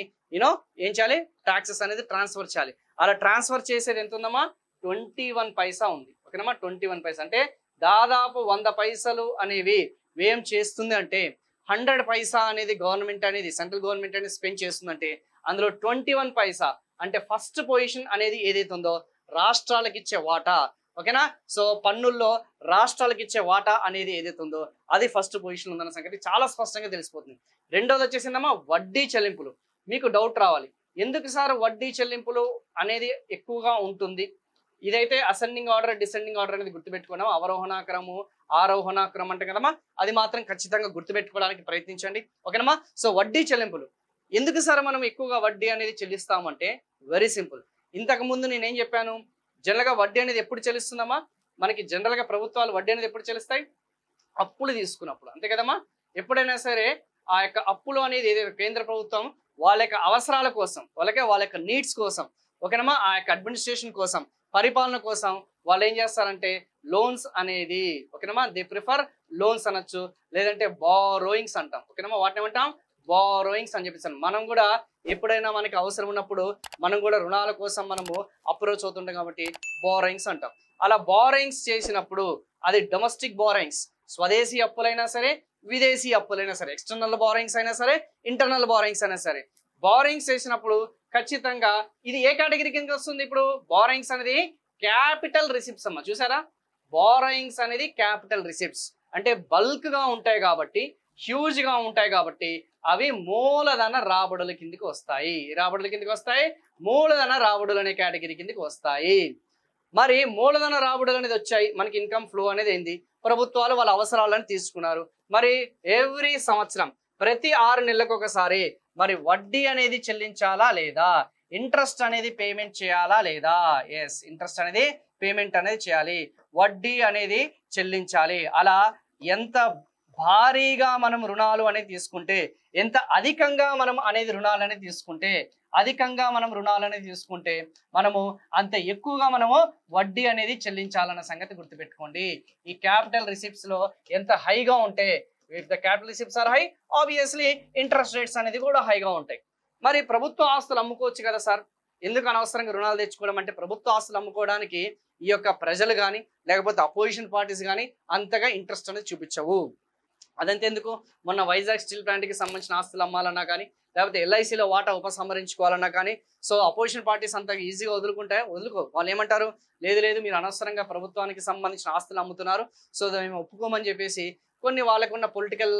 ఏం చేయాలి, ట్యాక్సెస్ అనేది ట్రాన్స్ఫర్ చేయాలి. అలా ట్రాన్స్ఫర్ చేసేది ఎంత ఉందమ్మా, 21 పైసా ఉంది. ఓకేనమ్మా, 21 పైసా. అంటే దాదాపు 100 పైసలు అనేవి వ్యయం చేస్తుంది అంటే 100 పైసా అనేది గవర్నమెంట్ అనేది సెంట్రల్ గవర్నమెంట్ అనేది స్పెండ్ చేస్తుందంటే అందులో 21 పైసా అంటే ఫస్ట్ పొజిషన్ అనేది ఏదైతే ఉందో రాష్ట్రాలకు ఇచ్చే వాటా. ఓకేనా? సో పన్నుల్లో రాష్ట్రాలకు ఇచ్చే వాటా అనేది ఏదైతే ఉందో అది ఫస్ట్ పొజిషన్ ఉందన్న సంగతి చాలా స్పష్టంగా తెలిసిపోతుంది. రెండోది వచ్చేసిందమ్మా వడ్డీ చెల్లింపులు. మీకు డౌట్ రావాలి, ఎందుకు సార్ వడ్డీ చెల్లింపులు అనేది ఎక్కువగా ఉంటుంది? ఇదైతే అసెండింగ్ ఆర్డర్ డిసెండింగ్ ఆర్డర్ అనేది గుర్తుపెట్టుకున్నాం. అవరోహణ క్రమము ఆరోహణ క్రమం అంటే కదమ్మా, అది మాత్రం ఖచ్చితంగా గుర్తుపెట్టుకోవడానికి ప్రయత్నించండి. ఓకేనమ్మా? సో వడ్డీ చెల్లింపులు ఎందుకు సార్ మనం ఎక్కువగా వడ్డీ అనేది చెల్లిస్తామంటే వెరీ సింపుల్. ఇంతకు ముందు నేనేం చెప్పాను, జనరల్గా వడ్డీ అనేది ఎప్పుడు చెల్లిస్తుందమ్మా? మనకి జనరల్గా ప్రభుత్వాలు వడ్డీ అనేది ఎప్పుడు చెల్లిస్తాయి? అప్పులు తీసుకున్నప్పుడు, అంతే కదమ్మా. ఎప్పుడైనా సరే ఆ యొక్క అప్పులు అనేది ఏదైతే కేంద్ర ప్రభుత్వం వాళ్ళ యొక్క అవసరాల కోసం, వాళ్ళ యొక్క నీడ్స్ కోసం, ఓకేనమ్మా, ఆ యొక్క అడ్మినిస్ట్రేషన్ కోసం, పరిపాలన కోసం వాళ్ళు ఏం చేస్తారంటే లోన్స్ అనేది, ఓకేనమ్మా, దే ప్రిఫర్ లోన్స్ అనొచ్చు, లేదంటే బారోయింగ్స్ అంటాం. ఓకేనమ్మా, వాటిని ఏమంటాం? బారోయింగ్స్ అని చెప్పేసి. మనం కూడా ఎప్పుడైనా మనకి అవసరం ఉన్నప్పుడు మనం కూడా రుణాల కోసం మనము అప్రోచ్ అవుతుంటాం కాబట్టి బారోయింగ్స్ అంటాం. అలా బారోయింగ్స్ చేసినప్పుడు అది డొమెస్టిక్ బారోయింగ్స్, స్వదేశీ అప్పులైనా సరే విదేశీ అప్పులైనా సరే, ఎక్స్టర్నల్ బారోయింగ్స్ అయినా సరే ఇంటర్నల్ బారోయింగ్స్ అయినా సరే, బారోయింగ్స్ చేసినప్పుడు ఖచ్చితంగా ఇది ఏ కేటగిరీ కిందకి వస్తుంది? ఇప్పుడు బారోయింగ్స్ అనేది క్యాపిటల్ రిసిప్ట్స్ అమ్మ. చూసారా? బారోయింగ్స్ అనేది క్యాపిటల్ రిసిప్ట్స్ అంటే బల్క్ గా ఉంటాయి కాబట్టి, హ్యూజ్ గా ఉంటాయి కాబట్టి అవి మూలధన రాబడుల కిందికి వస్తాయి. రాబడుల కిందికి వస్తాయి, మూలధన రాబడులు అనే కేటగిరీ కిందికి వస్తాయి. మరి మూలధన రాబడులు అనేది వచ్చాయి, మనకి ఇన్కమ్ ఫ్లో అనేది ఏంది? ప్రభుత్వాలు వాళ్ళ అవసరాలను తీసుకున్నారు. మరి ఎవ్రీ సంవత్సరం ప్రతి 6 నెలలకు ఒకసారి మరి వడ్డీ అనేది చెల్లించాలా లేదా? ఇంట్రెస్ట్ అనేది పేమెంట్ చేయాలా లేదా? ఎస్, ఇంట్రెస్ట్ అనేది పేమెంట్ అనేది చేయాలి, వడ్డీ అనేది చెల్లించాలి. అలా ఎంత భారీగా మనం రుణాలు అనేది తీసుకుంటే, ఎంత అధికంగా మనం అనేది రుణాలు అనేది తీసుకుంటే మనము అంత ఎక్కువగా మనము వడ్డీ అనేది చెల్లించాలన్న సంగతి గుర్తుపెట్టుకోండి. ఈ క్యాపిటల్ రిసిప్ట్స్ లో ఎంత హైగా ఉంటే, if the capital receipts are high, obviously interest rates అనేది కూడా హైగా ఉంటాయి. మరి ప్రభుత్వ ఆస్తులు అమ్ముకోవచ్చు కదా సార్, ఎందుకు అనవసరంగా రుణాలు తెచ్చుకోవడం అంటే? ప్రభుత్వ ఆస్తులు అమ్ముకోవడానికి ఈ యొక్క ప్రజలు కానీ లేకపోతే అపోజిషన్ పార్టీస్ కానీ అంతగా ఇంట్రెస్ట్ అనేది చూపించవు. అదంతే ఎందుకు, మొన్న వైజాగ్ స్టీల్ ప్లాంట్కి సంబంధించిన ఆస్తులు అమ్మాలన్నా కానీ లేకపోతే ఎల్ఐసిలో వాటా ఉపసంహరించుకోవాలన్నా కానీ సో అపోజిషన్ పార్టీస్ అంత ఈజీగా వదులుకో. వాళ్ళు ఏమంటారు, లేదు మీరు అనవసరంగా ప్రభుత్వానికి సంబంధించిన ఆస్తులు అమ్ముతున్నారు, సో మేము ఒప్పుకోమని చెప్పేసి కొన్ని వాళ్ళకున్న పొలిటికల్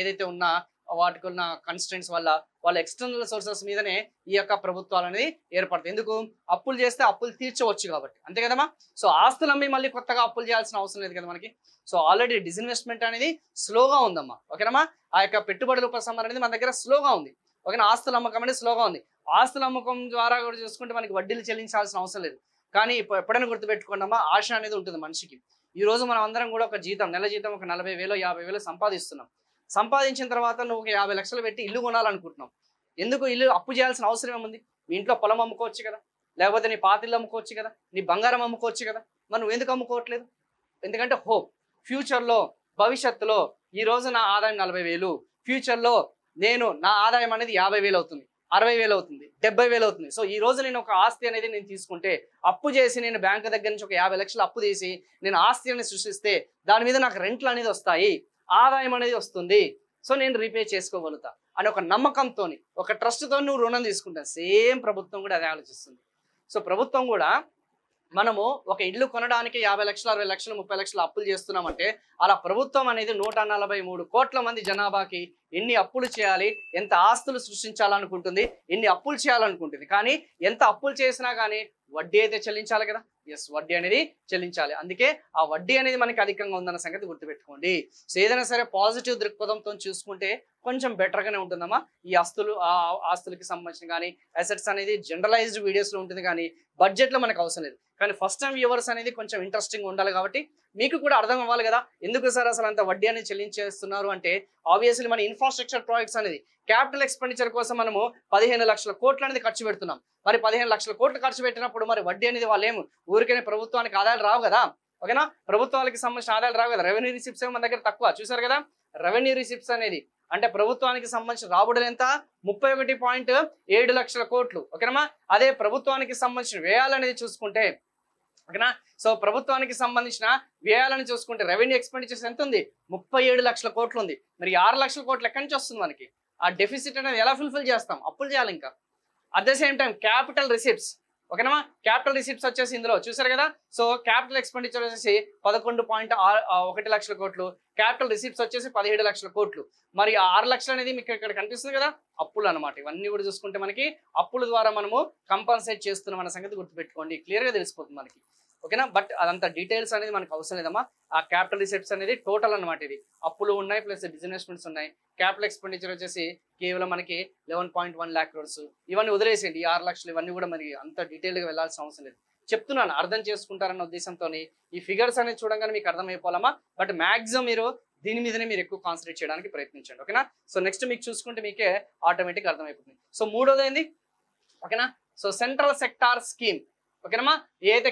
ఏదైతే ఉన్నా వాటికి ఉన్న కన్స్టెంట్స్ వల్ల వాళ్ళ ఎక్స్టర్నల్ సోర్సెస్ మీదనే ఈ యొక్క ప్రభుత్వాలు అనేది ఏర్పడతాయి. ఎందుకు? అప్పులు చేస్తే అప్పులు తీర్చవచ్చు కాబట్టి, అంతే కదమ్మా. సో ఆస్తులు అమ్మి మళ్ళీ కొత్తగా అప్పులు చేయాల్సిన అవసరం లేదు కదా మనకి. సో ఆల్రెడీ డిస్ఇన్వెస్ట్మెంట్ అనేది స్లోగా ఉందమ్మా. ఓకేనమ్మా, ఆ యొక్క పెట్టుబడుల ఉపసంహరణ అనేది మన దగ్గర స్లోగా ఉంది. ఓకేనా? ఆస్తుల అమ్మకం అనేది స్లోగా ఉంది. ఆస్తుల అమ్మకం ద్వారా కూడా చూసుకుంటే మనకి వడ్డీలు చెల్లించాల్సిన అవసరం లేదు. కానీ ఎప్పుడైనా గుర్తుపెట్టుకోండమ్మా, ఆశ అనేది ఉంటుంది మనిషికి. ఈ రోజు మనం అందరం కూడా ఒక నెల జీతం ఒక 40,000 50,000 సంపాదిస్తున్నాం. సంపాదించిన తర్వాత నువ్వు 50 లక్షలు పెట్టి ఇల్లు కొనాలనుకుంటున్నావు. ఎందుకు? ఇల్లు అప్పు చేయాల్సిన అవసరం ఏముంది? మీ ఇంట్లో పొలం అమ్ముకోవచ్చు కదా, లేకపోతే నీ పాతిళ్ళు అమ్ముకోవచ్చు కదా, నీ బంగారం అమ్ముకోవచ్చు కదా. మరి నువ్వు ఎందుకు అమ్ముకోవట్లేదు? ఎందుకంటే హోప్, ఫ్యూచర్లో భవిష్యత్తులో ఈ రోజు నా ఆదాయం 40,000, ఫ్యూచర్లో నా ఆదాయం అనేది 50,000 అవుతుంది, 60,000 అవుతుంది, 70,000 అవుతుంది. సో ఈ రోజు నేను ఒక ఆస్తి అనేది నేను తీసుకుంటే, అప్పు చేసి నేను బ్యాంకు దగ్గర నుంచి ఒక 50 లక్షలు అప్పు తీసి నేను ఆస్తి అనేది సృష్టిస్తే దాని మీద నాకు రెంట్లు అనేది వస్తాయి, ఆదాయం అనేది వస్తుంది. సో నేను రీపే చేసుకోగలుగుతా అని ఒక నమ్మకంతో, ఒక ట్రస్ట్తో నువ్వు రుణం తీసుకుంటావు. సేమ్ ప్రభుత్వం కూడా అదే ఆలోచిస్తుంది. సో ప్రభుత్వం కూడా మనము ఒక ఇల్లు కొనడానికి 50 లక్షలు 60 లక్షలు 30 లక్షలు అప్పులు చేస్తున్నామంటే అలా ప్రభుత్వం అనేది 143 కోట్ల మంది జనాభాకి ఎన్ని అప్పులు చేయాలి, ఎంత ఆస్తులు సృష్టించాలనుకుంటుంది, ఎన్ని అప్పులు చేయాలనుకుంటుంది. కానీ ఎంత అప్పులు చేసినా కానీ వడ్డీ అయితే చెల్లించాలి కదా. ఎస్, వడ్డీ అనేది చెల్లించాలి. అందుకే ఆ వడ్డీ అనేది మనకి అధికంగా ఉందన్న సంగతి గుర్తుపెట్టుకోండి. సో ఏదైనా సరే పాజిటివ్ దృక్పథంతో చూసుకుంటే కొంచెం బెటర్గానే ఉంటుందమ్మా. ఈ ఆస్తులకి సంబంధించిన కానీ అసెట్స్ అనేది జనరలైజ్డ్ వీడియోస్లో ఉంటుంది, కానీ బడ్జెట్లో మనకు అవసరం లేదు. కానీ ఫస్ట్ టైం వ్యూవర్స్ అనేది కొంచెం ఇంట్రెస్టింగ్ ఉండాలి కాబట్టి మీకు కూడా అర్థం అవ్వాలి కదా, ఎందుకు సార్ అసలు అంత వడ్డీ అనేది చెల్లించేస్తున్నారు అంటే ఆబ్వియస్లీ మన ఇన్ఫ్రాస్ట్రక్చర్ ప్రాజెక్ట్స్ అనేది క్యాపిటల్ ఎక్స్పెండిచర్ కోసం మనము 15 లక్షల కోట్లు అనేది ఖర్చు పెడుతున్నాం. మరి 15 లక్షల కోట్లు ఖర్చు పెట్టినప్పుడు మరి వడ్డీ అనేది వాళ్ళు ఏమి ఊరికనే ప్రభుత్వానికి ఆదాయాలు రావు కదా. ఓకేనా? ప్రభుత్వానికి సంబంధించిన ఆదాయాలు రావు కదా. రెవెన్యూ రిసిప్ట్స్ ఏమో మన దగ్గర తక్కువ. చూసారు కదా, రెవెన్యూ రిసిప్ట్స్ అనేది అంటే ప్రభుత్వానికి సంబంధించిన రాబడులు ఎంత? 31.7 లక్షల కోట్లు. ఓకేనమ్మా? అదే ప్రభుత్వానికి సంబంధించిన వ్యయాలు అనేది చూసుకుంటే ఓకేనా. సో ప్రభుత్వానికి సంబంధించిన వ్యయాలను చూసుకుంటే రెవెన్యూ ఎక్స్పెండిచర్స్ ఎంత ఉంది, 37 లక్షల కోట్లు ఉంది. మరి 6 లక్షల కోట్లు ఎక్కడి నుంచి వస్తుంది మనకి? ఆ డెఫిసిట్ అనేది ఎలా ఫుల్ఫిల్ చేస్తాం? అప్పులు చేయాలి ఇంకా. At the same time capital receipts, ఓకేనా. క్యాపిటల్ రిసిప్ట్స్ వచ్చేసి ఇందులో చూసారు కదా. సో క్యాపిటల్ ఎక్స్పెండిచర్ వచ్చేసి 11.1 లక్షల కోట్లు, క్యాపిటల్ రిసిప్ట్స్ వచ్చేసి 17 లక్షల కోట్లు. మరి 6 లక్షలు అనేది మీకు ఇక్కడ కనిపిస్తుంది కదా, అప్పులు అనమాట. ఇవన్నీ కూడా చూసుకుంటే మనకి అప్పుల ద్వారా మనము కంపన్సేట్ చేస్తున్నాం అన్న సంగతి గుర్తుపెట్టుకోండి, క్లియర్ గా తెలిసిపోతుంది మనకి, ఓకేనా. బట్ అదంతా డీటెయిల్స్ అనేది మనకు అవసరం లేదమ్మా. ఆ క్యాపిటల్ రిసిప్ట్స్ అనేది టోటల్ అనమాట. ఇది అప్పులు ఉన్నాయి ప్లస్ డిస్ఇన్వెస్ట్మెంట్స్ ఉన్నాయి. క్యాపిటల్ ఎక్స్పెండిచర్ వచ్చేసి కేవలం మనకి 11.1 lakh crores. ఇవన్నీ వదిలేసేయండి, 6 లక్షలు ఇవన్నీ కూడా మనకి అంత డీటెయిల్ గా వెళ్ళాల్సిన అవసరం లేదు. చెప్తున్నాను అర్థం చేసుకుంటారన్న ఉద్దేశంతో ఈ ఫిగర్స్ అనేది చూడగానే మీకు అర్థమైపోవాలమ్మా. బట్ మాక్సిమం మీరు దీని మీదనే మీరు ఎక్కువ కాన్సన్ట్రేట్ చేయడానికి ప్రయత్నించండి, ఓకేనా. సో నెక్స్ట్ మీకు చూసుకుంటే మీకే ఆటోమేటిక్ అర్థమైపోతుంది. సో మూడోది ఏంది, ఓకేనా. సో సెంట్రల్ సెక్టార్ స్కీమ్, ఓకేనమ్మా. ఏదైతే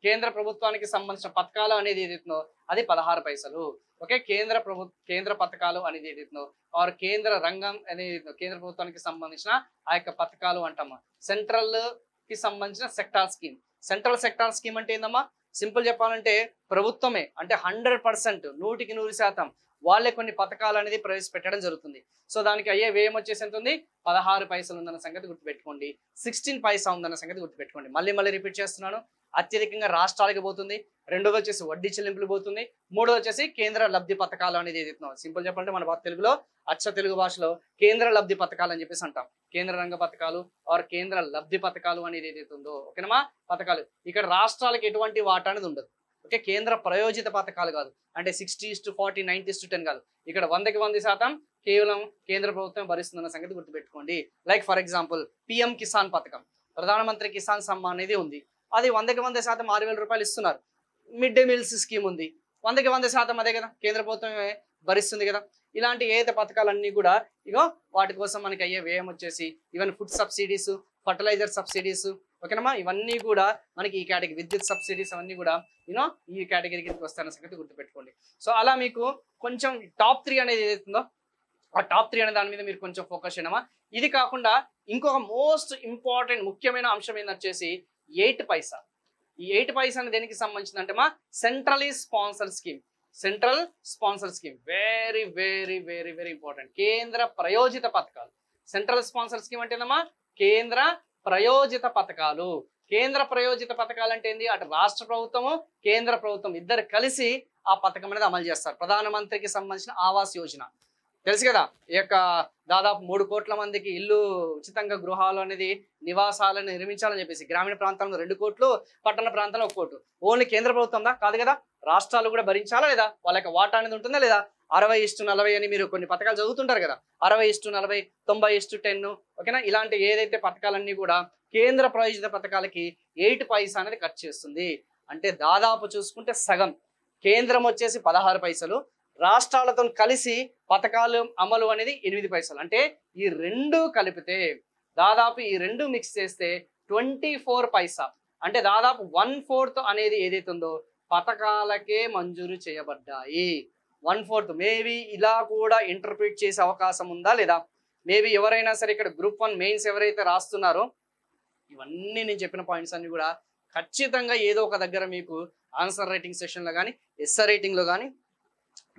కేంద్ర ప్రభుత్వానికి సంబంధించిన పథకాలు అనేది ఏదైతుందో అది 16 పైసలు. ఓకే, కేంద్ర పథకాలు అనేది ఏదైతుందో ఆర్ కేంద్ర రంగం అనేది కేంద్ర ప్రభుత్వానికి సంబంధించిన ఆ యొక్క పథకాలు అంటామా. సెంట్రల్ కి సంబంధించిన sector scheme. Central sector scheme అంటే ఏందమ్మా, సింపుల్ చెప్పాలంటే ప్రభుత్వమే, అంటే 100% 100% వాళ్ళే కొన్ని పథకాలు అనేది ప్రవేశపెట్టడం జరుగుతుంది. సో దానికి అయ్యే వ్యయం వచ్చేసి ఎంత ఉంది, 16 పైసలు ఉందన్న సంగతి గుర్తుపెట్టుకోండి. 16 పైసా ఉందన్న సంగతి గుర్తుపెట్టుకోండి. మళ్ళీ రిపీట్ చేస్తున్నాను. అత్యధికంగా రాష్ట్రాలకు పోతుంది, రెండోది వచ్చేసి వడ్డీ చెల్లింపులు పోతుంది, మూడోది వచ్చేసి కేంద్ర లబ్ధి పథకాలు అనేది ఏదైతున్నాం. సింపుల్ చెప్పాలంటే మన తెలుగులో అచ్చ తెలుగు భాషలో కేంద్ర లబ్ధి పథకాలు అని చెప్పేసి అంటాం. కేంద్ర రంగ పథకాలు ఆర్ కేంద్ర లబ్ధి పథకాలు అనేది ఏదైతుందో, ఓకేనమ్మా, పథకాలు. ఇక్కడ రాష్ట్రాలకు ఎటువంటి వాటా అనేది ఉండదు. ఓకే, కేంద్ర ప్రయోజిత పథకాలు కాదు, అంటే 60:40 90:10 కాదు. ఇక్కడ 100కి 100% కేవలం కేంద్ర ప్రభుత్వం భరిస్తుందన్న సంగతి గుర్తుపెట్టుకోండి. Like for example PM Kisan పథకం, ప్రధానమంత్రి కిసాన్ సమ్మాన్ అనేది ఉంది. అది 100కి 100% 6,000 రూపాయలు ఇస్తున్నారు. మిడ్ డే మీల్స్ స్కీమ్ ఉంది, 100కి 100% అదే కదా, కేంద్ర ప్రభుత్వమే భరిస్తుంది కదా. ఇలాంటి ఏదైతే పథకాలన్నీ కూడా ఇగో వాటి కోసం మనకి అయ్యే వ్యయం వచ్చేసి even food subsidies, fertilizer subsidies, ఓకేనమ్మా, ఇవన్నీ కూడా మనకి ఈ కేటగిరీ, విద్యుత్ సబ్సిడీస్ అవన్నీ కూడా ఈ కేటగిరీకి వస్తాయన్న సంగతి గుర్తుపెట్టుకోండి. సో అలా మీకు కొంచెం టాప్ 3 అనేది ఏదైతుందో ఆ టాప్ 3 అనే దాని మీద మీరు కొంచెం ఫోకస్ చేయడమా. ఇది కాకుండా ఇంకొక మోస్ట్ ఇంపార్టెంట్ ముఖ్యమైన అంశం ఏంటొచ్చేసి 8 పైసా. ఈ 8 పైసా అనేది దేనికి సంబంధించింది అంటే centrally sponsor scheme. Central sponsor scheme very very very very important. కేంద్ర ప్రయోజిత పథకాలు. సెంట్రల్ స్పాన్సర్ స్కీమ్ అంటే ఏందమ్మా, కేంద్ర ప్రయోజిత పథకాలు. కేంద్ర ప్రయోజిత పథకాలు అంటే ఏంది, అటు రాష్ట్ర ప్రభుత్వము కేంద్ర ప్రభుత్వం ఇద్దరు కలిసి ఆ పథకం అనేది అమలు చేస్తారు. ప్రధానమంత్రికి సంబంధించిన ఆవాస్ యోజన తెలుసు కదా, ఈ యొక్క దాదాపు 3 కోట్ల మందికి ఇల్లు ఉచితంగా గృహాలు అనేది నివాసాలను నిర్మించాలని చెప్పేసి గ్రామీణ ప్రాంతాల్లో 2 కోట్లు, పట్టణ ప్రాంతాల్లో 1 కోట్లు. ఓన్లీ కేంద్ర ప్రభుత్వందా కాదు కదా, రాష్ట్రాలు కూడా భరించాలా లేదా, వాళ్ళ యొక్క వాటా అనేది ఉంటుందా లేదా. 60:40 అని మీరు కొన్ని పథకాలు చదువుతుంటారు కదా, 60:40, 90:10, ఓకేనా. ఇలాంటి ఏదైతే పథకాలన్నీ కూడా కేంద్ర ప్రయోజిత పథకాలకి 8 పైసా అనేది ఖర్చు చేస్తుంది. అంటే దాదాపు చూసుకుంటే సగం. కేంద్రం వచ్చేసి 16 పైసలు, రాష్ట్రాలతో కలిసి పథకాలు అమలు అనేది 8 పైసలు. అంటే ఈ 2 కలిపితే దాదాపు ఈ 2 మిక్స్ చేస్తే 24 పైసా. అంటే దాదాపు 1/4 అనేది ఏదైతుందో పథకాలకే మంజూరు చేయబడ్డాయి. 1/4 మేబీ ఇలా కూడా ఇంటర్ప్రిట్ చేసే అవకాశం ఉందా లేదా. మేబీ ఎవరైనా సరే ఇక్కడ గ్రూప్ 1 మెయిన్స్ ఎవరైతే రాస్తున్నారో ఇవన్నీ నేను చెప్పిన పాయింట్స్ అన్ని కూడా ఖచ్చితంగా ఏదో ఒక దగ్గర మీకు ఆన్సర్ రైటింగ్ సెషన్లో కానీ ఎస్ఆర్ రైటింగ్లో కానీ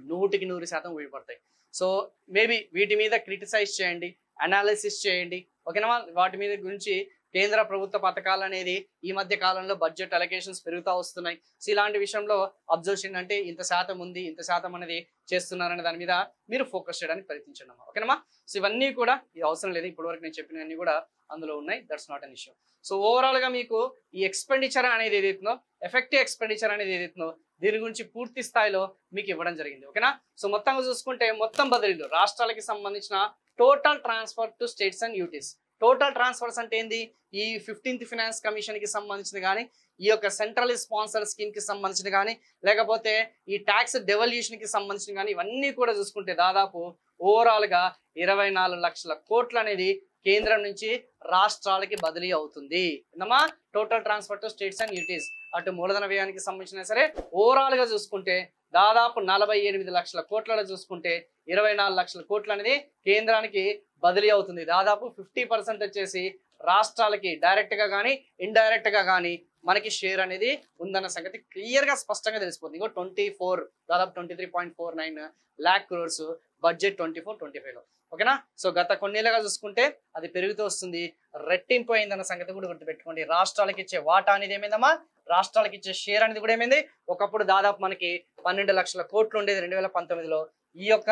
100కి 100% ఉపయోగపడతాయి. సో మేబీ వీటి మీద క్రిటిసైజ్ చేయండి, అనాలిసిస్ చేయండి, ఓకేనా. వాటి మీద గురించి కేంద్ర ప్రభుత్వ పథకాలు అనేది ఈ మధ్య కాలంలో బడ్జెట్ అలొకేషన్స్ పెరుగుతూ వస్తున్నాయి. సో ఇలాంటి విషయంలో అబ్జర్వేషన్ అంటే ఇంత శాతం ఉంది, ఇంత శాతం అనేది చేస్తున్నారనే దాని మీద మీరు ఫోకస్ చేయడానికి ప్రయత్నించండి అమ్మా, ఓకేనమ్మా. సో ఇవన్నీ కూడా ఇది అవసరం లేదు, ఇప్పటివరకు నేను చెప్పినవన్నీ కూడా అందులో ఉన్నాయి. That's not an issue. So overall గా మీకు ఈ ఎక్స్పెండిచర్ అనేది ఏదైతుందో, ఎఫెక్టివ్ ఎక్స్పెండిచర్ అనేది ఏదైతుందో దీని గురించి పూర్తి స్థాయిలో మీకు ఇవ్వడం జరిగింది, ఓకేనా. సో మొత్తంగా చూసుకుంటే మొత్తం బదిలీలు రాష్ట్రాలకి సంబంధించిన total transfer to states and UTs. Total transfers అంటే ఏంది, ఈ 15th ఫైనాన్స్ కమిషన్ కి సంబంధించిన కానీ, ఈ యొక్క సెంట్రల్ స్పాన్సర్ స్కీమ్ కి సంబంధించిన కానీ, లేకపోతే ఈ ట్యాక్స్ డెవల్యూషన్ కి సంబంధించిన కానీ, ఇవన్నీ కూడా చూసుకుంటే దాదాపు ఓవరాల్ గా 24 లక్షల కోట్లు అనేది కేంద్రం నుంచి రాష్ట్రాలకి బదిలీ అవుతుంది. ఏందమ్మా, total transfer to states and UTs. అటు మూలధన వ్యయానికి సంబంధించిన సరే ఓవరాల్ గా చూసుకుంటే దాదాపు 48 లక్షల కోట్లలో చూసుకుంటే 24 లక్షల కోట్లు అనేది కేంద్రానికి బదిలీ అవుతుంది. దాదాపు 50% వచ్చేసి రాష్ట్రాలకి డైరెక్ట్ గా కానీ ఇండైరెక్ట్ గా కానీ మనకి షేర్ అనేది ఉందన్న సంగతి క్లియర్ గా స్పష్టంగా తెలిసిపోతుంది. ఇంకో 24 దాదాపు 23.49 lakh crores బడ్జెట్ 24-25లో. ఓకేనా? సో గత కొన్నేళ్ళుగా చూసుకుంటే అది పెరుగుతూ వస్తుంది, రెట్టింపు అయిందన్న సంగతి కూడా గుర్తుపెట్టుకోండి. రాష్ట్రాలకు ఇచ్చే వాటా అనేది ఏమైందమ్మా, రాష్ట్రాలకు ఇచ్చే షేర్ అనేది కూడా ఏమైంది. ఒకప్పుడు దాదాపు మనకి 12 లక్షల కోట్లు ఉండేది 2019లో. ఈ యొక్క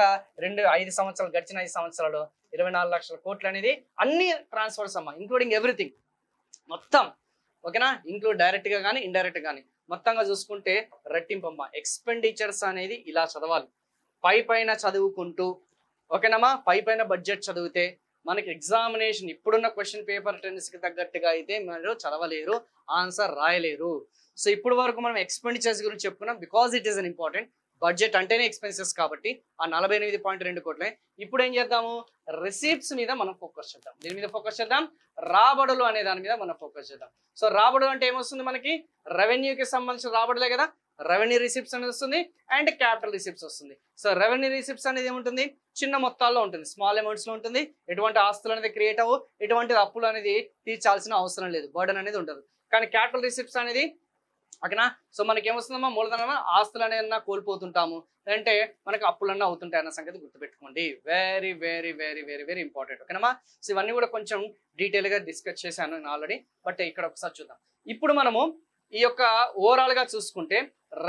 5 సంవత్సరాలు గడిచిన 5 సంవత్సరాలు 24 లక్షల కోట్లు అనేది అన్ని ట్రాన్స్ఫర్స్ అమ్మా, ఇంక్లూడింగ్ ఎవ్రీథింగ్ మొత్తం. ఓకేనా? ఇంక్లూడ్ డైరెక్ట్ గా కానీ ఇండైరెక్ట్ గానీ మొత్తంగా చూసుకుంటే రెట్టింపు అమ్మా. ఎక్స్పెండిచర్స్ అనేది ఇలా చదవాలి, పైన చదువుకుంటూ. ఓకేనమ్మా? పైన బడ్జెట్ చదివితే మనకి ఎగ్జామినేషన్ ఇప్పుడున్న క్వశ్చన్ పేపర్ టెన్స్కి తగ్గట్టుగా అయితే మీరు చదవలేరు, ఆన్సర్ రాయలేరు. సో ఇప్పుడు వరకు మనం ఎక్స్పెండిచర్స్ గురించి చెప్పుకున్నాం, because it is an important. Budget అంటేనే ఎక్స్పెన్సెస్ కాబట్టి ఆ 48.2 కోట్లే. ఇప్పుడు ఏం చేద్దాము, రిసీప్ట్స్ మీద మనం ఫోకస్ చేద్దాం. దీని మీద ఫోకస్ చేద్దాం, రాబడులు అనే దాని మీద మనం ఫోకస్ చేద్దాం. సో రాబడులు అంటే ఏమొస్తుంది మనకి, రెవెన్యూకి సంబంధించిన రాబడులే కదా. రెవెన్యూ రిసిప్ట్స్ అనేది వస్తుంది అండ్ క్యాపిటల్ రిసిప్ట్స్ వస్తుంది. సో రెవెన్యూ రిసిప్ట్స్ అనేది ఏముంటుంది, చిన్న మొత్తాల్లో ఉంటుంది, స్మాల్ అమౌంట్స్ లో ఉంటుంది. ఎటువంటి ఆస్తులు అనేది క్రియేట్ అవ్వు, ఎటువంటి అప్పులు అనేది తీర్చాల్సిన అవసరం లేదు, బర్డన్ అనేది ఉండదు. కానీ క్యాపిటల్ రిసిప్ట్స్ అనేది ఓకేనా. సో మనకి ఏమొస్తుందమ్మా, మూలధనమా ఆస్తులు అనేది కోల్పోతుంటాము, అంటే మనకు అప్పులన్నా అవుతుంటాయి అన్న సంగతి గుర్తుపెట్టుకోండి. Very very very very very important. ఓకేనమ్మా? సో ఇవన్నీ కూడా కొంచెం డీటెయిల్ గా డిస్కస్ చేశాను నేను ఆల్రెడీ, బట్ ఇక్కడ ఒకసారి చూద్దాం. ఇప్పుడు మనము ఈ యొక్క ఓవరాల్ గా చూసుకుంటే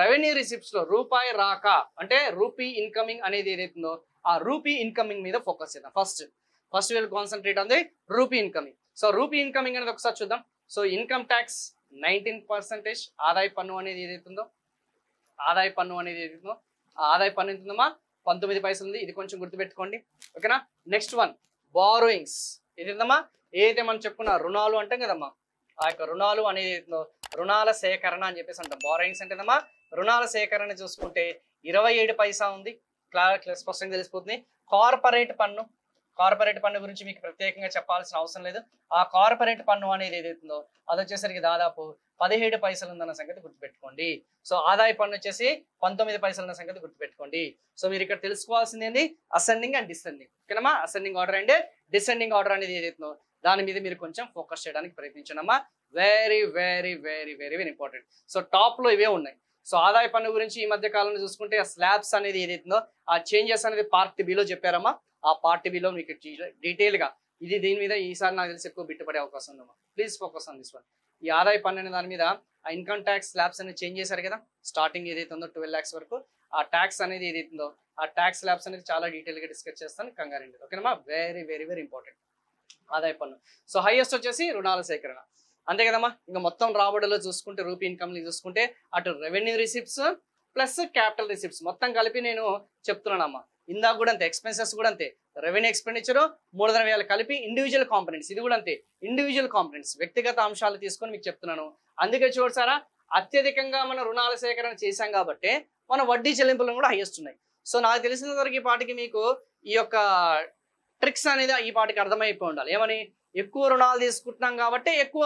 రెవెన్యూ రిసిప్ట్స్ లో రూపాయి రాక అంటే రూపీ ఇన్కమింగ్ అనేది ఏదైతుందో ఆ రూపీ ఇన్కమింగ్ మీద ఫోకస్ చేద్దాం. First will concentrate on the rupee incoming. So rupee incoming అనేది ఒకసారి చూద్దాం. సో ఇన్కమ్ ట్యాక్స్ 19%, ఆదాయ పన్ను అనేది ఏదైతుందో ఆ ఆదాయ పన్ను ఎంతుందమ్మా, 19 పైసలు ఉంది. ఇది కొంచెం గుర్తుపెట్టుకోండి. ఓకేనా? Next one borrowings. ఇది ఏందమ్మా, ఏదైతే మనం చెప్పుకున్న రుణాలు అంటాం కదమ్మా, ఆ యొక్క రుణాలు అనేది రుణాల సేకరణ అని చెప్పేసి అంటాం. బారోయింగ్స్ అంటేదమ్మా రుణాల సేకరణ చూసుకుంటే 27 పైసా ఉంది, స్పష్టంగా తెలిసిపోతుంది. కార్పొరేట్ పన్ను గురించి మీకు ప్రత్యేకంగా చెప్పాల్సిన అవసరం లేదు. ఆ కార్పొరేట్ పన్ను అనేది ఏదైతుందో అది వచ్చేసరికి దాదాపు 17 పైసలు ఉందన్న సంగతి గుర్తుపెట్టుకోండి. సో ఆదాయ పన్ను వచ్చేసి 19 పైసలు ఉన్న సంగతి గుర్తుపెట్టుకోండి. సో మీరు ఇక్కడ తెలుసుకోవాల్సింది ఏంది, అసెండింగ్ అండ్ డిసెండింగ్. ఓకేనమ్మా? Ascending order and descending order అనేది ఏదైతుందో దాని మీద మీరు కొంచెం ఫోకస్ చేయడానికి ప్రయత్నించండమ్మా. Very very very very very important. So top లో ఇవే ఉన్నాయి. సో ఆదాయ పన్ను గురించి ఈ మధ్య కాలంలో చూసుకుంటే ఆ స్లాబ్స్ అనేది ఏదైతుందో ఆ చేంజెస్ అనేది పార్ట్ బిలో చెప్పారమ్మా. ఆ పార్ట్ బిలో మీకు డీటెయిల్ గా ఇది దీని మీద ఈసారి నాకు తెలిసి ఎక్కువ బిట్టుపడే అవకాశం ఉందమ్మా. Please focus on this one. ఈ ఆదాయ పన్ను అనే దాని మీద ఆ ఇన్కమ్ ట్యాక్స్ స్లాబ్స్ అనేది చేంజ్ చేశారు కదా. స్టార్టింగ్ ఏదైతే ఉందో 12 lakhs వరకు ఆ ట్యాక్స్ అనేది ఏదైతుందో ఆ ట్యాక్స్ స్లాబ్స్ అనేది చాలా డీటెయిల్ గా డిస్కస్ చేస్తాను, కంగారండి. ఓకేనమ్మా? వెరీ వెరీ వెరీ ఇంపార్టెంట్ ఆదాయ పన్ను. సో హైయెస్ట్ వచ్చేసి రుణాల సేకరణ, అంతే కదమ్మా. ఇంకా మొత్తం రాబడిలో చూసుకుంటే రూపీ ఇన్కమ్ చూసుకుంటే అటు revenue receipts plus capital receipts మొత్తం కలిపి నేను చెప్తున్నానమ్మా. ఇందాక కూడా అంతే, ఎక్స్పెన్సెస్ కూడా అంతే, రెవెన్యూ ఎక్స్పెండిచర్ మూలధన వ్యయాలు కలిపి ఇండివిజువల్ కాంపనెంట్స్, ఇది కూడా అంతే ఇండివిజువల్ కాంపనెంట్స్, వ్యక్తిగత అంశాలు తీసుకొని మీకు చెప్తున్నాను. అందుకే చూడసారా అత్యధికంగా మనం రుణాల సేకరణ చేశాం కాబట్టి మన వడ్డీ చెల్లింపులను కూడా హైయెస్ట్ ఉన్నాయి. సో నాకు తెలిసిన వరకు ఈ పాటికి మీకు ఈ యొక్క ట్రిక్స్ అనేది ఈ పాటికి అర్థమైపోయి ఉండాలి. ఏమని, ఎక్కువ రుణాలు తీసుకుంటున్నాం కాబట్టి ఎక్కువ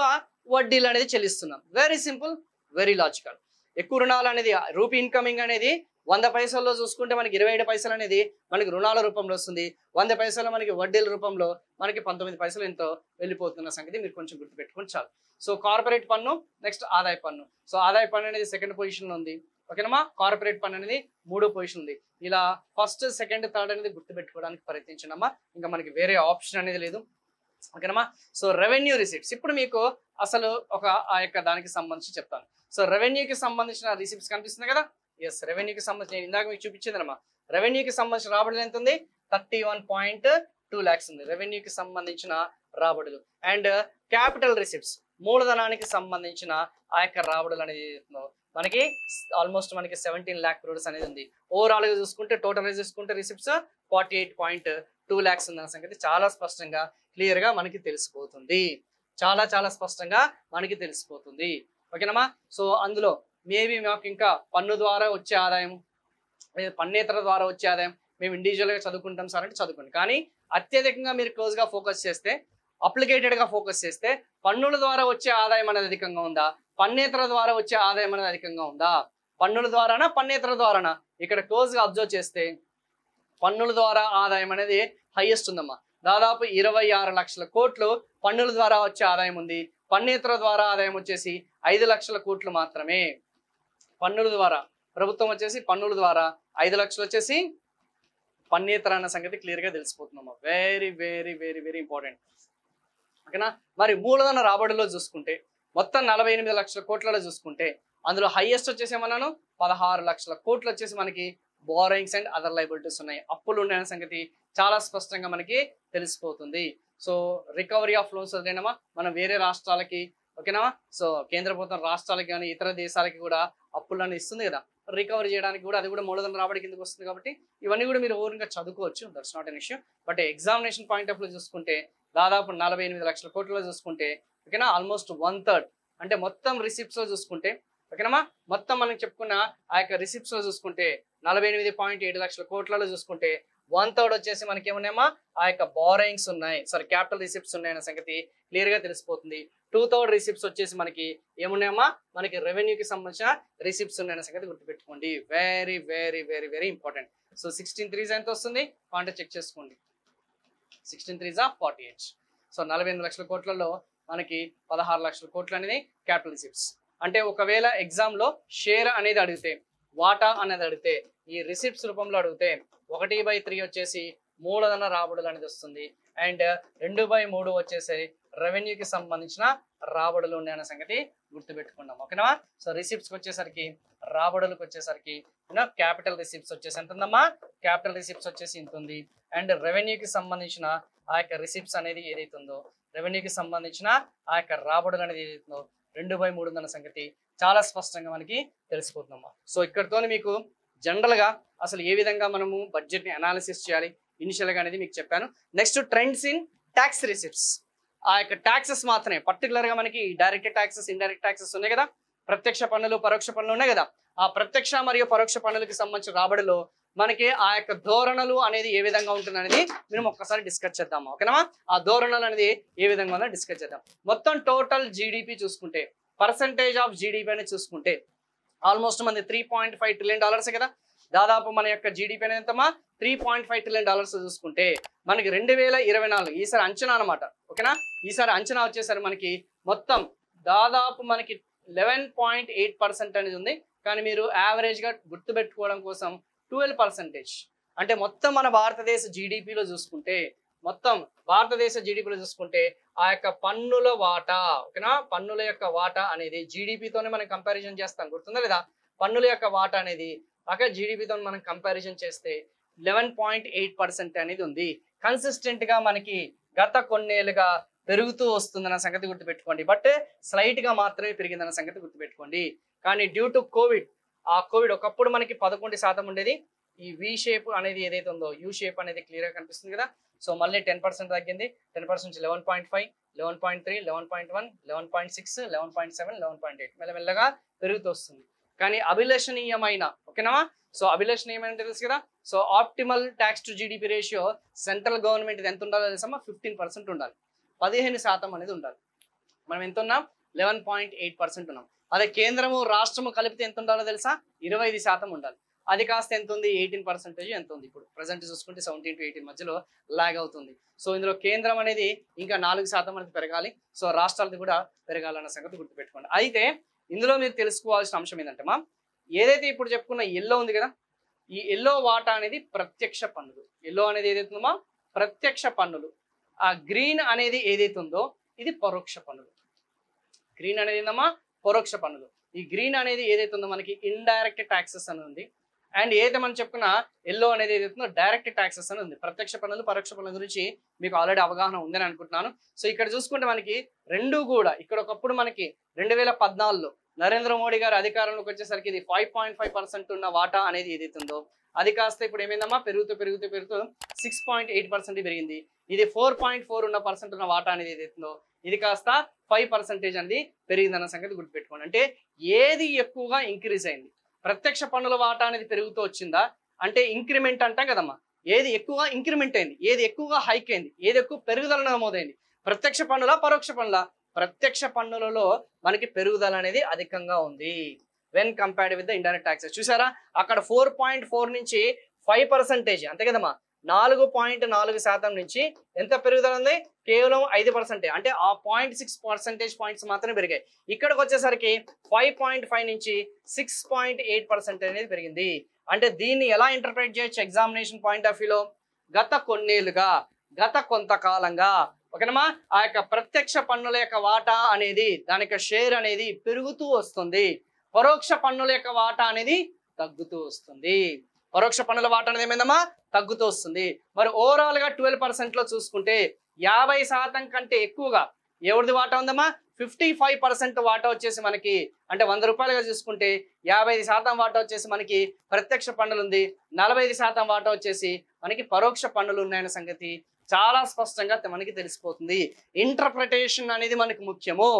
వడ్డీలు అనేది చెల్లిస్తున్నాం. Very simple, very logical. ఎక్కువ రుణాలు అనేది రూపీ ఇన్కమింగ్ అనేది 100 పైసల్లో చూసుకుంటే మనకి 27 పైసలు అనేది మనకి రుణాల రూపంలో వస్తుంది. 100 పైసలు మనకి వడ్డీల రూపంలో మనకి 19 పైసలు ఎంతో వెళ్ళిపోతున్న సంగతి మీరు కొంచెం గుర్తుపెట్టుకుని చాలు. సో కార్పొరేట్ పన్ను, నెక్స్ట్ ఆదాయ పన్ను. సో ఆదాయ పన్ను అనేది 2nd పొజిషన్లో ఉంది. ఓకేనమ్మా? కార్పొరేట్ పన్ను అనేది 3వ పొజిషన్ ఉంది. ఇలా 1st, 2nd, 3rd అనేది గుర్తుపెట్టుకోవడానికి ప్రయత్నించండమ్మా. ఇంకా మనకి వేరే ఆప్షన్ అనేది లేదు. ఓకేనమ్మా? సో రెవెన్యూ రిసిప్ట్స్ ఇప్పుడు మీకు అసలు ఒక ఆ యొక్క దానికి సంబంధించి చెప్తాను. సో రెవెన్యూకి సంబంధించిన రిసిప్ట్స్ కనిపిస్తుంది కదా. ఎస్, రెవెన్యూకి సంబంధించి నేను ఇందాక మీకు చూపించిందమ్మా. రెవెన్యూకి సంబంధించిన రాబడులు ఎంత ఉంది, 31.2 lakhs ఉంది రెవెన్యూకి సంబంధించిన రాబడులు. అండ్ క్యాపిటల్ రిసిప్ట్స్ మూలధనానికి సంబంధించిన ఆ యొక్క రాబడులు అనేది మనకి ఆల్మోస్ట్ మనకి 17 lakh crores అనేది ఉంది. ఓవరాల్ గా చూసుకుంటే టోటల్ చూసుకుంటే రిసిప్ట్స్ 48.2 lakhs ఉన్న సంగతి చాలా స్పష్టంగా క్లియర్ గా మనకి తెలిసిపోతుంది. చాలా స్పష్టంగా మనకి తెలిసిపోతుంది. ఓకేనమ్మా? సో అందులో మేబీ మాకు ఇంకా పన్ను ద్వారా వచ్చే ఆదాయం, పన్నేతర ద్వారా వచ్చే ఆదాయం మేము ఇండివిజువల్గా చదువుకుంటాం సార్ అంటే చదువుకోండి. కానీ అత్యధికంగా మీరు క్లోజ్గా ఫోకస్ చేస్తే, అప్లికేటెడ్గా ఫోకస్ చేస్తే పన్నుల ద్వారా వచ్చే ఆదాయం అనేది అధికంగా ఉందా, పన్నేతర ద్వారా వచ్చే ఆదాయం అనేది అధికంగా ఉందా, పన్నుల ద్వారానా పన్నేతర ద్వారానా? ఇక్కడ క్లోజ్గా అబ్జర్వ్ చేస్తే పన్నుల ద్వారా ఆదాయం అనేది హైయెస్ట్ ఉందమ్మా. దాదాపు 26 లక్షల కోట్లు పన్నుల ద్వారా వచ్చే ఆదాయం ఉంది. పన్నేతర ద్వారా ఆదాయం వచ్చేసి 5 లక్షల కోట్లు మాత్రమే. పన్నుల ద్వారా ప్రభుత్వం వచ్చేసి పన్నుల ద్వారా 5 లక్షలు వచ్చేసి పన్నేతర అన్న సంగతి క్లియర్ గా తెలిసిపోతుందమ్మా. Very very very very important. ఓకేనా. మరి మూలధన రాబడిలో చూసుకుంటే మొత్తం 48 లక్షల కోట్లలో చూసుకుంటే అందులో హైయెస్ట్ వచ్చేసి ఏమన్నాను 16 లక్షల కోట్లు వచ్చేసి మనకి బోరింగ్స్ అండ్ అదర్ లైబిలిటీస్ ఉన్నాయి, అప్పులు ఉన్నాయన్న సంగతి చాలా స్పష్టంగా మనకి తెలిసిపోతుంది. సో రికవరీ ఆఫ్ లోన్స్ వదిలేనమా మనం వేరే రాష్ట్రాలకి, ఓకేనా. సో కేంద్ర ప్రభుత్వం రాష్ట్రాలకి కానీ ఇతర దేశాలకి కూడా అప్పులను ఇస్తుంది కదా, రికవరీ చేయడానికి కూడా అది కూడా మూలధన రాబడి కిందకి వస్తుంది. కాబట్టి ఇవన్నీ కూడా మీరు ఓవరంగా చదువుకోవచ్చు, that's not an issue. But examination point of view చూసుకుంటే దాదాపు 48 లక్షల కోట్లలో చూసుకుంటే, ఓకేనా, ఆల్మోస్ట్ 1/3 అంటే మొత్తం రిసిప్ట్స్ లో చూసుకుంటే, ఓకేనమ్మా, మొత్తం మనం చెప్పుకున్న ఆ యొక్క రిసిప్ట్స్ లో చూసుకుంటే 48.7 లక్షల కోట్లలో చూసుకుంటే 1/3 వచ్చేసి మనకి ఏమున్నాయమ్మా ఆ యొక్క బారోయింగ్స్ ఉన్నాయి, సారీ క్యాపిటల్ రిసిప్ట్స్ ఉన్నాయన్న సంగతి క్లియర్ గా తెలిసిపోతుంది. 2/3 రిసిప్ట్స్ వచ్చేసి మనకి ఏమున్నాయమ్మా మనకి రెవెన్యూకి సంబంధించిన రిసిప్ట్స్ ఉన్నాయన్న సంగతి గుర్తుపెట్టుకోండి. Very very very very important. So 16 3 ఎంత వస్తుంది పాయింట్ చెక్ చేసుకోండి. 16 3 48. సో 48 లక్షల కోట్లలో మనకి 16 లక్షల కోట్లు అనేది క్యాపిటల్ రిసిప్ట్స్. అంటే ఒకవేళ ఎగ్జామ్ లో షేర్ అనేది అడిగితే, వాటా అనేది అడిగితే, ఈ రిసిప్ట్స్ రూపంలో అడిగితే 1/3 వచ్చేసి మూలధన రాబడులు అనేది వస్తుంది, అండ్ 2/3 వచ్చేసి రెవెన్యూకి సంబంధించిన రాబడులు ఉన్నాయన్న సంగతి గుర్తుపెట్టుకున్నాం. ఓకేనా. సో రిసిప్ట్స్కి వచ్చేసరికి రాబడులకు వచ్చేసరికి క్యాపిటల్ రిసిప్ట్స్ వచ్చేసి ఎంత ఉందమ్మా, క్యాపిటల్ రిసిప్ట్స్ వచ్చేసి ఇంత ఉంది, అండ్ రెవెన్యూకి సంబంధించిన ఆ యొక్క రిసిప్ట్స్ అనేది ఏదైతే ఉందో, రెవెన్యూకి సంబంధించిన ఆ యొక్క రాబడులు అనేది ఏదైతుందో 2/3 ఉందన్న సంగతి చాలా స్పష్టంగా మనకి తెలిసిపోతుందమ్మా. సో ఇక్కడితో మీకు జనరల్ గా అసలు ఏ విధంగా మనము బడ్జెట్ ని అనాలిసిస్ చేయాలి ఇనిషియల్ గా అనేది మీకు చెప్పాను. Next trends in tax receipts. ఆ యొక్క ట్యాక్సెస్ మాత్రమే పర్టికులర్ గా మనకి డైరెక్ట్ ట్యాక్సెస్, ఇండైరెక్ట్ ట్యాక్సెస్ ఉన్నాయి కదా, ప్రత్యక్ష పన్నులు పరోక్ష పన్నులు ఉన్నాయి కదా, ఆ ప్రత్యక్ష మరియు పరోక్ష పన్నులకి సంబంధించిన రాబడిలో మనకి ఆ యొక్క ధోరణులు అనేది ఏ విధంగా ఉంటుంది అనేది మనం ఒక్కసారి డిస్కస్ చేద్దాం. ఓకేనా. ఆ ధోరణులు అనేది ఏ విధంగా ఉందో డిస్కస్ చేద్దాం. మొత్తం టోటల్ జీడిపి చూసుకుంటే, పర్సంటేజ్ ఆఫ్ జీడిపి అనేది చూసుకుంటే ఆల్మోస్ట్ మనది $3.5 ట్రిలియన్ కదా. దాదాపు మన యొక్క జీడిపి అనేది ఎంతమా $3.5 ట్రిలియన్ చూసుకుంటే మనకి 2024 ఈసారి అంచనా అనమాట. ఓకేనా. ఈసారి అంచనా వచ్చేసరికి మనకి మొత్తం దాదాపు మనకి 11.8% అనేది ఉంది. కానీ మీరు యావరేజ్ గా గుర్తుపెట్టుకోవడం కోసం 12%, అంటే మొత్తం మన భారతదేశ జీడిపిలో చూసుకుంటే, మొత్తం భారతదేశ జీడిపిలో చూసుకుంటే ఆ యొక్క పన్నుల వాటా, ఓకేనా, పన్నుల యొక్క వాటా అనేది జీడిపితోనే మనం కంపారిజన్ చేస్తాం, గుర్తుందా లేదా. పన్నుల యొక్క వాటా అనేది అక్కడ జీడిపితో మనం కంపారిజన్ చేస్తే 11.8% అనేది ఉంది. కన్సిస్టెంట్ గా మనకి గత కొన్నేళ్ళుగా పెరుగుతూ వస్తుందన్న సంగతి గుర్తుపెట్టుకోండి. బట్ స్లైట్ గా మాత్రమే పెరిగిందన్న సంగతి గుర్తుపెట్టుకోండి. కానీ డ్యూ టు కోవిడ్, ఆ కోవిడ్ ఒకప్పుడు మనకి 11% ఉండేది, ఈ వి షేప్ అనేది ఏదైతే ఉందో యూ షేప్ అనేది క్లియర్ గా కనిపిస్తుంది కదా. సో మళ్ళీ 10% తగ్గింది, 10% నుంచి 11.5, 11.3, 11.1, 11.6, 11.7, 11.8 మెల్లమెల్లగా పెరుగుతూ వస్తుంది. కానీ అభిలషణీయమైన, ఓకేనా, సో అభిలషణీయమైన తెలుసు కదా. So optimal tax to GDP ratio central government ఇది ఎంత ఉండాలో తెలుసమ్మా, 15% ఉండాలి, 15% అనేది ఉండాలి. మనం ఎంత ఉన్నాం 11.8% ఉన్నాం. అదే కేంద్రము రాష్ట్రము కలిపితే ఎంత ఉండాలో తెలుసా, 25% ఉండాలి. అది కాస్త ఎంత ఉంది 18% ఎంత ఉంది. ఇప్పుడు ప్రజెంట్ చూసుకుంటే 17 to 18 మధ్యలో లాగ్ అవుతుంది. సో ఇందులో కేంద్రం అనేది ఇంకా 4% అనేది పెరగాలి, సో రాష్ట్రాలది కూడా పెరగాలన్న సంగతి గుర్తుపెట్టుకోండి. అయితే ఇందులో మీరు తెలుసుకోవాల్సిన అంశం ఏంటంటే మా ఏదైతే ఇప్పుడు చెప్పుకున్న ఎల్లో ఉంది కదా, ఈ ఎల్లో వాటా అనేది ప్రత్యక్ష పన్నులు. ఎల్లో అనేది ఏదైతే ఉందో ప్రత్యక్ష పన్నులు. ఆ గ్రీన్ అనేది ఏదైతే ఉందో ఇది పరోక్ష పన్నులు. గ్రీన్ అనేది ఏందమ్మా పరోక్ష పన్నులు. ఈ గ్రీన్ అనేది ఏదైతే ఉందో మనకి ఇండైరెక్ట్ ట్యాక్సెస్ అని ఉంది, అండ్ ఏదైతే మనం చెప్పుకున్న ఎల్లో అనేది ఏదైతుందో డైరెక్ట్ ట్యాక్సెస్ అని ఉంది. ప్రత్యక్ష పన్నులు పరోక్ష పన్నుల గురించి మీకు ఆల్రెడీ అవగాహన ఉందని అనుకుంటున్నాను. సో ఇక్కడ చూసుకుంటే మనకి రెండు కూడా ఇక్కడ ఒకప్పుడు మనకి 2014లో నరేంద్ర మోడీ గారు అధికారంలోకి వచ్చేసరికి ఇది 5.5% ఉన్న వాటా అనేది ఏదైతుందో అది కాస్త ఇప్పుడు ఏమైందమ్మా పెరుగుతూ 6.8% పెరిగింది. ఇది 4.4 ఉన్న వాటా అనేది ఏదైతుందో ఇది కాస్త 5% అనేది పెరిగిందన్న సంగతి గుర్తుపెట్టుకోండి. అంటే ఏది ఎక్కువగా ఇంక్రీజ్ అయింది, ప్రత్యక్ష పన్నుల వాటా అనేది పెరుగుతూ వచ్చిందా అంటే ఇంక్రిమెంట్ అంటాం కదమ్మా, ఏది ఎక్కువగా ఇంక్రిమెంట్ అయింది, ఏది ఎక్కువగా హైక్ అయింది, ఏది ఎక్కువ పెరుగుదల నమోదైంది, ప్రత్యక్ష పన్నుల పరోక్ష పన్నుల, ప్రత్యక్ష పన్నులలో మనకి పెరుగుదల అనేది అధికంగా ఉంది when compared with the indirect taxes. చూసారా అక్కడ 4.4 నుంచి 5% అంతే కదమ్మా, 4.4% నుంచి ఎంత పెరుగుదల ఉంది? కేవలం 5%. అంటే ఆ 0.6% పాయింట్స్ మాత్రమే పెరిగాయి. ఇక్కడికి వచ్చేసరికి 5.5 నుంచి 6.8% అనేది పెరిగింది. అంటే దీన్ని ఎలా ఇంటర్ప్రిట్ చేయొచ్చు ఎగ్జామినేషన్ పాయింట్ ఆఫ్ వ్యూలో? గత కొన్నేళ్లుగా, గత కొంతకాలంగా ఓకేనమ్మా ఆ యొక్క ప్రత్యక్ష పన్నుల యొక్క వాటా అనేది, దాని యొక్క షేర్ అనేది పెరుగుతూ వస్తుంది. పరోక్ష పన్నుల యొక్క వాటా అనేది తగ్గుతూ వస్తుంది. పరోక్ష పన్నుల వాటా అనేది ఏమైందమ్మా? తగ్గుతూ వస్తుంది. మరి ఓవరాల్ గా 12% లో చూసుకుంటే 50% కంటే ఎక్కువగా ఎవరిది వాటా ఉందమ్మా? 55% వాటా వచ్చేసి మనకి, అంటే 100 రూపాయలుగా చూసుకుంటే 55% వాటా వచ్చేసి మనకి ప్రత్యక్ష పన్నులు ఉంది, 45% వాటా వచ్చేసి మనకి పరోక్ష పన్నులు ఉన్నాయన్న సంగతి చాలా స్పష్టంగా మనకి తెలిసిపోతుంది. ఇంటర్ప్రిటేషన్ అనేది మనకి ముఖ్యము.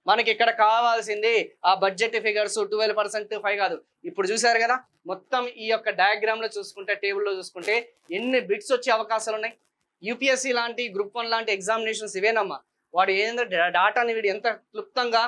మనకి ఇక్కడ కావాల్సింది ఆ బడ్జెట్ ఫిగర్స్ 12% 5 కాదు. ఇప్పుడు చూసారు కదా మొత్తం ఈ యొక్క డయాగ్రామ్ లో చూసుకుంటే, టేబుల్లో చూసుకుంటే ఎన్ని బిట్స్ వచ్చే అవకాశాలు ఉన్నాయి. యూపీఎస్సీ లాంటి గ్రూప్ 1 లాంటి ఎగ్జామినేషన్స్ ఇవేనమ్మా. వాడు ఏంటంటే డాటాని వీడు ఎంత క్లుప్తంగా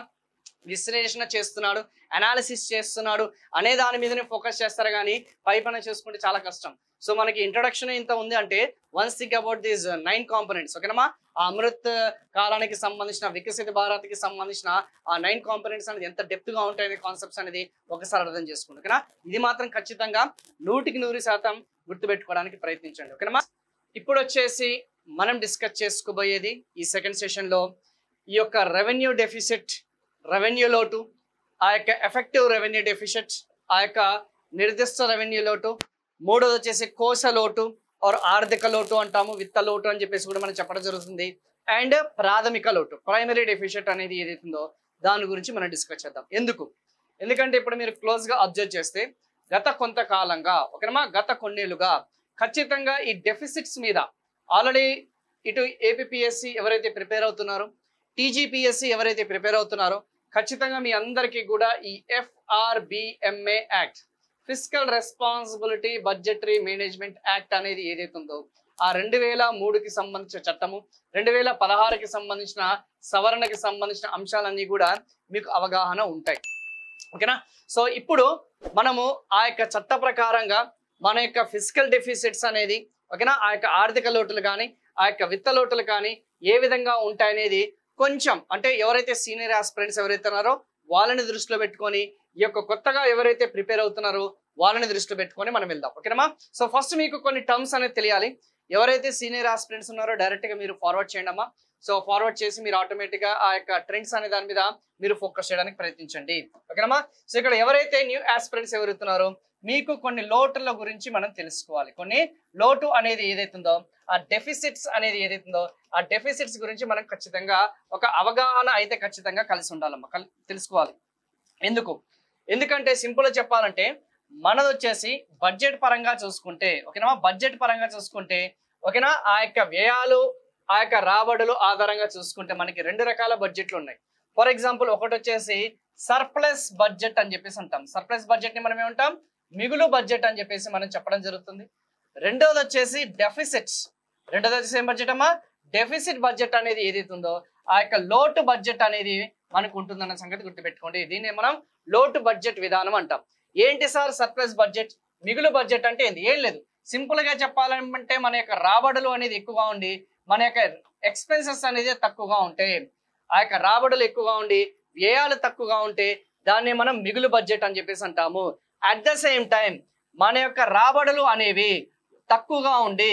విశ్లేషణ చేస్తున్నాడు, అనాలిసిస్ చేస్తున్నాడు అనే దాని మీదనే ఫోకస్ చేస్తారు, కానీ పై పని చేసుకుంటే చాలా కష్టం. సో మనకి ఇంట్రొడక్షన్ ఇంత ఉంది అంటే once think about these 9 components. ఓకేనమ్మా ఆ అమృత్ కాలానికి సంబంధించిన, వికసిత భారత్కి సంబంధించిన ఆ 9 కాంపోనెంట్స్ అనేది ఎంత డెప్త్ గా ఉంటాయనే కాన్సెప్ట్స్ అనేది ఒకసారి అర్థం చేసుకోండి. ఓకేనా? ఇది మాత్రం ఖచ్చితంగా 100% గుర్తుపెట్టుకోవడానికి ప్రయత్నించండి. ఓకేనమ్మా ఇప్పుడు వచ్చేసి మనం డిస్కస్ చేసుకోబోయేది ఈ సెకండ్ సెషన్ లో ఈ యొక్క రెవెన్యూ డెఫిసిట్, రెవెన్యూ లోటు, ఆ యొక్క ఎఫెక్టివ్ రెవెన్యూ డెఫిసిట్, ఆ యొక్క నిర్దిష్ట రెవెన్యూ లోటు, మూడోది వచ్చేసి కోశ లోటు ఆర్ ఆర్థిక లోటు అంటాము, విత్త లోటు అని చెప్పేసి కూడా మనం చెప్పడం జరుగుతుంది. అండ్ ప్రాథమిక లోటు, ప్రైమరీ డెఫిసిట్ అనేది ఏదైతుందో దాని గురించి మనం డిస్కస్ చేద్దాం. ఎందుకంటే ఇప్పుడు మీరు క్లోజ్ గా అబ్జర్వ్ చేస్తే గత కొంతకాలంగా, ఓకేనమ్మా గత కొన్నేళ్లుగా ఖచ్చితంగా ఈ డెఫిసిట్స్ మీద ఆల్రెడీ ఇటు ఏపీపీఎస్సీ ఎవరైతే ప్రిపేర్ అవుతున్నారో, టీజీపీఎస్సీ ఎవరైతే ప్రిపేర్ అవుతున్నారో ఖచ్చితంగా మీ అందరికీ కూడా ఈ FRBMA act, physical responsibility budgetary management act అనేది ఏదైతే ఉందో ఆ 2003కి సంబంధించిన చట్టము, 2016కి సంబంధించిన సవరణకి సంబంధించిన అంశాలన్నీ కూడా మీకు అవగాహన ఉంటాయి. ఓకేనా? సో ఇప్పుడు మనము ఆ యొక్క చట్ట ప్రకారంగా మన యొక్క ఫిజికల్ డెఫిసిట్స్ అనేది, ఓకేనా, ఆ యొక్క ఆర్థిక లోటులు కానీ ఆ యొక్క విత్త లోటులు కానీ ఏ విధంగా ఉంటాయనేది కొంచెం, అంటే ఎవరైతే సీనియర్ ఆస్పిరెంట్స్ ఎవరైతే ఉన్నారో వాళ్ళని దృష్టిలో పెట్టుకొని, ఈ యొక్క కొత్తగా ఎవరైతే ప్రిపేర్ అవుతున్నారో వాళ్ళని దృష్టిలో పెట్టుకొని మనం వెళ్దాం. ఓకేనమ్మా? సో ఫస్ట్ మీకు కొన్ని టర్మ్స్ అనేది తెలియాలి. ఎవరైతే సీనియర్ ఆస్పిరెంట్స్ ఉన్నారో డైరెక్ట్ గా మీరు ఫార్వర్డ్ చేయండి అమ్మా. సో ఫార్వర్డ్ చేసి మీరు ఆటోమేటిక్ గా ఆ యొక్క ట్రెండ్స్ అనే దాని మీద మీరు ఫోకస్ చేయడానికి ప్రయత్నించండి. ఓకేనమ్మా? సో ఇక్కడ ఎవరైతే న్యూ ఆస్పిరెంట్స్ ఎవరుతున్నారో మీకు కొన్ని లోటుల గురించి మనం తెలుసుకోవాలి. కొన్ని లోటు అనేది ఏదైతుందో, ఆ డెఫిసిట్స్ అనేది ఏదైతుందో ఆ డెఫిసిట్స్ గురించి మనం ఖచ్చితంగా ఒక అవగాహన అయితే ఖచ్చితంగా కలిసి ఉండాలమ్మా, తెలుసుకోవాలి. ఎందుకంటే సింపుల్ గా చెప్పాలంటే మనది వచ్చేసి బడ్జెట్ పరంగా చూసుకుంటే, ఓకేనా, బడ్జెట్ పరంగా చూసుకుంటే, ఓకేనా, ఆ యొక్క వ్యయాలు ఆ యొక్క రాబడులు ఆధారంగా చూసుకుంటే మనకి 2 రకాల బడ్జెట్లు ఉన్నాయి. ఫర్ ఎగ్జాంపుల్ ఒకటి వచ్చేసి సర్ప్లస్ బడ్జెట్ అని చెప్పేసి అంటాం. సర్ప్లస్ బడ్జెట్ ని మనం ఏమంటాం? మిగులు బడ్జెట్ అని చెప్పేసి మనం చెప్పడం జరుగుతుంది. రెండోది వచ్చేసి డెఫిసిట్స్. రెండోది వచ్చేసి ఏం బడ్జెట్ అమ్మా? డెఫిసిట్ బడ్జెట్ అనేది ఏదైతే ఉందో ఆ యొక్క లోటు బడ్జెట్ అనేది మనకు ఉంటుందన్న సంగతి గుర్తుపెట్టుకోండి. దీన్ని మనం లోటు బడ్జెట్ విధానం అంటాం. ఏంటి సార్ సర్ప్లస్ బడ్జెట్, మిగులు బడ్జెట్ అంటే ఏంది? ఏం లేదు, సింపుల్ గా చెప్పాలంటే మన యొక్క రాబడులు అనేది ఎక్కువగా ఉండి మన యొక్క ఎక్స్పెన్సెస్ అనేది తక్కువగా ఉంటే, ఆ యొక్క రాబడులు ఎక్కువగా ఉండి వ్యయాలు తక్కువగా ఉంటే దాన్ని మనం మిగులు బడ్జెట్ అని చెప్పేసి అంటాము. అట్ ద సేమ్ టైం మన యొక్క రాబడులు అనేవి తక్కువగా ఉండి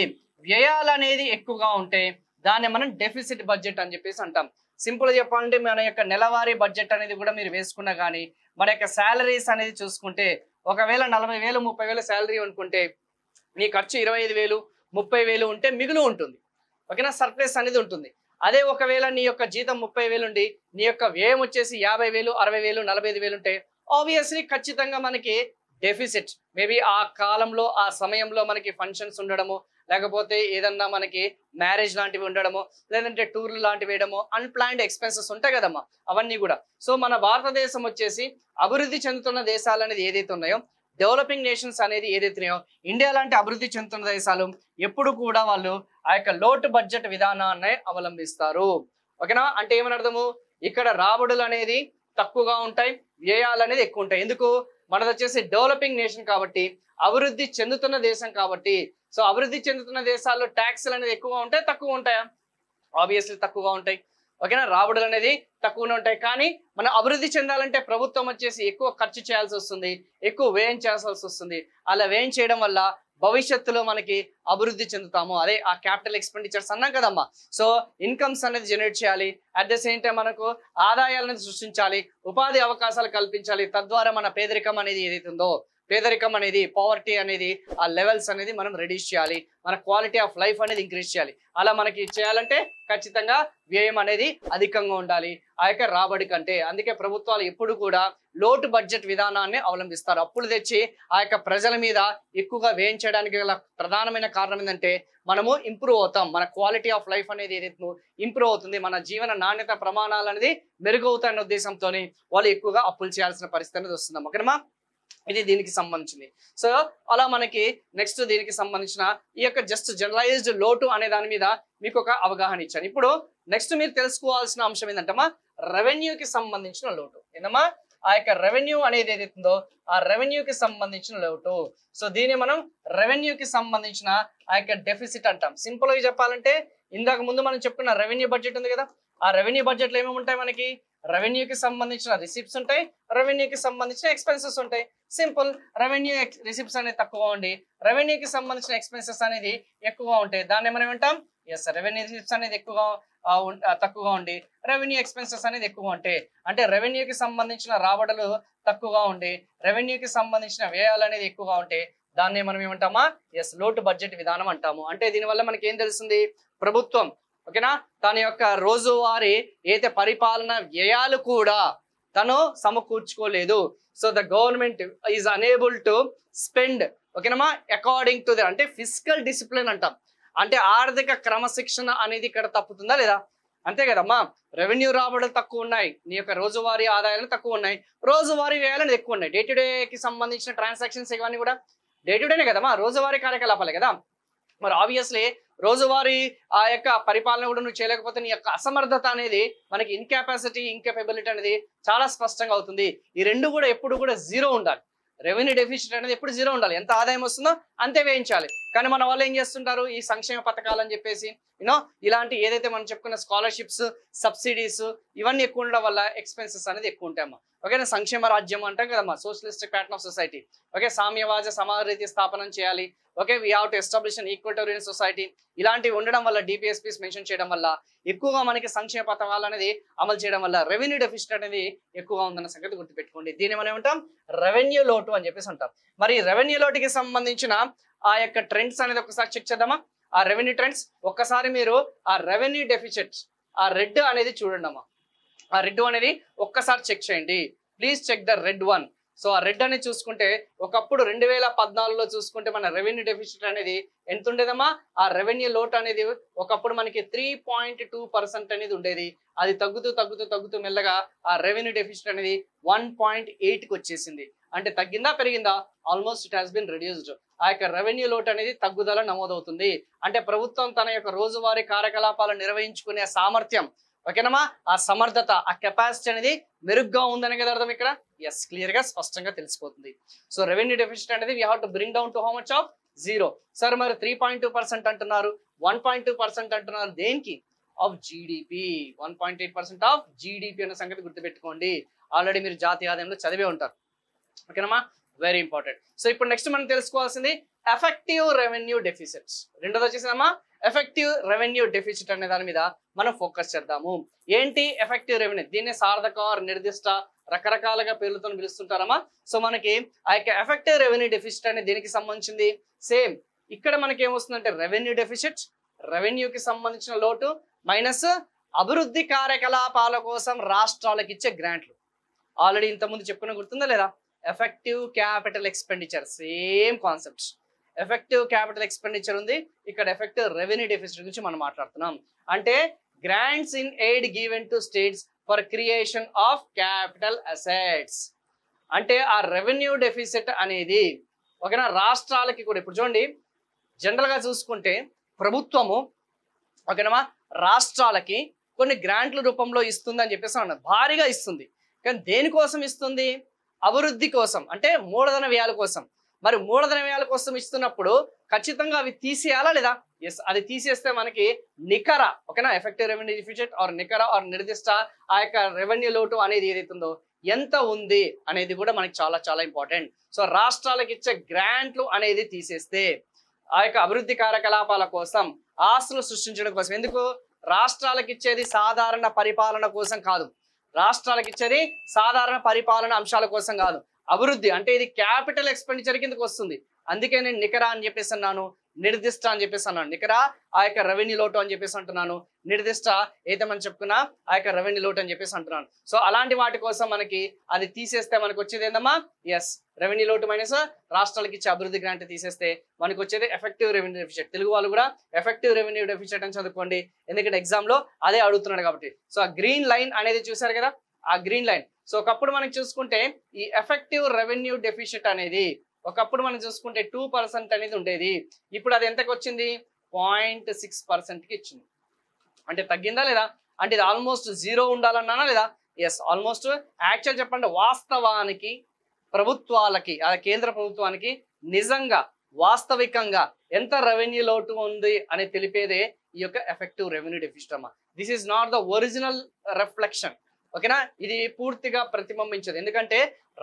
వ్యయాలు అనేది ఎక్కువగా ఉంటే దాన్ని మనం డెఫిసిట్ బడ్జెట్ అని చెప్పేసి అంటాం. సింపుల్ గా చెప్పాలంటే మన యొక్క నెలవారీ బడ్జెట్ అనేది కూడా మీరు వేసుకున్నా కానీ మన యొక్క శాలరీస్ అనేది చూసుకుంటే ఒకవేళ 40,000 30,000 శాలరీ అనుకుంటే నీ ఖర్చు 25,000 30,000 ఉంటే మిగులు ఉంటుంది. ఓకేనా? సర్ప్లస్ అనేది ఉంటుంది. అదే ఒకవేళ నీ యొక్క జీతం 30,000 ఉండి నీ యొక్క వ్యయం వచ్చేసి 50,000 60,000 45,000 ఉంటే ఆబ్వియస్లీ ఖచ్చితంగా మనకి డెఫిసిట్. మేబీ ఆ కాలంలో ఆ సమయంలో మనకి ఫంక్షన్స్ ఉండడము, లేకపోతే ఏదన్నా మనకి మ్యారేజ్ లాంటివి ఉండడము, లేదంటే టూర్లు లాంటివి వేయడము, అన్ప్లాన్డ్ ఎక్స్పెన్సెస్ ఉంటాయి కదమ్మా, అవన్నీ కూడా. సో మన భారతదేశం వచ్చేసి అభివృద్ధి చెందుతున్న దేశాలు అనేది ఏదైతే ఉన్నాయో, డెవలపింగ్ నేషన్స్ అనేది ఏదైతున్నాయో, ఇండియా లాంటి అభివృద్ధి చెందుతున్న దేశాలు ఎప్పుడు కూడా వాళ్ళు ఆ యొక్క లోటు బడ్జెట్ విధానాన్ని అవలంబిస్తారు. ఓకేనా? అంటే ఏమని అర్థము? ఇక్కడ రాబడులు అనేది తక్కువగా ఉంటాయి, వ్యయాలు అనేది ఎక్కువ ఉంటాయి. ఎందుకు? మనది వచ్చేసి డెవలపింగ్ నేషన్ కాబట్టి, అభివృద్ధి చెందుతున్న దేశం కాబట్టి సో అభివృద్ధి చెందుతున్న దేశాల్లో ట్యాక్స్లు అనేది ఎక్కువగా ఉంటాయి, తక్కువ ఉంటాయా? ఆబ్వియస్లీ తక్కువగా ఉంటాయి. ఓకేనా, రాబడులు అనేది తక్కువనే ఉంటాయి. కానీ మనం అభివృద్ధి చెందాలంటే ప్రభుత్వం వచ్చేసి ఎక్కువ ఖర్చు చేయాల్సి వస్తుంది, ఎక్కువ వ్యయం చేయాల్సి వస్తుంది. అలా వ్యయం చేయడం వల్ల భవిష్యత్తులో మనకి అభివృద్ధి చెందుతాము. అదే ఆ క్యాపిటల్ ఎక్స్పెండిచర్స్ అన్నాం కదమ్మా. సో ఇన్కమ్స్ అనేది జనరేట్ చేయాలి, అట్ ద సేమ్ టైం మనకు ఆదాయాలను సృష్టించాలి, ఉపాధి అవకాశాలు కల్పించాలి. తద్వారా మన పేదరికం అనేది ఏదైతే ఉందో, పేదరికం అనేది, పవర్టీ అనేది, ఆ లెవెల్స్ అనేది మనం రెడ్యూస్ చేయాలి, మన క్వాలిటీ ఆఫ్ లైఫ్ అనేది ఇంక్రీజ్ చేయాలి. అలా మనకి చేయాలంటే ఖచ్చితంగా వ్యయం అనేది అధికంగా ఉండాలి ఆ యొక్క రాబడి కంటే. అందుకే ప్రభుత్వాలు ఎప్పుడు కూడా లోటు బడ్జెట్ విధానాన్ని అవలంబిస్తారు. అప్పులు తెచ్చి ఆ యొక్క ప్రజల మీద ఎక్కువగా వ్యయం చేయడానికి గల ప్రధానమైన కారణం ఏంటంటే మనము ఇంప్రూవ్ అవుతాం, మన క్వాలిటీ ఆఫ్ లైఫ్ అనేది ఏదైతే ఇంప్రూవ్ అవుతుంది, మన జీవన నాణ్యత ప్రమాణాలు అనేది మెరుగవుతాయన్న ఉద్దేశంతో వాళ్ళు ఎక్కువగా అప్పులు చేయాల్సిన పరిస్థితి అనేది వస్తుంది. ఓకేనమ్మా, ఇది దీనికి సంబంధించింది. సో అలా మనకి నెక్స్ట్ దీనికి సంబంధించిన ఈ యొక్క జస్ట్ జనరలైజ్డ్ లోటు అనే దాని మీద మీకు ఒక అవగాహన ఇచ్చాను. ఇప్పుడు నెక్స్ట్ మీరు తెలుసుకోవాల్సిన అంశం ఏంటంటమ్మా, రెవెన్యూకి సంబంధించిన లోటు. ఏంటమ్మా, ఆ యొక్క రెవెన్యూ అనేది ఏదైతుందో ఆ రెవెన్యూకి సంబంధించిన లోటు. సో దీన్ని మనం రెవెన్యూకి సంబంధించిన ఆ యొక్క డెఫిసిట్ అంటాం. సింపుల్ గా చెప్పాలంటే ఇందాక ముందు మనం చెప్పుకున్న రెవెన్యూ బడ్జెట్ ఉంది కదా, ఆ రెవెన్యూ బడ్జెట్ లో ఏమేమి ఉంటాయి మనకి, రెవెన్యూకి సంబంధించిన రిసిప్ట్స్ ఉంటాయి, రెవెన్యూకి సంబంధించిన ఎక్స్పెన్సెస్ ఉంటాయి. సింపుల్, రెవెన్యూ రిసిప్ట్స్ అనేది తక్కువగా ఉండి రెవెన్యూకి సంబంధించిన ఎక్స్పెన్సెస్ అనేది ఎక్కువగా ఉంటాయి. దాన్ని మనం ఏమంటాం, ఎస్ రెవెన్యూ రిసిప్ట్స్ అనేది ఎక్కువగా తక్కువగా ఉండి రెవెన్యూ ఎక్స్పెన్సెస్ అనేది ఎక్కువగా ఉంటాయి. అంటే రెవెన్యూకి సంబంధించిన రాబడులు తక్కువగా ఉండి రెవెన్యూకి సంబంధించిన వ్యయాలు అనేది ఎక్కువగా ఉంటాయి. దాన్ని మనం ఏమంటామా, ఎస్ లోటు బడ్జెట్ విధానం అంటాము. అంటే దీనివల్ల మనకి ఏం తెలుస్తుంది, ప్రభుత్వం ఓకేనా తన యొక్క రోజువారీ ఏదైతే పరిపాలన వ్యయాలు కూడా తను సమకూర్చుకోలేదు. So the government is enable to spend ఓకేనమ్మా అకార్డింగ్ టు ద, అంటే ఫిజికల్ డిసిప్లిన్ అంటాం. అంటే ఆర్థిక క్రమశిక్షణ అనేది ఇక్కడ తప్పుతుందా లేదా, అంతే కదమ్మా. రెవెన్యూ రాబడులు తక్కువ ఉన్నాయి, నీ యొక్క రోజువారీ ఆదాయాలు తక్కువ ఉన్నాయి, రోజువారీ వ్యయాలు ఎక్కువ ఉన్నాయి. డే టు డేకి సంబంధించిన ట్రాన్సాక్షన్స్ ఇవన్నీ కూడా డే టు డేనే కదమ్మా, రోజువారీ కార్యకలాపాలే కదా. మరి ఆబ్వియస్లీ రోజువారీ ఆ యొక్క పరిపాలన కూడా నువ్వు చేయలేకపోతే నీ యొక్క అసమర్థత అనేది మనకి ఇన్కాపాసిటీ, ఇన్కేపబిలిటీ అనేది చాలా స్పష్టంగా అవుతుంది. ఈ రెండు కూడా ఎప్పుడు కూడా జీరో ఉండాలి. రెవెన్యూ డెఫిసిట్ అనేది ఎప్పుడు జీరో ఉండాలి, ఎంత ఆదాయం వస్తుందో అంతే వేయించాలి. కానీ మన వాళ్ళు ఏం చేస్తుంటారు, ఈ సంక్షేమ పథకాలు అని చెప్పేసి ఇలాంటి ఏదైతే మనం చెప్పుకున్న స్కాలర్షిప్స్, సబ్సిడీస్ ఇవన్నీ ఎక్కువ ఉండడం వల్ల ఎక్స్పెన్సెస్ అనేది ఎక్కువ ఉంటాయమ్మా. ఓకేనా, సంక్షేమ రాజ్యం అంటాం కదమ్మా, socialistic pattern of society. Okay, సామ్యవాద సమానరీతి స్థాపనం చేయాలి. Okay, we have to establish an equatorian society. ఇలాంటివి ఉండడం వల్ల డిపిఎస్పీస్ మెన్షన్ చేయడం వల్ల ఎక్కువగా మనకి సంక్షేమ పథకాలు అనేది అమలు చేయడం వల్ల రెవెన్యూ డెఫిసిట్ అనేది ఎక్కువగా ఉందన్న సంగతి గుర్తుపెట్టుకోండి. దీన్ని మనం ఏమంటాం, రెవెన్యూ లోటు అని చెప్పేసి అంటాం. మరి రెవెన్యూ లోటుకి సంబంధించిన ఆ యొక్క ట్రెండ్స్ అనేది ఒకసారి చెక్ చేద్దామా. ఆ రెవెన్యూ ట్రెండ్స్ ఒక్కసారి మీరు ఆ రెవెన్యూ డెఫిసిట్ ఆ రెడ్ అనేది చూడండి అమ్మా. ఆ రెడ్ అనేది ఒక్కసారి చెక్ చేయండి please, check the red one. So ఆ రెడ్ అనేది చూసుకుంటే ఒకప్పుడు 2014లో చూసుకుంటే మన రెవెన్యూ డెఫిసిట్ అనేది ఎంత ఉండేదమ్మా, ఆ రెవెన్యూ లోట్ అనేది ఒకప్పుడు మనకి 3.2% అనేది ఉండేది. అది తగ్గుతూ తగ్గుతూ తగ్గుతూ మెల్లగా ఆ రెవెన్యూ డెఫిసిట్ అనేది 1.8కి వచ్చేసింది. అంటే తగ్గిందా పెరిగిందా, almost it has been reduced. ఆ యొక్క రెవెన్యూ లోట్ అనేది తగ్గుదల నమోదవుతుంది. అంటే ప్రభుత్వం తన యొక్క రోజువారీ కార్యకలాపాలు నిర్వహించుకునే సామర్థ్యం ఓకేనమ్మా, ఆ సమర్థత, ఆ కెపాసిటీ అనేది మెరుగ్గా ఉందని కదా అర్థం ఇక్కడ. ఎస్, క్లియర్ గా స్పష్టంగా తెలిసిపోతుంది. సో రెవెన్యూ డెఫిసిట్ అనేది we have to bring down to how much of 0. Sir మరి 3.2% అంటున్నారు, 1.2% అంటున్నారు, దేనికి, ఆఫ్ జీడిపి. 1.8% ఆఫ్ జీడిపి అనే సంగతి గుర్తుపెట్టుకోండి. ఆల్రెడీ మీరు జాతీయ ఆదాయంలో చదివే ఉంటారు ఓకేనమ్మా, వెరీ ఇంపార్టెంట్. సో ఇప్పుడు నెక్స్ట్ మనం తెలుసుకోవాల్సింది ఎఫెక్టివ్ రెవెన్యూ డెఫిసిట్స్. రెండోది వచ్చేసిందమ్మా ఎఫెక్టివ్ రెవెన్యూ డెఫిసిట్ అనే దాని మీద మనం ఫోకస్ చేద్దాము. ఏంటి ఎఫెక్టివ్ రెవెన్యూ, దీన్ని సార్థక, నిర్దిష్ట, రకరకాలుగా పేర్లతో పిలుస్తుంటారమ్మా. సో మనకి ఆ యొక్క ఎఫెక్టివ్ రెవెన్యూ డెఫిసిట్ అనేది దీనికి సంబంధించింది. సేమ్ ఇక్కడ మనకి ఏమొస్తుందంటే రెవెన్యూ డెఫిసిట్, రెవెన్యూకి సంబంధించిన లోటు మైనస్ అభివృద్ధి కార్యకలాపాల కోసం రాష్ట్రాలకు ఇచ్చే గ్రాంట్లు. ఆల్రెడీ ఇంతకుముందు చెప్పుకున్న గుర్తుందా లేదా, effective capital expenditure, same concept. Effective capital expenditure ఉంది, ఇక్కడ ఎఫెక్టివ్ రెవెన్యూ డెఫిసిట్ గురించి మనం మాట్లాడుతున్నాం. అంటే grants in aid given to states for creation of capital assets. అంటే ఆ రెవెన్యూ డెఫిసిట్ అనేది ఓకేనా రాష్ట్రాలకి కూడా. ఇప్పుడు చూడండి, జనరల్ గా చూసుకుంటే ప్రభుత్వము ఓకేనమ్మా రాష్ట్రాలకి కొన్ని గ్రాంట్ల రూపంలో ఇస్తుంది అని చెప్పేసి అన్నది, భారీగా ఇస్తుంది. కానీ దేనికోసం ఇస్తుంది, అభివృద్ధి కోసం, అంటే మూలధన వ్యయాల కోసం. మరి మూలధన వ్యయాల కోసం ఇస్తున్నప్పుడు ఖచ్చితంగా అవి తీసేయాలా లేదా? ఎస్, అది తీసేస్తే మనకి నికర, ఓకేనా, ఎఫెక్టివ్ రెవెన్యూ డెఫిసిట్ ఆర్ నికర ఆర్ నిర్దిష్ట ఆ యొక్క రెవెన్యూ లోటు అనేది ఏదైతుందో ఎంత ఉంది అనేది కూడా మనకి చాలా చాలా ఇంపార్టెంట్. సో రాష్ట్రాలకు ఇచ్చే గ్రాంట్లు అనేది తీసేస్తే ఆ యొక్క అభివృద్ధి కార్యకలాపాల కోసం, ఆస్తులు సృష్టించడం కోసం, ఎందుకు రాష్ట్రాలకు ఇచ్చేది సాధారణ పరిపాలన కోసం కాదు, రాష్ట్రాలకు ఇచ్చేది సాధారణ పరిపాలన అంశాల కోసం కాదు, అభివృద్ధి అంటే ఇది క్యాపిటల్ ఎక్స్పెండిచర్ కిందకి వస్తుంది. అందుకే నేను నికర అని చెప్పేసి అన్నాను, నిర్దిష్ట అని చెప్పేసి అన్నాను. నికర ఆ యొక్క రెవెన్యూ లోటు అని చెప్పేసి అంటున్నాను, నిర్దిష్ట అయితే మనం చెప్పుకున్నా ఆ యొక్క రెవెన్యూ లోటు అని చెప్పేసి అంటున్నాను. సో అలాంటి వాటి కోసం మనకి అది తీసేస్తే మనకు వచ్చేది ఏందమ్మా? ఎస్, రెవెన్యూ లోటు మైనస్ రాష్ట్రాలకు ఇచ్చే అభివృద్ధి గ్రాంట్ తీసేస్తే మనకు వచ్చేది ఎఫెక్టివ్ రెవెన్యూ డెఫిసిట్. తెలుగు వాళ్ళు కూడా ఎఫెక్టివ్ రెవెన్యూ డెఫిసిట్ అని చదువుకోండి, ఎందుకంటే ఎగ్జామ్ లో అదే అడుగుతున్నాడు కాబట్టి. సో ఆ గ్రీన్ లైన్ అనేది చూసారు కదా, ఆ గ్రీన్ లైన్. సో ఒకప్పుడు మనం చూసుకుంటే ఈ ఎఫెక్టివ్ రెవెన్యూ డెఫిసిట్ అనేది ఒకప్పుడు మనం చూసుకుంటే 2% అనేది ఉండేది. ఇప్పుడు అది ఎంతకు వచ్చింది? 0.6%కి ఇచ్చింది. అంటే తగ్గిందా లేదా? అంటే ఇది ఆల్మోస్ట్ జీరో ఉండాలన్నానా లేదా? Yes, almost. యాక్చువల్ చెప్పండి, వాస్తవానికి ప్రభుత్వాలకి, కేంద్ర ప్రభుత్వానికి నిజంగా వాస్తవికంగా ఎంత రెవెన్యూ లోటు ఉంది అని తెలిపేదే ఈ యొక్క ఎఫెక్టివ్ రెవెన్యూ డెఫిసిట్ అమ్మా. This is not the original reflection, ఓకేనా. ఇది పూర్తిగా ప్రతిబింబించదు, ఎందుకంటే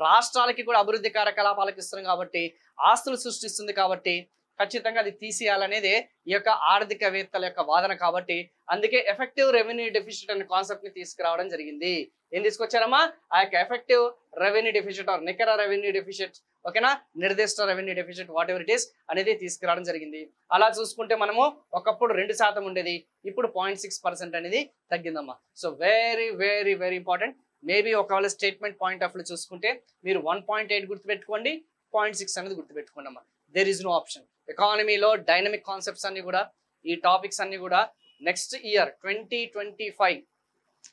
రాష్ట్రాలకి కూడా అభివృద్ధి కార్యకలాపాలకు ఇస్తుంది కాబట్టి, ఆస్తులు సృష్టిస్తుంది కాబట్టి ఖచ్చితంగా అది తీసేయాలనేదే ఈ యొక్క ఆర్థికవేత్తల యొక్క వాదన. కాబట్టి అందుకే ఎఫెక్టివ్ రెవెన్యూ డెఫిసిట్ అనే కాన్సెప్ట్ ని తీసుకురావడం జరిగింది. ఏం తీసుకొచ్చారమ్మా? ఆ యొక్క ఎఫెక్టివ్ రెవెన్యూ డెఫిసిట్ ఆర్ నికర రెవెన్యూ డెఫిసిట్, ఓకేనా, నిర్దిష్ట revenue deficit, what ever it is అనేది తీసుకురావడం జరిగింది. అలా చూసుకుంటే మనము ఒకప్పుడు 2% ఉండేది, ఇప్పుడు 0.6% అనేది తగ్గిందమ్మా. So very very very important. Maybe ఒకవేళ స్టేట్మెంట్ పాయింట్ ఆఫ్ వ్యూ చూసుకుంటే మీరు 1.8 గుర్తుపెట్టుకోండి, 0.6 అనేది గుర్తుపెట్టుకోండి అమ్మా. There is no option. ఎకానమీలో డైనమిక్ కాన్సెప్ట్స్ అన్ని కూడా, ఈ టాపిక్స్ అన్ని కూడా నెక్స్ట్ ఇయర్ 2025,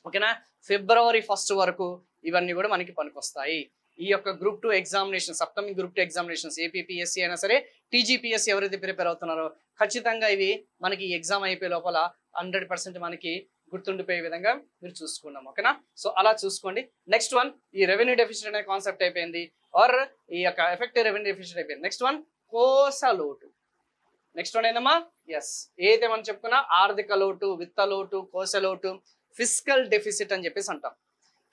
ఓకేనా, February 1 వరకు ఇవన్నీ కూడా మనకి పనికొస్తాయి. ఈ యొక్క group 2 examinations, upcoming group 2 examinations, APPSC అయినా సరే, టీజీపీఎస్సీ ఎవరైతే ప్రిపేర్ అవుతున్నారో ఖచ్చితంగా ఇవి మనకి ఎగ్జామ్ అయిపోయే లోపల 100% మనకి గుర్తుండిపోయే విధంగా మీరు చూసుకున్నాం, ఓకేనా. సో అలా చూసుకోండి. నెక్స్ట్ వన్, ఈ రెవెన్యూ డెఫిసిట్ అనే కాన్సెప్ట్ అయిపోయింది, ఆర్ ఈ యొక్క ఎఫెక్టివ్ రెవెన్యూ డెఫిసిట్ అయిపోయింది. నెక్స్ట్ వన్ కోశ లోటు. నెక్స్ట్ వన్ ఏందమ్మా? ఎస్, ఏదైతే మనం చెప్పుకున్నా ఆర్థిక లోటు, విత్త లోటు, కోశ లోటు, ఫిస్కల్ డెఫిసిట్ అని చెప్పేసి అంటాం.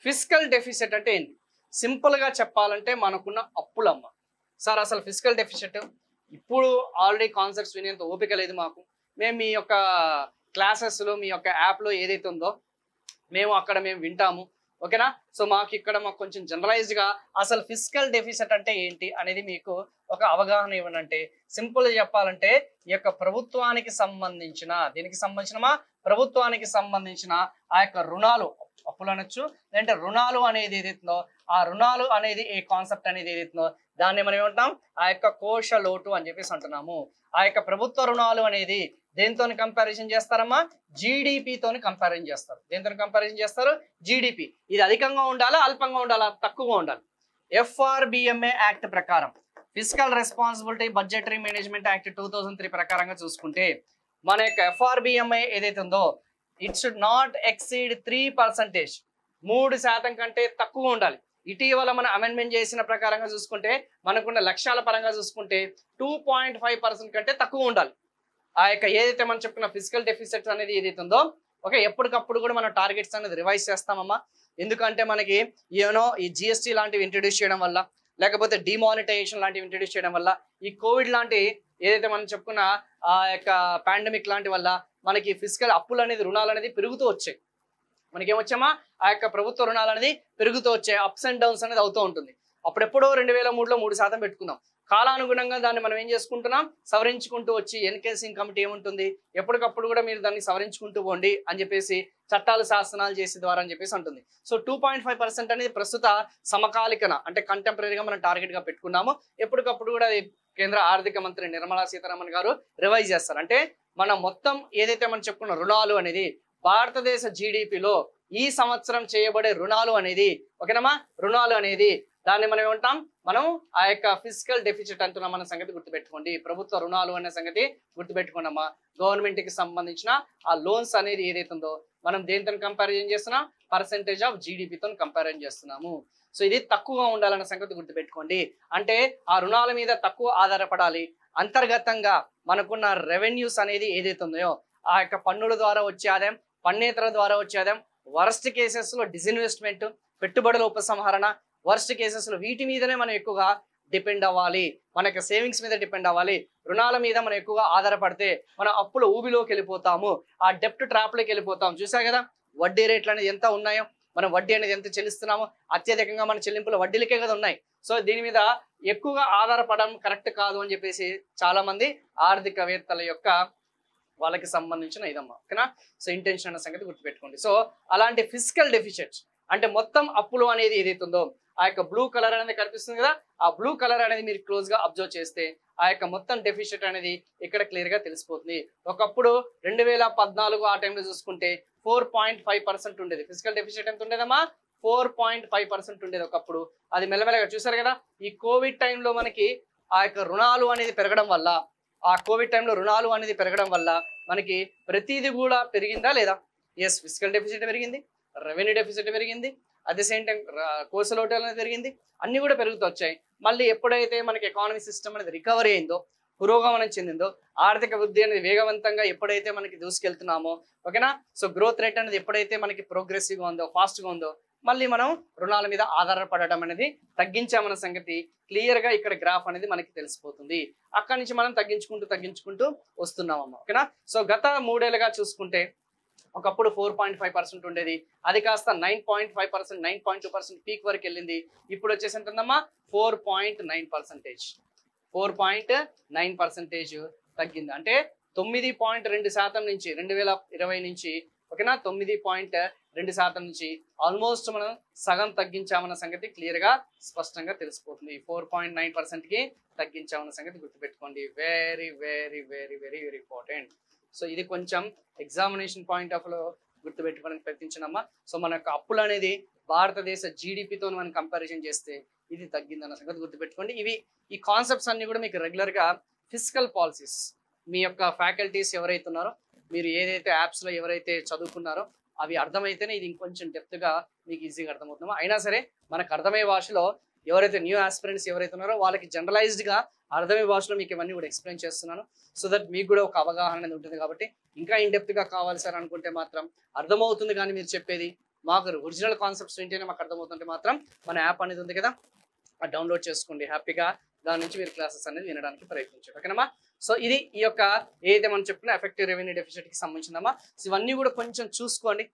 ఫిస్కల్ డెఫిసిట్ అంటే ఏంటి? సింపుల్ గా చెప్పాలంటే మనకున్న అప్పులమ్మ. సార్ అసలు ఫిస్కల్ డెఫిసిట్ ఇప్పుడు ఆల్రెడీ కాన్సెప్ట్స్ వినేంత ఓపిక లేదు మాకు. మేము మీ యొక్క క్లాసెస్లో, మీ యొక్క యాప్లో ఏదైతే ఉందో మేము అక్కడ వింటాము, ఓకేనా. సో మాకు కొంచెం జనరలైజ్డ్గా అసలు ఫిస్కల్ డెఫిసిట్ అంటే ఏంటి అనేది మీకు ఒక అవగాహన ఇవ్వండి. అంటే సింపుల్గా చెప్పాలంటే ఈ యొక్క ప్రభుత్వానికి సంబంధించిన, దీనికి సంబంధించిన ప్రభుత్వానికి సంబంధించిన ఆ యొక్క రుణాలు, అప్పులు అనొచ్చు, లేదంటే రుణాలు అనేది ఏదైతుందో ఆ రుణాలు అనేది ఏ కాన్సెప్ట్ అనేది ఏదైతుందో దాన్ని మనం ఏమంటాం? ఆ యొక్క కోశ లోటు అని చెప్పేసి అంటున్నాము. ఆ యొక్క ప్రభుత్వ రుణాలు అనేది దేంతో కంపారిజన్ చేస్తారమ్మా? జీడిపితోని కంపారిజన్ చేస్తారు. దేంతో కంపారిజన్ చేస్తారు? జీడిపి. ఇది అధికంగా ఉండాలా, అల్పంగా ఉండాలా, తక్కువగా ఉండాలి? FRBMA యాక్ట్ ప్రకారం, physical responsibility budgetary management act 2003 ప్రకారంగా చూసుకుంటే మన యొక్క FRBMA ఏదైతే ఉందో ఇట్ షుడ్ నాట్ ఎక్సీడ్ 3%, 3% కంటే తక్కువ ఉండాలి. ఇటీవల మనం అమెండ్మెంట్ చేసిన ప్రకారంగా చూసుకుంటే మనకున్న లక్ష్యాల పరంగా చూసుకుంటే 2.5% కంటే తక్కువ ఉండాలి. ఆ యొక్క ఏదైతే మనం చెప్పుకున్న ఫిజికల్ డెఫిసిట్ అనేది ఏదైతే ఉందో, ఓకే, ఎప్పటికప్పుడు కూడా మనం టార్గెట్స్ అనేది రివైజ్ చేస్తామమ్మా. ఎందుకంటే మనకి ఈ GST లాంటివి ఇంట్రడ్యూస్ చేయడం వల్ల, లేకపోతే డిమానిటైజేషన్ లాంటివి ఇంట్రడ్యూస్ చేయడం వల్ల, ఈ కోవిడ్ లాంటి ఏదైతే మనం చెప్పుకున్న ఆ యొక్క పాండమిక్ లాంటి వల్ల మనకి ఫిజికల్ అప్పులు అనేది, రుణాలు అనేది పెరుగుతూ వచ్చాయి. మనకేమొచ్చామా? ఆ యొక్క ప్రభుత్వ రుణాలు అనేది పెరుగుతూ వచ్చాయి, అప్స్ అండ్ డౌన్స్ అనేది అవుతూ ఉంటుంది. అప్పుడెప్పుడో 2003లో 3% పెట్టుకున్నాం. కాలానుగుణంగా దాన్ని మనం ఏం చేసుకుంటున్నాం? సవరించుకుంటూ వచ్చి ఎన్కేసింగ్ కమిటీ ఏముంటుంది, ఎప్పటికప్పుడు కూడా మీరు దాన్ని సవరించుకుంటూ పోండి అని చెప్పేసి చట్టాలు శాసనాలు చేసే ద్వారా అని చెప్పేసి ఉంటుంది. సో 2.5% అనేది ప్రస్తుత సమకాలికన, అంటే కంటెంపరీగా మనం టార్గెట్ గా పెట్టుకున్నాము. ఎప్పటికప్పుడు కూడా కేంద్ర ఆర్థిక మంత్రి నిర్మలా సీతారామన్ గారు రివైజ్ చేస్తారు. అంటే మనం మొత్తం ఏదైతే మనం చెప్పుకున్న రుణాలు అనేది భారతదేశ జీడిపిలో ఈ సంవత్సరం చేయబడే రుణాలు అనేది, ఓకేనమ్మా, రుణాలు అనేది దాన్ని మనం ఏమంటాం? మనం ఆ యొక్క ఫిజికల్ డెఫిసిట్ అంటున్నాం అన్న సంగతి గుర్తుపెట్టుకోండి. ప్రభుత్వ రుణాలు అనే సంగతి గుర్తుపెట్టుకున్నామా. గవర్నమెంట్ కి సంబంధించిన ఆ లోన్స్ అనేది ఏదైతే ఉందో మనం దేనితో కంపారిజన్ చేస్తున్నాం? పర్సెంటేజ్ ఆఫ్ జీడిపితో కంపారిజన్ చేస్తున్నాము. సో ఇది తక్కువగా ఉండాలన్న సంగతి గుర్తుపెట్టుకోండి. అంటే ఆ రుణాల మీద తక్కువ ఆధారపడాలి. అంతర్గతంగా మనకున్న రెవెన్యూస్ అనేది ఏదైతే ఉందో ఆ యొక్క పన్నుల ద్వారా వచ్చే ఆదాయం, పన్నేతర ద్వారా వచ్చే ఆదాయం, వర్స్ట్ కేసెస్ లో డిస్ఇన్వెస్ట్మెంట్, పెట్టుబడుల ఉపసంహరణ, వర్స్ట్ కేసెస్ లో వీటి మీదనే మనం ఎక్కువగా డిపెండ్ అవ్వాలి. మనకి సేవింగ్స్ మీద డిపెండ్ అవ్వాలి. రుణాల మీద మనం ఎక్కువగా ఆధారపడితే మన అప్పుల ఊబిలోకి వెళ్ళిపోతాము, ఆ డెప్ట్ ట్రాప్ లోకి వెళ్ళిపోతాం. చూసారు కదా వడ్డీ రేట్లు అనేది ఎంత ఉన్నాయో, మనం వడ్డీ అనేది ఎంత చెల్లిస్తున్నామో, అత్యధికంగా మన చెల్లింపులు వడ్డీలకే కదా ఉన్నాయి. సో దీని మీద ఎక్కువగా ఆధారపడడం కరెక్ట్ కాదు అని చెప్పేసి చాలా మంది ఆర్థికవేత్తల యొక్క వాళ్ళకి సంబంధించిన ఇదమ్మా, ఓకేనా. సో ఇంటెన్షన్ అన్న సంగతి గుర్తుపెట్టుకోండి. సో అలాంటి ఫిజికల్ డెఫిషిట్ అంటే మొత్తం అప్పులు అనేది ఏదైతే ఉందో ఆ యొక్క బ్లూ కలర్ అనేది కనిపిస్తుంది కదా, ఆ బ్లూ కలర్ అనేది మీరు క్లోజ్ గా అబ్జర్వ్ చేస్తే ఆ యొక్క మొత్తం డెఫిషిట్ అనేది ఇక్కడ క్లియర్ గా తెలిసిపోతుంది. ఒకప్పుడు 2014 ఆ టైంలో చూసుకుంటే 4.5% ఉండేది. ఫిజికల్ డెఫిషిట్ ఎంత ఉండేదమ్మా? 4.5% ఉండేది ఒకప్పుడు. అది మెల్లమెల్లగా చూసారు కదా, ఈ కోవిడ్ టైంలో మనకి ఆ యొక్క రుణాలు అనేది పెరగడం వల్ల, ఆ కోవిడ్ టైంలో రుణాలు అనేది పెరగడం వల్ల మనకి ప్రతిదీ కూడా పెరిగిందా లేదా? ఎస్, ఫిజికల్ డెఫిసిట్ పెరిగింది, రెవెన్యూ డెఫిసిట్ పెరిగింది, అట్ ది సేమ్ టైం కోసలోటు అనేది పెరిగింది, అన్ని కూడా పెరుగుతూ వచ్చాయి. మళ్ళీ ఎప్పుడైతే మనకి ఎకానమీ సిస్టమ్ అనేది రికవరీ అయిందో, పురోగమనం చెందిందో, ఆర్థిక వృద్ధి అనేది వేగవంతంగా ఎప్పుడైతే మనకి దూసుకెళ్తున్నామో, ఓకేనా. సో గ్రోత్ రేట్ అనేది ఎప్పుడైతే మనకి ప్రోగ్రెసివ్గా ఉందో, ఫాస్ట్గా ఉందో, మళ్ళీ మనం రుణాల మీద ఆధారపడడం అనేది తగ్గించామన్న సంగతి క్లియర్ గా ఇక్కడ గ్రాఫ్ అనేది మనకి తెలిసిపోతుంది. అక్కడి నుంచి మనం తగ్గించుకుంటూ వస్తున్నామమ్మా, ఓకేనా. సో గత 3 ఏళ్ళుగా చూసుకుంటే ఒకప్పుడు 4.5% ఉండేది, అది కాస్త 9.5%, 9.2% పీక్ వరకు వెళ్ళింది. ఇప్పుడు వచ్చేసి ఎంత ఉందమ్మా? 4.9%, 4.9% తగ్గింది. అంటే 9.2% నుంచి 2020 నుంచి, ఓకేనా, 9.2% నుంచి ఆల్మోస్ట్ మనం సగం తగ్గించామన్న సంగతి క్లియర్ గా స్పష్టంగా తెలిసిపోతుంది. 4.9% కి తగ్గించామన్న సంగతి గుర్తుపెట్టుకోండి. Very very very very very important. So ఇది కొంచెం ఎగ్జామినేషన్ పాయింట్ ఆఫ్ లో గుర్తుపెట్టుకోవడానికి ప్రయత్నించినమ్మా. సో మన యొక్క అప్పులు అనేది భారతదేశ జీడిపితో మనం కంపారిజన్ చేస్తే ఇది తగ్గిందన్న సంగతి గుర్తుపెట్టుకోండి. ఈ కాన్సెప్ట్స్ అన్ని కూడా మీకు రెగ్యులర్ గా ఫిస్కల్ పాలసీస్ మీ యొక్క ఫ్యాకల్టీస్ ఎవరైతే ఉన్నారో, మీరు ఏదైతే యాప్స్ లో ఎవరైతే చదువుకున్నారో అవి అర్థమైతేనే ఇది ఇంకొంచెం డెప్త్ గా మీకు ఈజీగా అర్థమవుతుందో. అయినా సరే మనకు అర్థమయ్యే భాషలో ఎవరైతే న్యూ ఆస్పిరెంట్స్ ఎవరైతే ఉన్నారో వాళ్ళకి జనరలైజ్డ్ గా అర్థమయ్యే భాషలో మీకు ఇవన్నీ కూడా ఎక్స్ప్లెయిన్ చేస్తున్నాను. సో దట్ మీకు కూడా ఒక అవగాహన అనేది ఉంటుంది. కాబట్టి ఇంకా ఇన్ డెప్త్ గా కావాలి సార్ అనుకుంటే మాత్రం అర్థమవుతుంది, కానీ మీరు చెప్పేది మాకు ఒరిజినల్ కాన్సెప్ట్స్ వింటేనే మాకు అర్థమవుతుంటే మాత్రం మన యాప్ అనేది ఉంది కదా, అది డౌన్లోడ్ చేసుకోండి. హ్యాపీగా దాని నుంచి మీరు క్లాసెస్ అనేది వినడానికి ప్రయత్నించండి, ఓకేనమ్మా. సో ఇది ఈ యొక్క ఏదైతే మనం చెప్పుకున్నా ఎఫెక్టివ్ రెవెన్యూ డెఫిసిట్ కి సంబంధించిందమ్మా. సో ఇవన్నీ కూడా కొంచెం చూసుకోండి,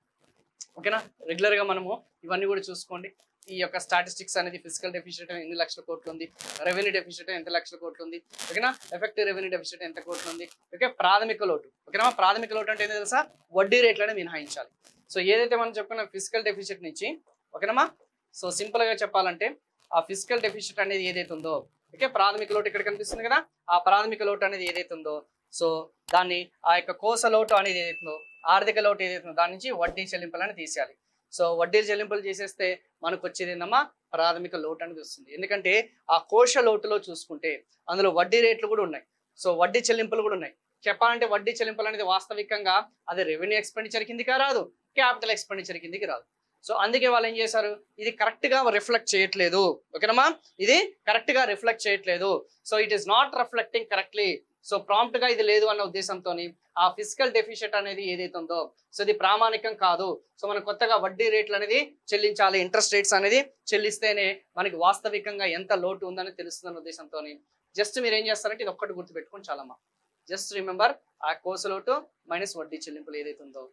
ఓకేనా. రెగ్యులర్ గా మనము ఇవన్నీ కూడా చూసుకోండి. ఈ యొక్క స్టాటిస్టిక్స్ అనేది ఫిజికల్ డెఫిసిట్ ఎన్ని లక్షల కోట్లు ఉంది, రెవెన్యూ డెఫిసిట్ ఎంత లక్షల కోట్లు ఉంది, ఓకేనా, ఎఫెక్టివ్ రెవెన్యూ డెఫిసిట్ ఎంత కోట్లు ఉంది, ఓకే. ప్రాథమిక లోటు, ఓకేనా. ప్రాథమిక లోటు అంటే ఏంటో తెలుసా? వడ్డీ రేట్లను మినహాయించాలి. సో ఏదైతే మనం చెప్పుకున్న ఫిజికల్ డెఫిసిట్ నుంచి, ఓకేనమ్మా. సో సింపుల్ గా చెప్పాలంటే ఆ ఫిజికల్ డెఫిసిట్ అనేది ఏదైతే ఉందో, ఓకే, ప్రాథమిక లోటు ఇక్కడ కనిపిస్తుంది కదా, ఆ ప్రాథమిక లోటు అనేది ఏదైతే ఉందో, సో దాన్ని ఆ యొక్క కోస లోటు అనేది ఏదైతుందో, ఆర్థిక లోటు ఏదైతుందో దాని నుంచి వడ్డీ చెల్లింపులను తీసేయాలి. సో వడ్డీ చెల్లింపులు చేసేస్తే మనకు వచ్చేది ఏందమ్మా? ప్రాథమిక లోటు అనేది వస్తుంది. ఎందుకంటే ఆ కోశ లోటులో చూసుకుంటే అందులో వడ్డీ రేట్లు కూడా ఉన్నాయి, సో వడ్డీ చెల్లింపులు కూడా ఉన్నాయి. చెప్పాలంటే వడ్డీ చెల్లింపులు అనేది వాస్తవికంగా అది రెవెన్యూ ఎక్స్పెండిచర్ కిందికి రాదు, క్యాపిటల్ ఎక్స్పెండిచర్ కిందికి రాదు. సో అందుకే వాళ్ళు ఏం చేశారు, ఇది కరెక్ట్ గా రిఫ్లెక్ట్ చేయట్లేదు, ఓకేనమ్మా, ఇది కరెక్ట్ గా రిఫ్లెక్ట్ చేయట్లేదు. So it is not reflecting correctly. So prompt గా ఇది లేదు అన్న ఉద్దేశంతో ఆ ఫిజికల్ డెఫిసిట్ అనేది ఏదైతే ఉందో, సో ఇది ప్రామాణికం కాదు. సో మనం కొత్తగా వడ్డీ రేట్లు అనేది చెల్లించాలి, ఇంట్రెస్ట్ రేట్స్ అనేది చెల్లిస్తేనే మనకి వాస్తవికంగా ఎంత లోటు ఉందని తెలుస్తుందన్న ఉద్దేశంతో జస్ట్ మీరు ఏం చేస్తారంటే ఇది ఒక్కటి గుర్తుపెట్టుకోండి చాలమ్మా. జస్ట్ రిమెంబర్ ఆ కోర్సు లోటు మైనస్ వడ్డీ చెల్లింపులు ఏదైతే ఉందో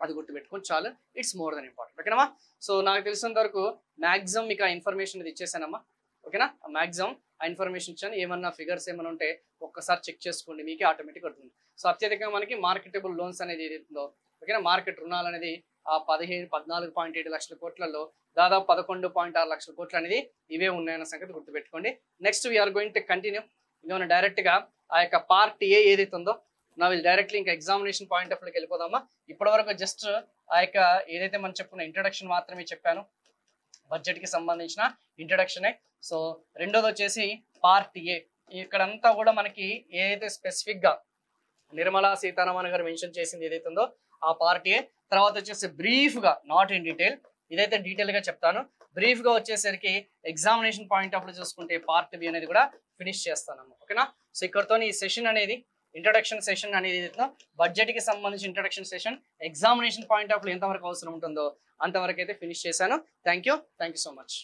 అది గుర్తుపెట్టుకోండి చాలు. ఇట్స్ మోర్ దెన్ ఇంపార్టెంట్, ఓకేనమ్మా. సో నాకు తెలిసినంత వరకు మాక్సిమం మీకు ఆ ఇన్ఫర్మేషన్ అది ఇచ్చేసానమ్మా, ఓకేనా. మాక్సిమం ఆ ఇన్ఫర్మేషన్ ఇచ్చాను. ఏమన్నా ఫిగర్స్ ఏమైనా ఉంటే ఒక్కసారి చెక్ చేసుకోండి, మీకే ఆటోమేటిక్ అవుతుంది. సో అత్యధికంగా మనకి మార్కెటబుల్ లోన్స్ అనేది ఏదైతుందో, ఓకేనా, మార్కెట్ రుణాలు అనేది ఆ 14.7 లక్షల కోట్లలో దాదాపు 11.6 లక్షల కోట్లు అనేది ఇవే ఉన్నాయన్న సంగతి గుర్తుపెట్టుకోండి. Next we're going to continue. ఇంకా డైరెక్ట్ గా ఆ యొక్క పార్ట్ ఏ ఏదైతే ఉందో నా వీళ్ళు డైరెక్ట్లీ ఇంకా ఎగ్జామినేషన్ పాయింట్ ఆఫ్ వ్యూకి వెళ్ళిపోదామా. ఇప్పటి వరకు జస్ట్ ఆ యొక్క ఏదైతే మనం చెప్పుకున్న ఇంట్రడక్షన్ మాత్రమే చెప్పాను, బడ్జెట్ కి సంబంధించిన ఇంట్రడక్షనే. సో రెండోది వచ్చేసి పార్ట్ ఏ. ఇక్కడంతా కూడా మనకి ఏదైతే స్పెసిఫిక్ గా నిర్మలా సీతారామన్ గారు మెన్షన్ చేసింది ఏదైతే ఉందో ఆ పార్ట్ ఏ. తర్వాత వచ్చేసి బ్రీఫ్ గా, నాట్ ఇన్ డీటెయిల్, ఇదైతే డీటెయిల్ గా చెప్తాను. బ్రీఫ్ గా వచ్చేసరికి ఎగ్జామినేషన్ పాయింట్ ఆఫ్ వ్యూ చూసుకుంటే పార్ట్ బి అనేది కూడా ఫినిష్ చేస్తాను. ఓకేనా? సో ఇక్కడతో ఈ సెషన్ అనేది ఇంట్రడక్షన్ సెషన్ అనేది బడ్జెట్ కి సంబంధించి introduction session examination point of view ఎంతవరకు అవసరం ఉంటుందో అంతవరకు అయితే ఫినిష్ చేశాను. Thank you so much.